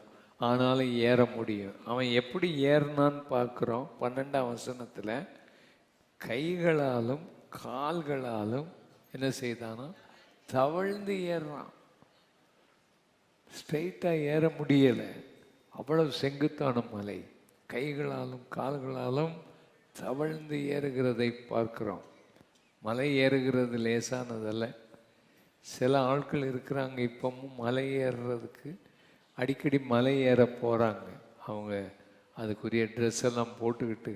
ஆனாலும் ஏற முடியும். அவன் எப்படி ஏறினான்னு பார்க்குறோம். 12ஆம் வசனத்தில் கைகளாலும் கால்களாலும் என்ன செய்தானா, தவழ்ந்து ஏறுறான். ஸ்ட்ரெயிட்டாக ஏற முடியலை, அவ்வளவு செங்குத்தான மலை. கைகளாலும் கால்களாலும் தவழ்ந்து ஏறுகிறதை பார்க்குறோம். மலை ஏறுகிறது லேசானதல்ல. சில ஆட்கள் இருக்கிறாங்க இப்பவும் மலை ஏறுறதுக்கு அடிக்கடி மலை ஏற போகிறாங்க. அவங்க அதுக்குரிய ட்ரெஸ் எல்லாம் போட்டுக்கிட்டு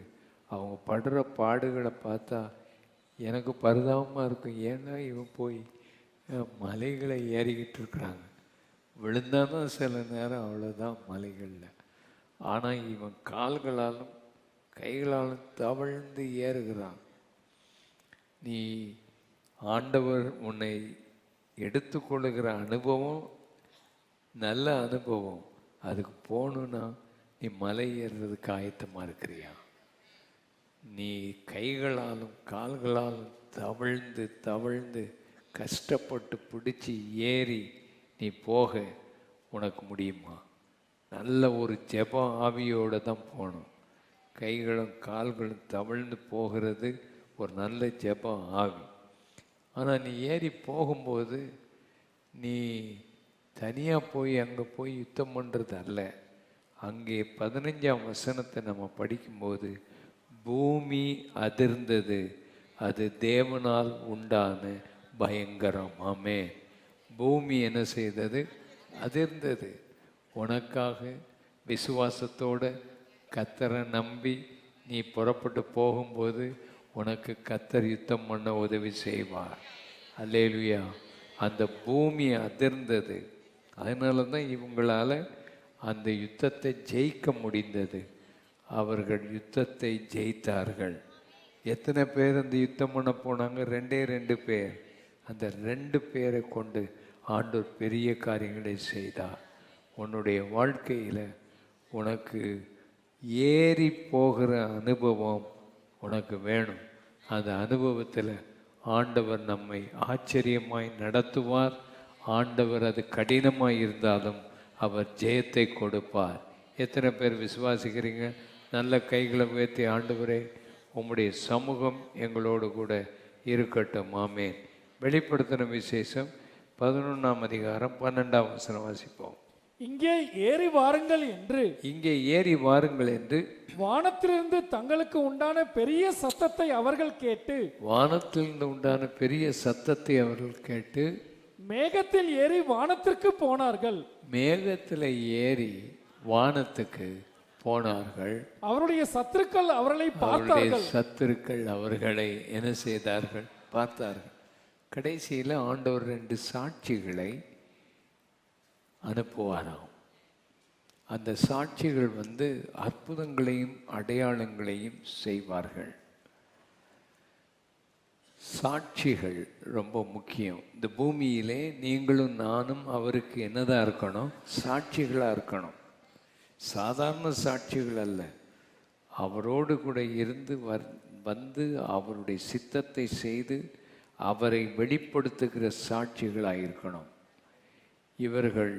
அவங்க படுற பாடுகளை பார்த்தா எனக்கு பரிதாபமாக இருக்கும். ஏன்னா இவன் போய் மலைகளை ஏறிக்கிட்டு இருக்கிறாங்க. விழுந்தாதான் சில நேரம் அவ்வளோதான் மலைகளில். ஆனால் இவன் கால்களாலும் கைகளாலும் தவழ்ந்து ஏறுகிறான். நீ ஆண்டவர் உன்னை எடுத்துக்கொள்ளுகிற அனுபவம் நல்ல அனுபவம். அதுக்கு போகணுன்னா நீ மலை ஏறுறதுக்கு ஆயத்தமாக இருக்கிறியா? நீ கைகளாலும் கால்களாலும் தவழ்ந்து தவழ்ந்து கஷ்டப்பட்டு பிடிச்சி ஏறி நீ போக உனக்கு முடியுமா? நல்ல ஒரு ஜெப ஆவியோடு தான் போகணும். கைகளும் கால்களும் தவழ்ந்து போகிறது ஒரு நல்ல ஜெப ஆவி. ஆனால் நீ ஏறி போகும்போது நீ தனியாக போய் அங்கே போய் யுத்தம் பண்ணுறது அல்ல. அங்கே 15ஆம் வசனத்தை நம்ம படிக்கும்போது பூமி அதிர்ந்தது, அது தேவனால் உண்டான பயங்கரம். ஆமே. பூமி என்ன செய்தது? அதிர்ந்தது. உனக்காக விசுவாசத்தோட கர்த்தரை நம்பி நீ புறப்பட்டு போகும்போது உனக்கு கர்த்தர் யுத்தம் பண்ண உதவி செய்வார். அல்லேலூயா. அந்த பூமி அதிர்ந்தது. அதனால தான் இவங்களால் அந்த யுத்தத்தை ஜெயிக்க முடிந்தது. அவர்கள் யுத்தத்தை ஜெயித்தார்கள். எத்தனை பேர் அந்த யுத்தம் பண்ண போனாங்க? 2 பேர். அந்த 2 பேரை கொண்டு ஆண்டவர் பெரிய காரியங்களை செய்தார். உன்னுடைய வாழ்க்கையில் உனக்கு ஏறி போகிற அனுபவம் உனக்கு வேணும். அந்த அனுபவத்தில் ஆண்டவர் நம்மை ஆச்சரியமாய் நடத்துவார். ஆண்டவர் அது கடினமாய் இருந்தாலும் அவர் ஜெயத்தை கொடுப்பார். எத்தனை பேர் விசுவாசிக்கிறீங்க? நல்ல கைகளை உயர்த்தி, ஆண்டவரே உம்முடைய சமூகம் எங்களோடு கூட இருக்கட்டும். ஆமேன். வெளிப்படுத்தின விசேஷம் 11ஆம் அதிகாரம் 12ஆம் வசனம் வாசிப்போம். இங்கே ஏறி வாருங்கள் என்று, இங்கே ஏறி வாருங்கள் என்று வானத்திலிருந்து தங்களுக்கு உண்டான பெரிய சத்தத்தை அவர்கள் கேட்டு, வானத்திலிருந்து உண்டான பெரிய சத்தத்தை அவர்கள் கேட்டு மேகத்தில் ஏறி வானத்திற்கு போனார்கள். மேகத்தில் ஏறி வானத்துக்கு போனார்கள். அவருடைய சத்துருக்கள் அவர்களை அவருடைய பார்த்தார்கள். சத்துருக்கள் அவர்களை என்ன செய்தார்கள்? பார்த்தார்கள். கடைசியில் ஆண்டவர் 2 சாட்சிகளை அனுப்புவாராம். அந்த சாட்சிகள் அற்புதங்களையும் அடையாளங்களையும் செய்வார்கள். சாட்சிகள் ரொம்ப முக்கியம். இந்த பூமியிலே நீங்களும் நானும் அவருக்கு என்னதான் இருக்கணும்? சாட்சிகளாக இருக்கணும். சாதாரண சாட்சிகள் அல்ல, அவரோடு கூட இருந்து வந்து அவருடைய சித்தத்தை செய்து அவரை வெளிப்படுத்துகிற சாட்சிகளாக இருக்கணும். இவர்கள்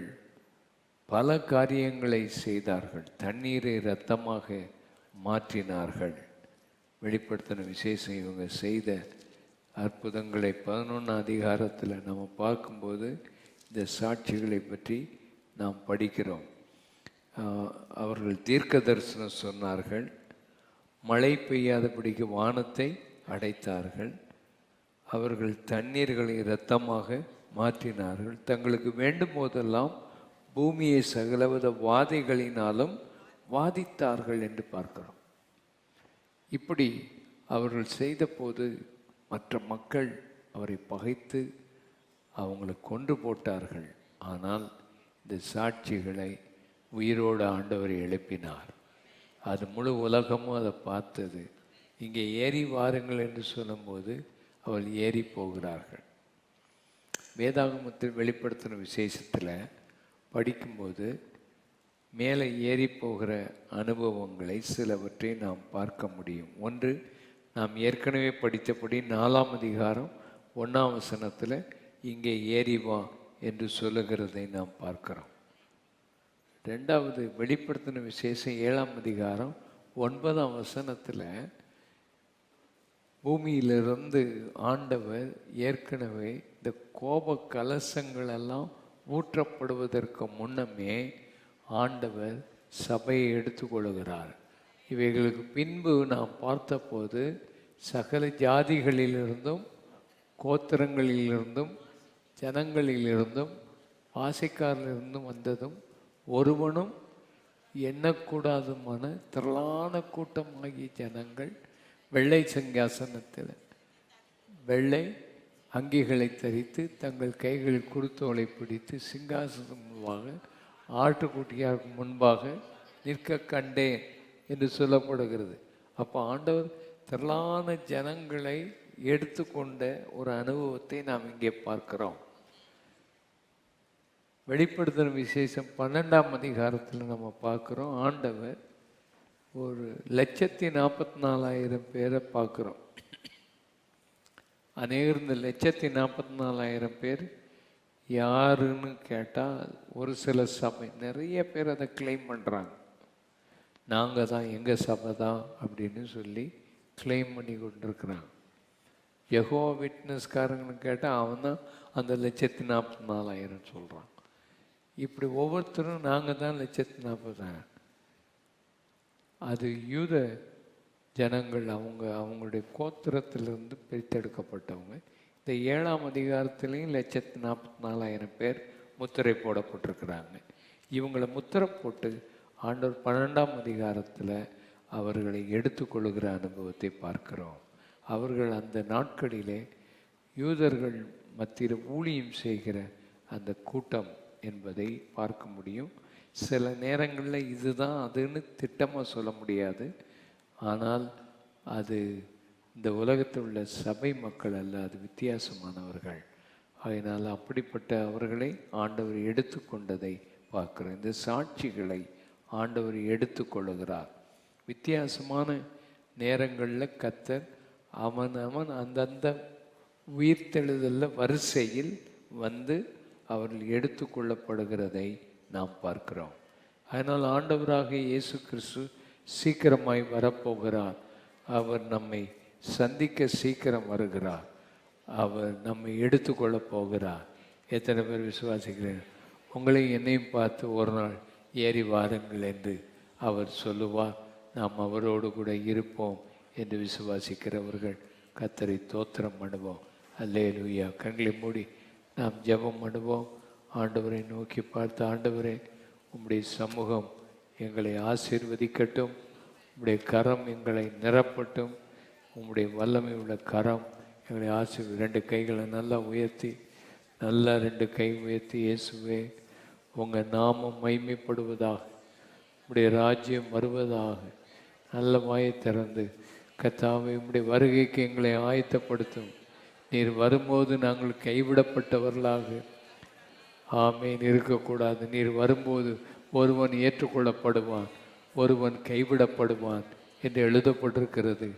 பல காரியங்களை செய்தார்கள். தண்ணீரை இரத்தமாக மாற்றினார்கள். வெளிப்படுத்தின விசேஷம் இவங்க செய்த அற்புதங்களை 11ஆம் அதிகாரத்தில் நம்ம பார்க்கும்போது இந்த சாட்சிகளை பற்றி நாம் படிக்கிறோம். அவர்கள் தீர்க்க தரிசனம் சொன்னார்கள். மழை பெய்யாதபடிக்கு வானத்தை அடைத்தார்கள். அவர்கள் தண்ணீர்களை இரத்தமாக மாற்றினார்கள். தங்களுக்கு வேண்டும் போதெல்லாம் பூமியை சகலவித வாதைகளினாலும் வாதித்தார்கள் என்று பார்க்கிறோம். இப்படி அவர்கள் செய்த போது மற்ற மக்கள் அவரை பகைத்து அவங்களை கொன்று போட்டார்கள். ஆனால் இந்த சாட்சிகளை உயிரோடு ஆண்டவரை எழுப்பினார். அது முழு உலகமும் அதை பார்த்தது. இங்கே ஏறி வாருங்கள் என்று சொல்லும்போது அவள் ஏறி போகிறார்கள். வேதாகமத்தில் வெளிப்படுத்தின விசேஷத்தில் படிக்கும்போது மேலே ஏறி போகிற அனுபவங்களை சிலவற்றை நாம் பார்க்க முடியும். ஒன்று, நாம் ஏற்கனவே படித்தபடி 4ஆம் அதிகாரம் 1ஆம் வசனத்தில் இங்கே ஏறி வா என்று சொல்லுகிறதை நாம் பார்க்கிறோம். 2வது, வெளிப்படுத்தின விசேஷம் 7ஆம் அதிகாரம் 9ஆம் வசனத்தில் பூமியிலிருந்து ஆண்டவர் ஏற்கனவே இந்த கோப கலசங்கள் எல்லாம் ஊற்றப்படுவதற்கு முன்னமே ஆண்டவர் சபையை எடுத்துக்கொள்கிறார். இவைகளுக்கு பின்பு நாம் பார்த்தபோது சகல ஜாதிகளிலிருந்தும் கோத்திரங்களிலிருந்தும் ஜனங்களிலிருந்தும் பாசைக்காரிலிருந்தும் வந்ததும் ஒருவனும் எண்ணக்கூடாதுமான திரளான கூட்டமாகிய ஜனங்கள் வெள்ளை சிங்காசனத்தில் வெள்ளை அங்கிகளை தரித்து தங்கள் கைகளில் குருத்தோலை பிடித்து சிங்காசனம் முன்பாக ஆட்டுக்குட்டியாருக்கு முன்பாக நிற்க கண்டேன் என்று சொல்லப்படுகிறது. அப்போ ஆண்டவர் திரளான ஜனங்களை எடுத்துக்கொண்ட ஒரு அனுபவத்தை நாம் இங்கே பார்க்கிறோம். வெளிப்படுத்தின விசேஷம் 12ஆம் அதிகாரத்தில் நம்ம பார்க்குறோம். ஆண்டவர் 1,44,000 பேரை பார்க்குறோம். அநேகர் இந்த 1,44,000 பேர் யாருன்னு கேட்டால் ஒரு சில சபை நிறைய பேர் அதை கிளைம் பண்ணுறாங்க. நாங்கள் தான், எங்கள் சபை தான் அப்படின்னு சொல்லி கிளைம் பண்ணி கொண்டிருக்கிறாங்க. யெகோவா விட்னஸ்காரங்கன்னு கேட்டால் அவன் தான் அந்த 1,44,000 சொல்கிறான். இப்படி ஒவ்வொருத்தரும் நாங்கள் தான் 1,40,000. அது யூத ஜனங்கள், அவங்களுடைய கோத்திரத்திலிருந்து பிரித்தெடுக்கப்பட்டவங்க. இந்த 7ஆம் அதிகாரத்திலையும் 1,44,000 பேர் முத்திரை போடப்பட்டிருக்கிறாங்க. இவங்களை முத்திரை போட்டு ஆண்டவர் 12ஆம் அதிகாரத்தில் அவர்களை எடுத்துக்கொள்ளுகிற அனுபவத்தை பார்க்கிறோம். அவர்கள் அந்த நாட்களிலே யூதர்கள் மத்தியில் ஊழியம் செய்கிற அந்த கூட்டம் என்பதை பார்க்க முடியும். சில நேரங்களில் இதுதான் அதுன்னு திட்டமாக சொல்ல முடியாது. ஆனால் அது இந்த உலகத்தில் உள்ள சபை மக்கள் அல்ல, அது வித்தியாசமானவர்கள். அதனால் அப்படிப்பட்ட அவர்களை ஆண்டவர் எடுத்துக்கொண்டதை பார்க்குறோம். இந்த சாட்சிகளை ஆண்டவர் எடுத்துக்கொள்ளுகிறார். வித்தியாசமான நேரங்களில் கர்த்தர் அவன் அந்தந்த உயிர்த்தெழுதலில் வரிசையில் வந்து அவர்கள் எடுத்துக்கொள்ளப்படுகிறதை நாம் பார்க்கிறோம். அதனால் ஆண்டவராக இயேசு கிறிஸ்து சீக்கிரமாய் வரப்போகிறார். அவர் நம்மை சந்திக்க சீக்கிரம் வருகிறார். அவர் நம்மை எடுத்துக்கொள்ளப் போகிறார். எத்தனை பேர் விசுவாசிக்கிறேன்? உங்களையும் என்னையும் பார்த்து ஒரு நாள் ஏறி வாருங்கள் என்று அவர் சொல்லுவார். நாம் அவரோடு கூட இருப்போம் என்று விசுவாசிக்கிறவர்கள் கர்த்தரை தோத்திரம் பண்ணுவோம். அல்லேலூயா. கண்களை மூடி நாம் ஜெபம் பண்ணுவோம். ஆண்டவரை நோக்கி பார்த்து, ஆண்டவரே உம்முடைய சமூகம் எங்களை ஆசீர்வதிக்கட்டும், உம்முடைய கரம் எங்களை நிரப்பட்டும், உம்முடைய வல்லமை உள்ள கரம் எங்களை ரெண்டு கைகளை நல்லா உயர்த்தி, நல்லா ரெண்டு கை உயர்த்தி, இயேசுவே உங்கள் நாமம் மைமைப்படுவதாக, உம்முடைய ராஜ்யம் வருவதாக, நல்ல வாயை திறந்து கர்த்தாவே உம்முடைய வருகைக்கு எங்களை ஆயத்தப்படுத்தும். நீர் வரும்போது நாங்கள் கைவிடப்பட்டவர்களாக ஆமேன் இருக்கக்கூடாது. நீர் வரும்போது ஒருவன் ஏற்றுக்கொள்ளப்படுவான், ஒருவன் கைவிடப்படுவான் என்று எழுதப்பட்டிருக்கிறது.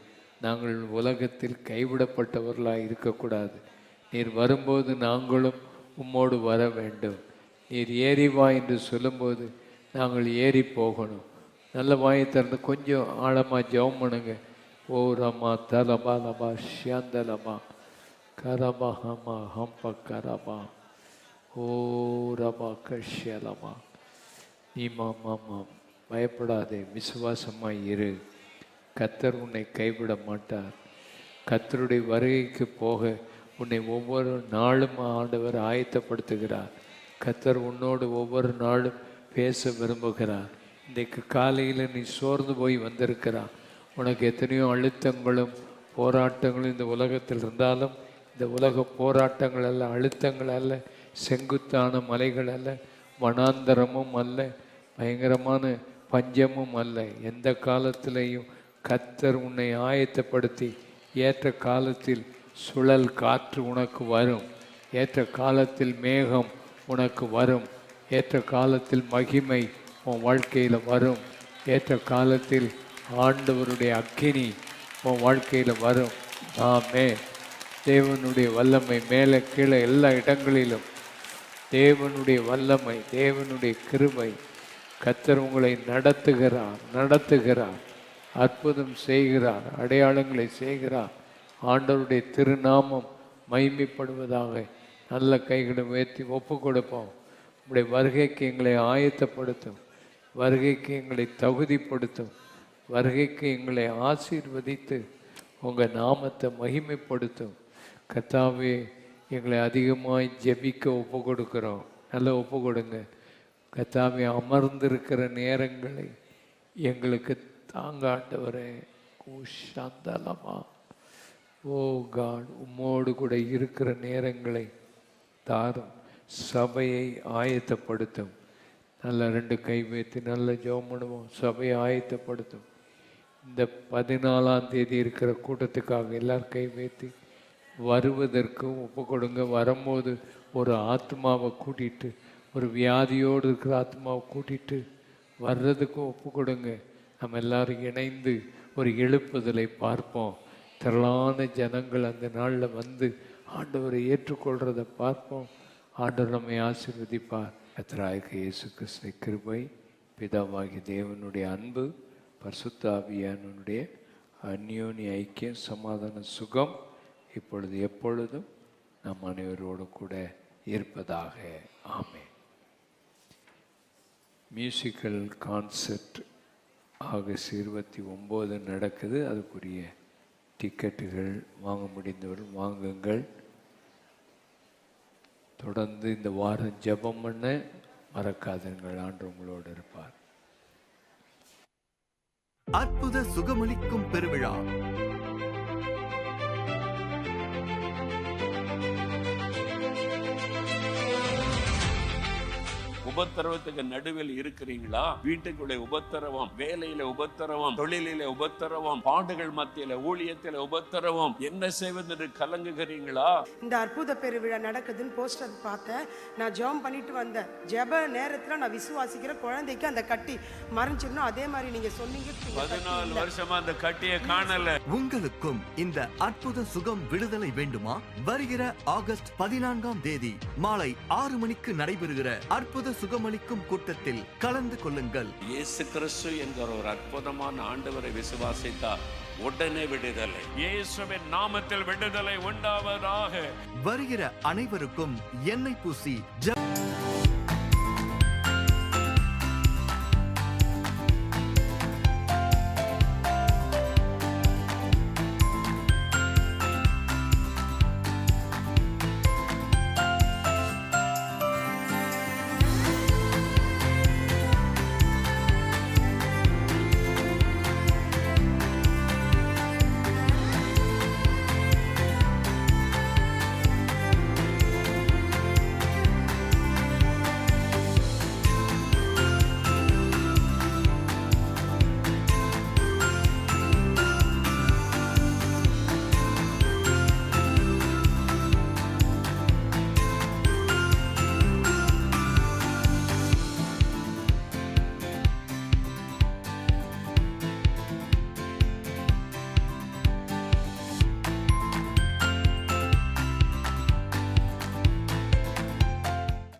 நாங்கள் உலகத்தில் கைவிடப்பட்டவர்களாக இருக்கக்கூடாது. நீர் வரும்போது நாங்களும் உம்மோடு வர வேண்டும். நீர் ஏறி வா என்று சொல்லும்போது நாங்கள் ஏறி போகணும். நல்ல வாயை திறந்து கொஞ்சம் ஆழமாக ஜெபம் பண்ணுங்க. ஓ ரமா தலபா லபா ஷியாந்தலபா கரபா ஹமா ஹம்ப கரபா ஓ ரபா கஷ்யலபா. நீமா மாமா பயப்படாதே, விசுவாசமாய் இரு. கர்த்தர் உன்னை கைவிட மாட்டார். கர்த்தருடைய வருகைக்கு போக உன்னை ஒவ்வொரு நாளும் ஆண்டவர் ஆயத்தப்படுத்துகிறார். கர்த்தர் உன்னோடு ஒவ்வொரு நாளும் பேச விரும்புகிறார். இன்றைக்கு காலையில் நீ சோர்ந்து போய் வந்திருக்கிறார். உனக்கு எத்தனையோ அழுத்தங்களும் போராட்டங்களும் இந்த உலகத்தில் இருந்தாலும், இந்த உலக போராட்டங்கள் அல்ல, அழுத்தங்கள் அல்ல, செங்குத்தான மலைகள் அல்ல, வனாந்தரமும் அல்ல, பயங்கரமான பஞ்சமும் அல்ல. எந்த காலத்திலையும் கர்த்தர் உன்னை ஆயத்தப்படுத்தி ஏற்ற காலத்தில் சுழல் காற்று உனக்கு வரும், ஏற்ற காலத்தில் மேகம் உனக்கு வரும், ஏற்ற காலத்தில் மகிமை உன் வாழ்க்கையில் வரும், ஏற்ற காலத்தில் ஆண்டவருடைய அக்கினி உன் வாழ்க்கையில் வரும். ஆமே. தேவனுடைய வல்லமை மேலே கீழே எல்லா இடங்களிலும் தேவனுடைய வல்லமை, தேவனுடைய கிருபை, கர்த்தர் உங்களை நடத்துகிறார், அற்புதம் செய்கிறார், அடையாளங்களை செய்கிறார். ஆண்டவருடைய திருநாமம் மகிமைப்படுவதாக. நல்ல கைகளை உயர்த்தி ஒப்பு கொடுப்போம். உங்களுடைய வருகைக்கு எங்களை ஆயத்தப்படுத்தும், வருகைக்கு எங்களை தகுதிப்படுத்தும், வருகைக்கு எங்களை ஆசீர்வதித்து உங்கள் நாமத்தை மகிமைப்படுத்தும். கர்த்தாவே எங்களை அதிகமாய் ஜெபிக்க ஒப்பு கொடுக்குறோம். நல்லா ஒப்பு கொடுங்க. கர்த்தாவே அமர்ந்திருக்கிற நேரங்களை எங்களுக்கு தாங்க ஆண்டவரே. கூஷாந்தலமா ஓ காட், உம்மோடு கூட இருக்கிற நேரங்களை தாரும். சபையை ஆயத்தப்படுத்தும். நல்ல ரெண்டு கை வைத்து நல்ல ஜெபம் பண்ணுவோம். சபையை ஆயத்தப்படுத்தும். இந்த 14ஆம் தேதி இருக்கிற கூட்டத்துக்காக எல்லாரும் கை வைத்து வருவதற்கும் ஒப்பு கொடுங்க. வரும்போது ஒரு ஆத்மாவை கூட்டிகிட்டு, ஒரு வியாதியோடு இருக்கிற ஆத்மாவை கூட்டிகிட்டு வர்றதுக்கும் ஒப்பு கொடுங்க. நம்ம எல்லாரும் இணைந்து ஒரு எழுப்புதலை பார்ப்போம். திரளான ஜனங்கள் அந்த நாளில் வந்து ஆண்டவரை ஏற்றுக்கொள்கிறத பார்ப்போம். ஆண்டவர் நம்மை ஆசீர்வதிப்பார். கர்த்தராகிய இயேசு கிறிஸ்து கிருபை, பிதாவாகிய தேவனுடைய அன்பு, பரிசுத்த ஆவியானவருடைய அந்யோன்ய ஐக்கியம், சமாதான, சுகம் இப்பொழுது எப்பொழுதும் நம் அனைவரோடு கூட இருப்பதாக. ஆமென். மியூசிக்கல் கான்சர்ட் ஆகஸ்ட் 29 நடக்குது. அதுக்குரிய டிக்கெட்டுகள் வாங்க முடிந்தவர்கள் வாங்குங்கள். தொடர்ந்து இந்த வாரம் ஜெபம் பண்ண மறக்காதீர்கள். ஆண்டு உங்களோடு இருப்பார். அற்புத சுகமளிக்கும் பெருவிழா உபத்திரவத்துக்கு நடுவில் இருக்கிறீங்களா? வீட்டுக்குள்ளே உபத்திரவம், வேலையில உபத்திரவம், தொழிலில உபத்திரவம், பாடுகள் மத்தியில, ஊழியத்தில உபத்திரவம், என்ன செய்வது என்று கலங்குகிறீங்களா? இந்த அற்புத பெருவிழா நடக்குதுன்னு போஸ்டர் பார்த்தேன். நான் ஜெபம் பண்ணிட்டு வந்தேன். ஜெப நேரத்துல நான் விசுவாசிக்கிற குழந்தைக்கு அந்த கட்டி மறைஞ்சிடணும். அதே மாதிரி நீங்க சொன்னீங்க 14 வருஷமா அந்த கட்டியை காணல. உங்களுக்கும் இந்த அற்புத சுகம் விடுதலை வேண்டுமா? வருகிற ஆகஸ்ட் 14ஆம் தேதி மாலை 6 மணிக்கு நடைபெறுகிற அற்புத சுகமளிக்கும் கூட்டத்தில் கலந்து கொள்ளுங்கள். இயேசு கிறிஸ்து என்கிற ஒரு அற்புதமான ஆண்டவரை விசுவாசித்தார் உடனே விடுதலை. இயேசுவின் நாமத்தில் விடுதலை உண்டாவதாக. வருகிற அனைவருக்கும் எண்ணெய் பூசி